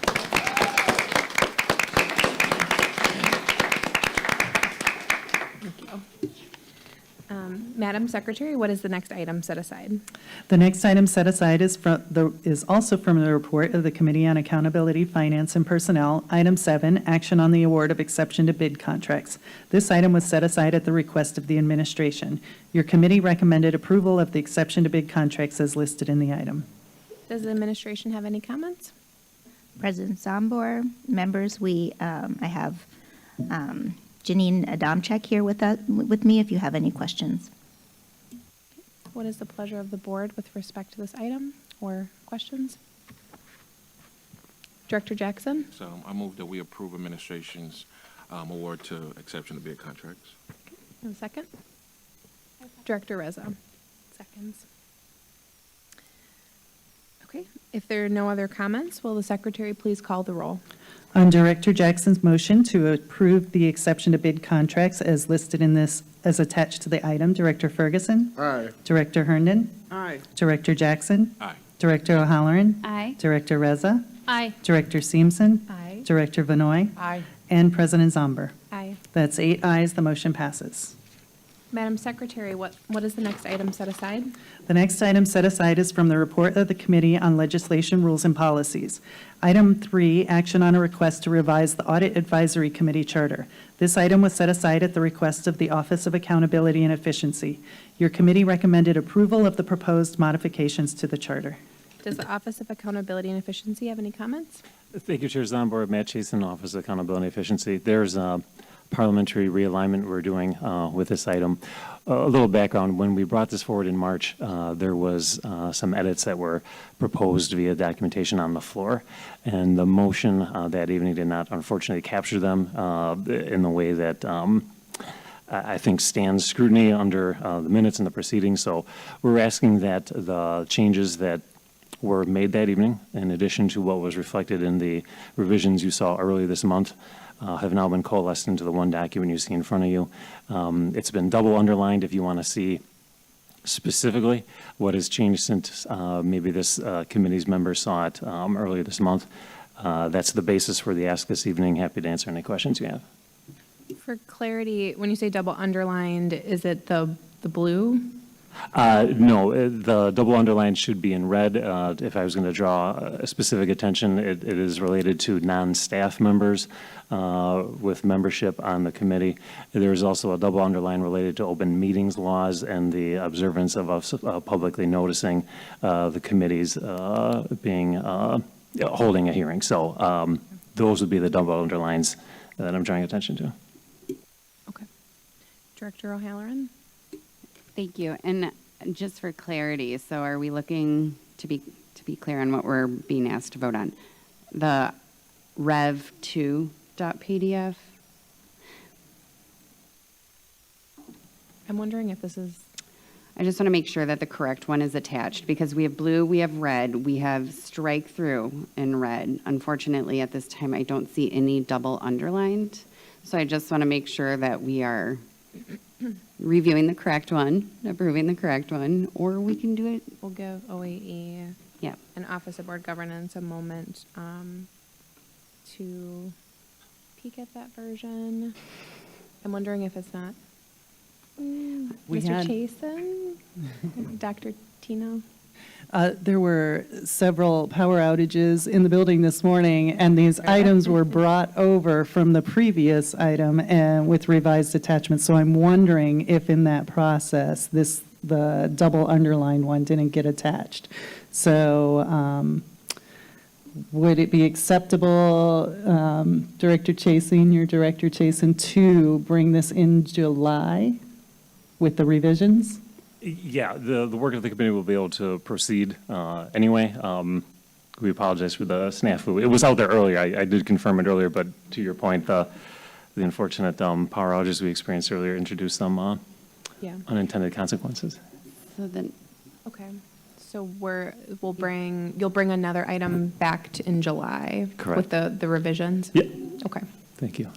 Madam Secretary, what is the next item set aside? The next item set aside is also from the report of the Committee on Accountability, Finance, and Personnel. Item 7, action on the award of exception to bid contracts. This item was set aside at the request of the administration. Your committee recommended approval of the exception to bid contracts as listed in the item. Does the administration have any comments? President Zomber, members, I have Janine Adamczyk here with me if you have any questions. What is the pleasure of the board with respect to this item or questions? Director Jackson? So I move that we approve administration's award to exception to bid contracts. And a second? Director Reza? Seconds. Okay, if there are no other comments, will the secretary please call the roll? On Director Jackson's motion to approve the exception to bid contracts as listed in this, as attached to the item, Director Ferguson? Aye. Director Herndon? Aye. Director Jackson? Aye. Director O'Halloran? Aye. Director Reza? Aye. Director Seamson? Aye. Director Vanoy? Aye. And President Zomber. Aye. That's 8 ayes, the motion passes. Madam Secretary, what is the next item set aside? The next item set aside is from the report of the Committee on Legislation, Rules, and Policies. Item 3, action on a request to revise the Audit Advisory Committee charter. This item was set aside at the request of the Office of Accountability and Efficiency. Your committee recommended approval of the proposed modifications to the charter. Does the Office of Accountability and Efficiency have any comments? Thank you, Chair Zomber. Matt Chasen, Office of Accountability and Efficiency. There's a parliamentary realignment we're doing with this item. A little background, when we brought this forward in March, there was some edits that were proposed via documentation on the floor, and the motion that evening did not unfortunately capture them in the way that I think stands scrutiny under the minutes and the proceedings. So we're asking that the changes that were made that evening, in addition to what was reflected in the revisions you saw earlier this month, have now been coalesced into the one document you see in front of you. It's been double underlined if you want to see specifically what has changed since maybe this committee's members saw it earlier this month. That's the basis for the ask this evening. Happy to answer any questions you have. For clarity, when you say double underlined, is it the blue? No, the double underline should be in red. If I was going to draw a specific attention, it is related to non-staff members with membership on the committee. There is also a double underline related to open meetings laws and the observance of us publicly noticing the committees being holding a hearing. So those would be the double underlines that I'm drawing attention to. Okay. Director O'Halloran? Thank you. And just for clarity, so are we looking to be clear on what we're being asked to vote on? The rev2.pdf? I'm wondering if this is... I just want to make sure that the correct one is attached, because we have blue, we have red, we have strike through in red. Unfortunately, at this time, I don't see any double underlined. So I just want to make sure that we are reviewing the correct one, approving the correct one, or we can do it. We'll give OAE and Office of Board Governance a moment to peek at that version. I'm wondering if it's not. Mr. Chasen? Dr. Tino? There were several power outages in the building this morning, and these items were brought over from the previous item and with revised attachments. So I'm wondering if in that process, the double underlined one didn't get attached. So would it be acceptable, Director Chasen, your Director Chasen, to bring this in July with the revisions? Yeah, the work of the committee will be able to proceed anyway. We apologize for the snafu. It was out there earlier. I did confirm it earlier, but to your point, the unfortunate power outages we experienced earlier introduced some unintended consequences. So then, okay. So you'll bring another item back in July. Correct. With the revisions? Yep. Okay. Thank you.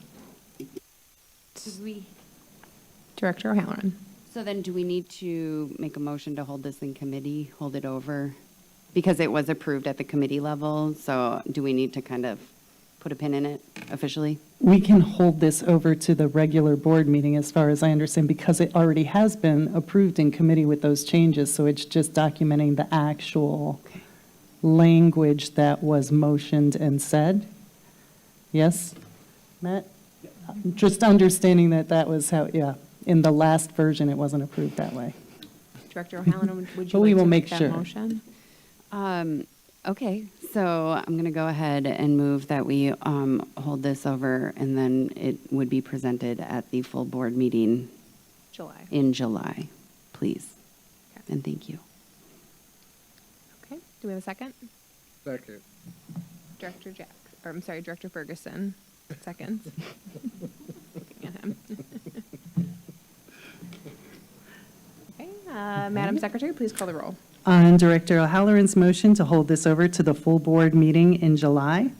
Director O'Halloran. So then do we need to make a motion to hold this in committee, hold it over? Because it was approved at the committee level, so do we need to kind of put a pin in it officially? We can hold this over to the regular board meeting, as far as I understand, because it already has been approved in committee with those changes, so it's just documenting the actual language that was motioned and said. Yes, Matt? Just understanding that was how, in the last version, it wasn't approved that way. Director O'Halloran, would you But we like will to make make that sure. motion? Okay, so I'm going to go ahead and move that we hold this over, and then it would be presented at the full board meeting in July, please. Okay. And thank you. Okay, do we have a second? Second. Director Ferguson, seconds. Looking at him. Okay, Madam Secretary, please call the roll. On Director O'Halloran's motion to hold this over to the full board meeting in July,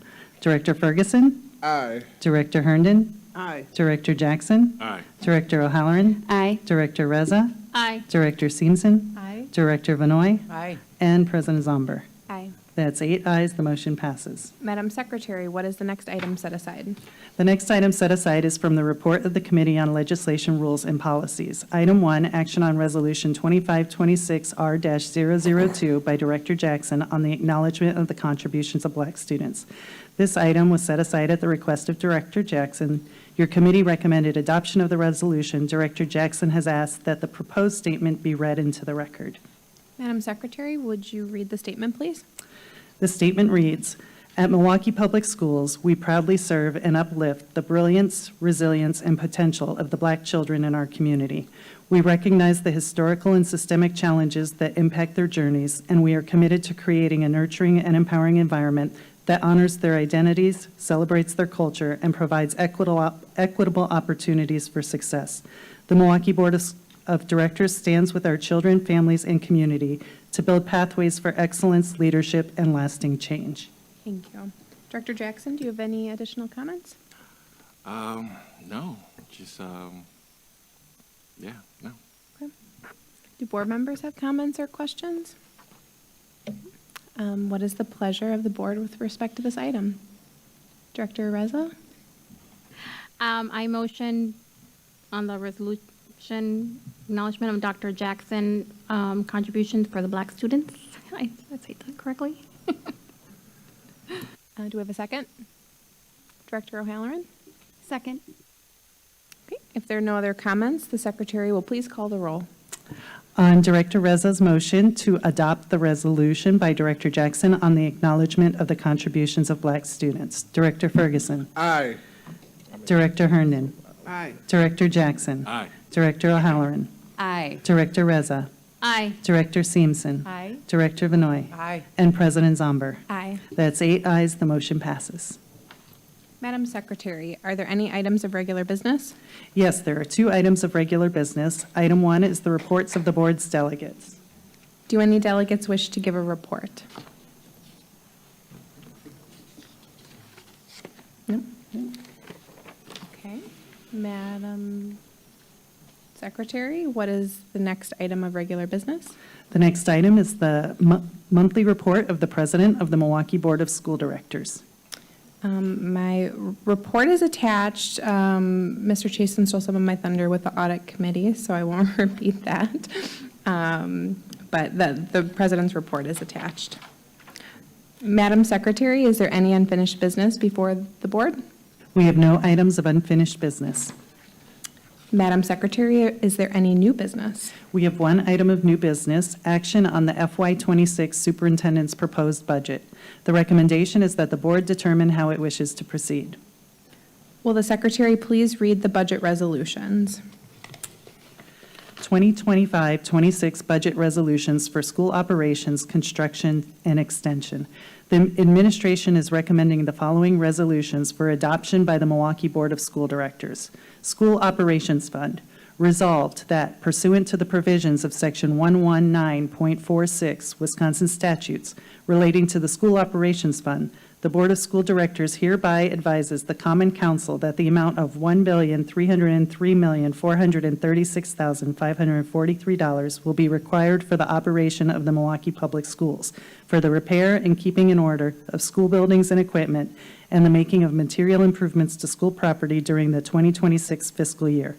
Director Ferguson, Aye. Director Herndon, Aye. Director Jackson, Aye. Director O'Halloran, Aye. Director Reza, Aye. Director Seamson, Aye. Director Vanoy, Aye. and President Zomber. Aye. That's 8 ayes, the motion passes. Madam Secretary, what is the next item set aside? The next item set aside is from the report of the Committee on Legislation, Rules, and Policies. Item 1, action on Resolution 2526R-002 by Director Jackson on the acknowledgement of the contributions of Black students. This item was set aside at the request of Director Jackson. Your committee recommended adoption of the resolution. Director Jackson has asked that the proposed statement be read into the record. Madam Secretary, would you read the statement, please? The statement reads, "At Milwaukee Public Schools, we proudly serve and uplift the brilliance, resilience, and potential of the Black children in our community. We recognize the historical and systemic challenges that impact their journeys, and we are committed to creating a nurturing and empowering environment that honors their identities, celebrates their culture, and provides equitable opportunities for success. The Milwaukee Board of Directors stands with our children, families, and community to build pathways for excellence, leadership, and lasting change." Thank you. Director Jackson, do you have any additional comments? No, just, yeah, no. Do board members have comments or questions? What is the pleasure of the board with respect to this item? Director Reza? I motion on the resolution acknowledgement of Dr. Jackson contributions for the Black students. I say that correctly? Do we have a second? Director O'Halloran? Second. Okay, if there are no other comments, the secretary will please call the roll. On Director Reza's motion to adopt the resolution by Director Jackson on the acknowledgement of the contributions of Black students, Director Ferguson, Aye. Director Herndon, Aye. Director Jackson, Aye. Director O'Halloran, Aye. Director Reza, Aye. Director Seamson, Aye. Director Director Vanoy, Aye. and President Zomber. Aye. That's 8 ayes, the motion passes. Madam Secretary, are there any items of regular business? Yes, there are 2 items of regular business. Item 1 is the reports of the board's delegates. Do any delegates wish to give a report? No? Okay. Madam Secretary, what is the next item of regular business? The next item is the monthly report of the President of the Milwaukee Board of School Directors. My report is attached. Mr. Chasen stole some of my thunder with the audit committee, so I won't repeat that. But the president's report is attached. Madam Secretary, is there any unfinished business before the board? We have no items of unfinished business. Madam Secretary, is there any new business? We have 1 item of new business, action on the FY26 Superintendent's proposed budget. The recommendation is that the board determine how it wishes to proceed. Will the Secretary please read the budget resolutions? 2025-26 budget resolutions for school operations, construction, and extension. The administration is recommending the following resolutions for adoption by the Milwaukee Board of School Directors. School Operations Fund. Resolved that pursuant to the provisions of Section 119.46 Wisconsin statutes relating to the School Operations Fund, the Board of School Directors hereby advises the Common Council that the amount of $1,303,436,543 will be required for the operation of the Milwaukee Public Schools for the repair and keeping in order of school buildings and equipment and the making of material improvements to school property during the 2026 fiscal year.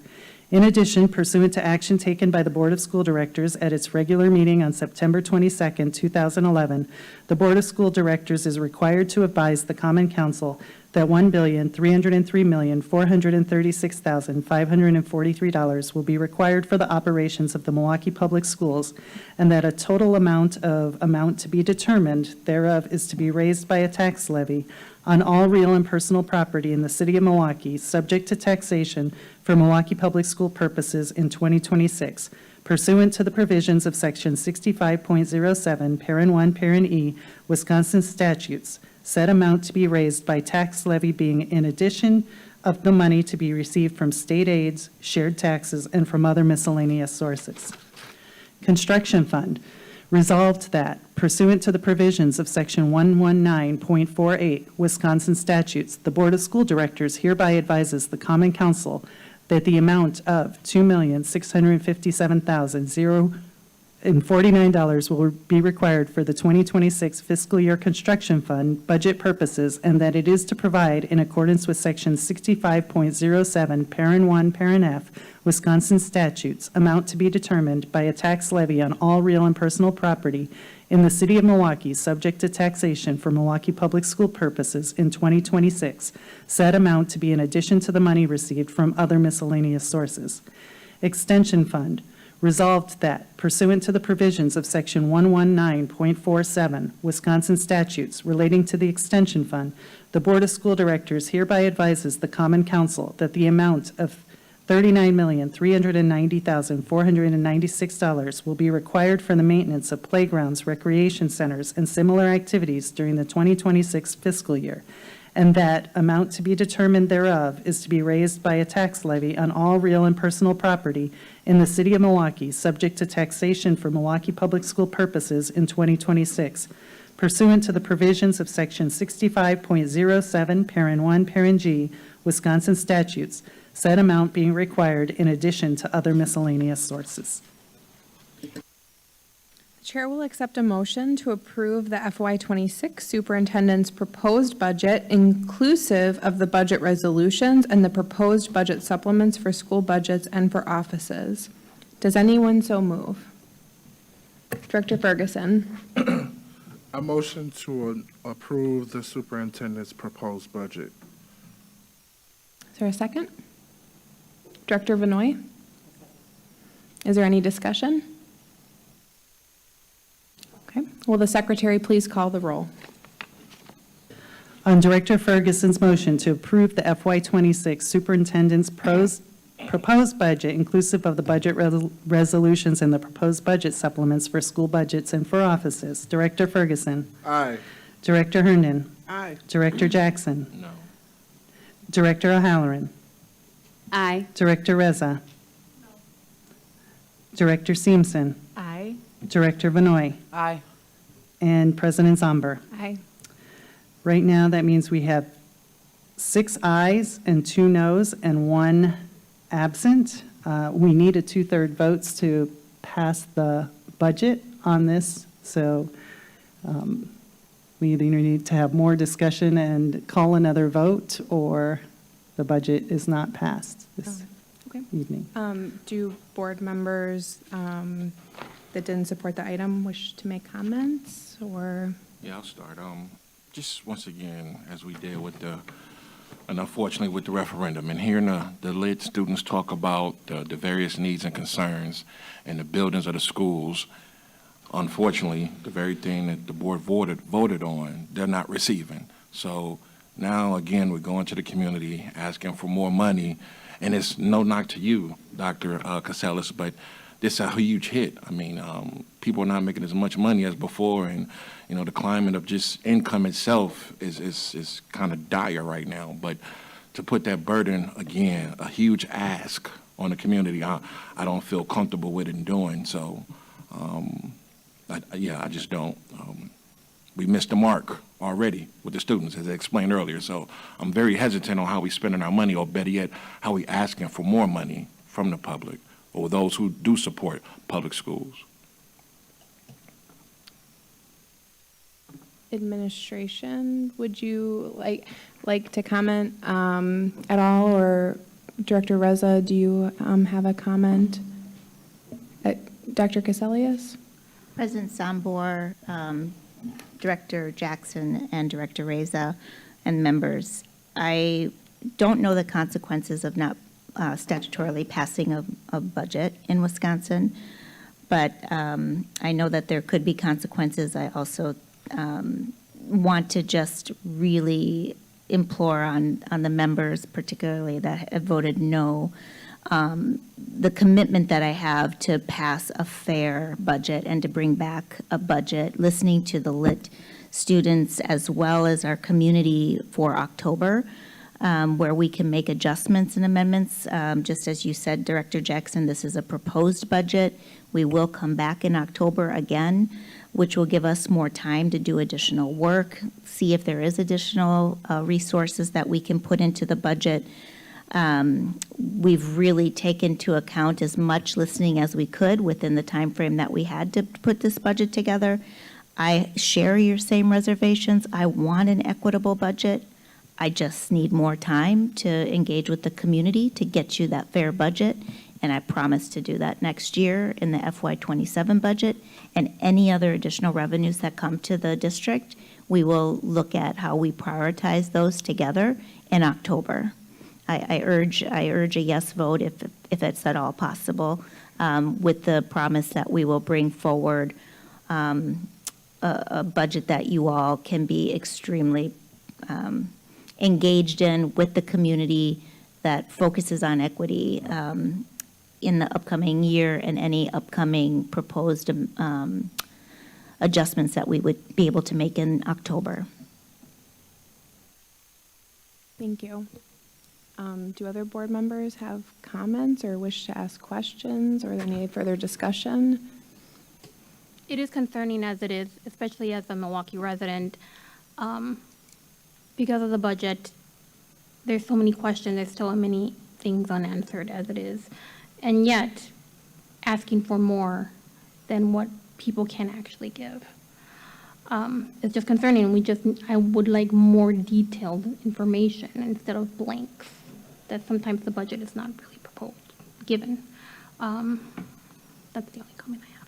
In addition, pursuant to action taken by the Board of School Directors at its regular meeting on September 22, 2011, the Board of School Directors is required to advise the Common Council that $1,303,436,543 will be required for the operations of the Milwaukee Public Schools, and that a total amount to be determined thereof is to be raised by a tax levy on all real and personal property in the city of Milwaukee, subject to taxation for Milwaukee Public School purposes in 2026, pursuant to the provisions of Section 65.07, Parent 1, Parent E, Wisconsin statutes. Said amount to be raised by tax levy being in addition of the money to be received from state aids, shared taxes, and from other miscellaneous sources. Construction Fund. Resolved that pursuant to the provisions of Section 119.48 Wisconsin statutes, the Board of School Directors hereby advises the Common Council that the amount of $2,657,049 will be required for the 2026 fiscal year construction fund budget purposes, and that it is to provide in accordance with Section 65.07, Parent 1, Parent F, Wisconsin statutes, amount to be determined by a tax levy on all real and personal property in the city of Milwaukee, subject to taxation for Milwaukee Public School purposes in 2026, said amount to be in addition to the money received from other miscellaneous sources. Extension Fund. Resolved that pursuant to the provisions of Section 119.47 Wisconsin statutes relating to the Extension Fund, the Board of School Directors hereby advises the Common Council that the amount of $39,390,496 will be required for the maintenance of playgrounds, recreation centers, and similar activities during the 2026 fiscal year, and that amount to be determined thereof is to be raised by a tax levy on all real and personal property in the city of Milwaukee, subject to taxation for Milwaukee Public School purposes in 2026, pursuant to the provisions of Section 65.07, Parent 1, Parent G, Wisconsin statutes, said amount being required in addition to other miscellaneous sources. The Chair will accept a motion to approve the FY26 Superintendent's proposed budget, inclusive of the budget resolutions and the proposed budget supplements for school budgets and for offices. Does anyone so move? Director Ferguson. I motion to approve the superintendent's proposed budget. Is there a second? Director Vanoy? Is there any discussion? Okay. Will the secretary please call the roll? On Director Ferguson's motion to approve the FY26 Superintendent's proposed budget, inclusive of the budget resolutions and the proposed budget supplements for school budgets and for offices, Director Ferguson? Aye. Director Herndon? Aye. Director Jackson? No. Director O'Halloran? Aye. Director Reza? Director Seamson? Aye. Director Vanoy? Aye. And President Zomber? Aye. Right now, that means we have 6 ayes and 2 noes and 1 absent. We need a 2/3 votes to pass the budget on this, so we either need to have more discussion and call another vote, or the budget is not passed this evening. Do board members that didn't support the item wish to make comments, or? Yeah, I'll start. Just once again, as we did with and unfortunately with the referendum, and hearing the lit students talk about the various needs and concerns and the buildings of the schools, unfortunately, the very thing that the board voted on, they're not receiving. So now, again, we're going to the community asking for more money, and it's no knock to you, Dr. Casellas, but this is a huge hit. I mean, people are not making as much money as before, and you know the climate of just income itself is kind of dire right now. But to put that burden again, a huge ask on the community, I don't feel comfortable with it in doing so. I just don't. We missed the mark already with the students, as I explained earlier. So I'm very hesitant on how we spending our money, or better yet, how we asking for more money from the public or those who do support public schools. Administration, would you like to comment at all, or Director Reza, do you have a comment? Dr. Casellas? President Zambor, Director Jackson, and Director Reza, and members, I don't know the consequences of not statutorily passing a budget in Wisconsin, but I know that there could be consequences. I also want to just really implore on the members, particularly that have voted no, the commitment that I have to pass a fair budget and to bring back a budget, listening to the lit students as well as our community for October, where we can make adjustments and amendments. Just as you said, Director Jackson, this is a proposed budget. We will come back in October again, which will give us more time to do additional work, see if there is additional resources that we can put into the budget. We've really taken into account as much listening as we could within the time frame that we had to put this budget together. I share your same reservations. I want an equitable budget. I just need more time to engage with the community to get you that fair budget. And I promise to do that next year in the FY27 budget. And any other additional revenues that come to the district, we will look at how we prioritize those together in October. I urge a yes vote if it's at all possible, with the promise that we will bring forward a budget that you all can be extremely engaged in with the community, that focuses on equity in the upcoming year and any upcoming proposed adjustments that we would be able to make in October. Thank you. Do other board members have comments or wish to ask questions or any further discussion? It is concerning as it is, especially as a Milwaukee resident. Because of the budget, there's so many questions, there's so many things unanswered as it is. And yet, asking for more than what people can actually give. It's just concerning. I would like more detailed information instead of blanks, that sometimes the budget is not really given. That's the only comment I have.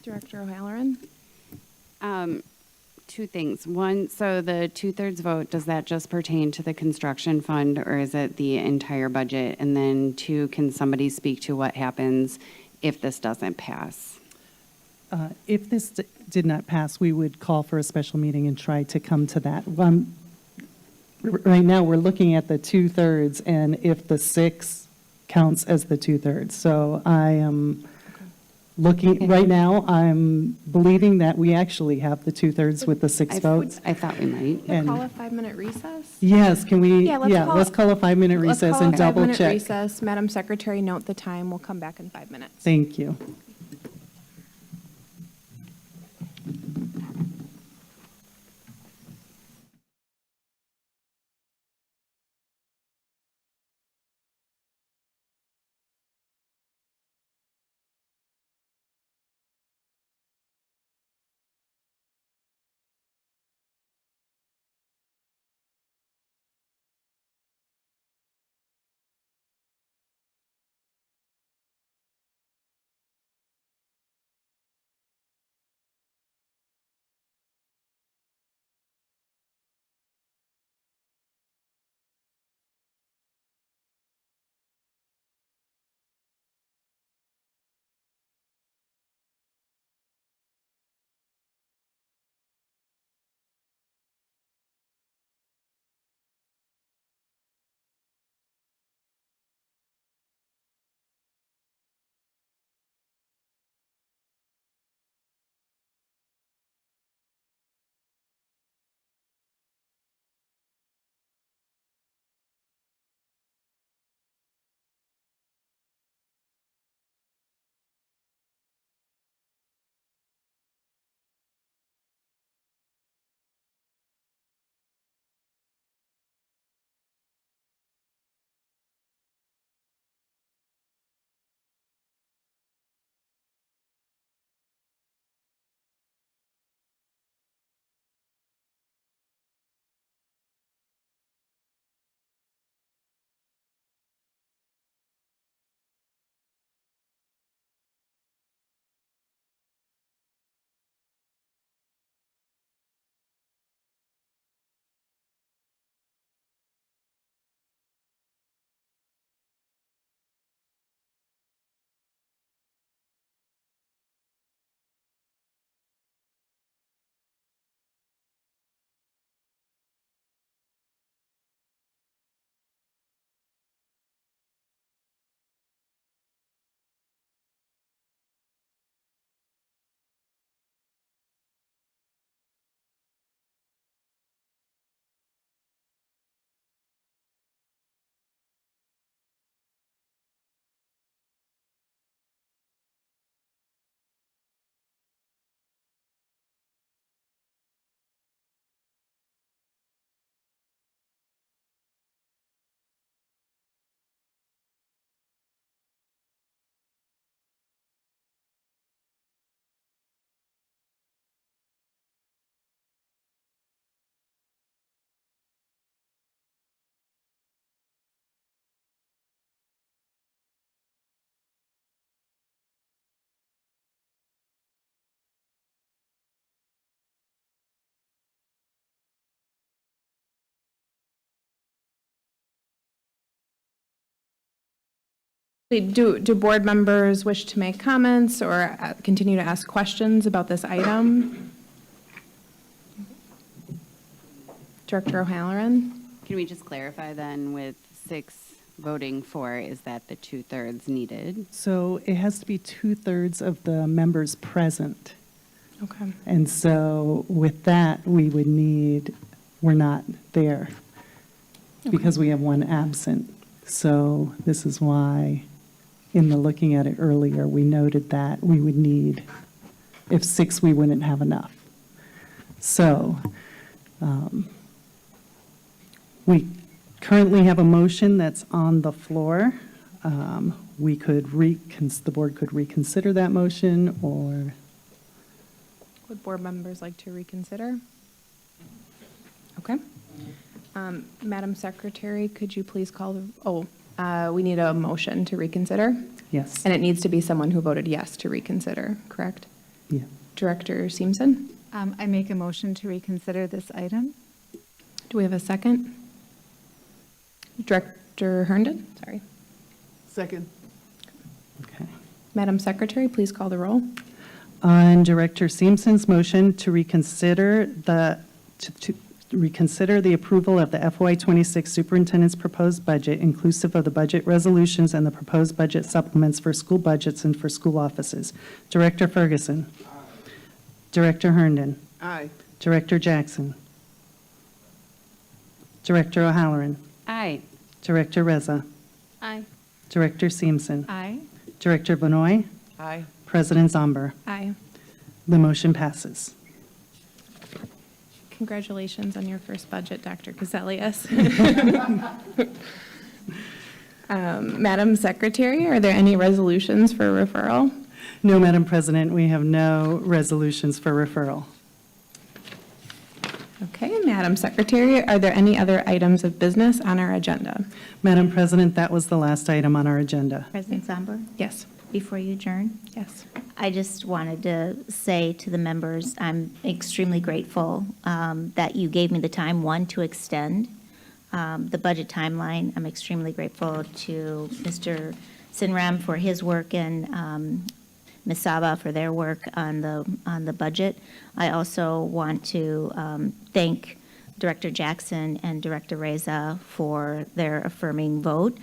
Director O'Halloran? Two things. One, so the 2/3 vote, does that just pertain to the construction fund or is it the entire budget? And then two, can somebody speak to what happens if this doesn't pass? If this did not pass, we would call for a special meeting and try to come to that. Right now, we're looking at the 2/3 and if the 6 counts as the 2/3. So I am looking, right now, I'm believing that we actually have the 2/3 with the 6 votes. I thought we might. Can we call a 5-minute recess? Yes, can we, let's let's call a 5-minute recess and double Let's call a 5-minute check. recess. Madam Secretary, note the time. We'll come back in 5 minutes. Thank you. Do board members wish to make comments or continue to ask questions about this item? Director O'Halloran? Can we just clarify then with 6 voting for, is that the 2/3 needed? So it has to be 2/3 of the members present. Okay. And so with that, we would need, we're not there because we have one absent. So this is why, in the looking at it earlier, we noted that we would need, if 6, we wouldn't have enough. So we currently have a motion that's on the floor. We could, the board could reconsider that motion, or Would board members like to reconsider? Okay. Madam Secretary, could you please call the, we need a motion to reconsider? yes. And it needs to be someone who voted yes to reconsider, correct? Yeah. Director Simpson? I make a motion to reconsider this item. Do we have a second? Director Herndon, sorry. Second. Okay. Madam Secretary, please call the roll. On Director Simpson's motion to reconsider to reconsider the approval of the FY26 Superintendent's proposed budget, inclusive of the budget resolutions and the proposed budget supplements for school budgets and for school offices. Director Ferguson. Director Herndon. Aye. Director Jackson. Director O'Halloran. Aye. Director Reza. Aye. Director Simpson. Aye. Director Benoit. Aye. President Zomber. Aye. The motion passes. Congratulations on your first budget, Dr. Caselius. Madam Secretary, are there any resolutions for referral? No, Madam President, we have no resolutions for referral. Okay, Madam Secretary, are there any other items of business on our agenda? Madam President, that was the last item on our agenda. President Zomber? Yes. Before you adjourn? Yes. I just wanted to say to the members, I'm extremely grateful that you gave me the time, one, to extend the budget timeline. I'm extremely grateful to Mr. Sinram for his work and Ms. Saba for their work on the budget. I also want to thank Director Jackson and Director Reza for their affirming vote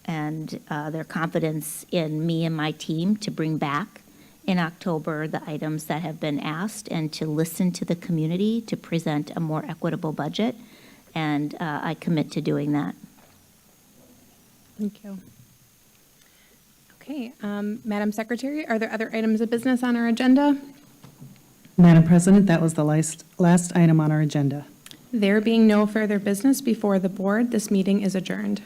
and their confidence in me and my team to bring back in October the items that have been asked and to listen to the community to present a more equitable budget. And I commit to doing that. Thank you. Okay, Madam Secretary, are there other items of business on our agenda? Madam President, that was the last item on our agenda. There being no further business before the board, this meeting is adjourned.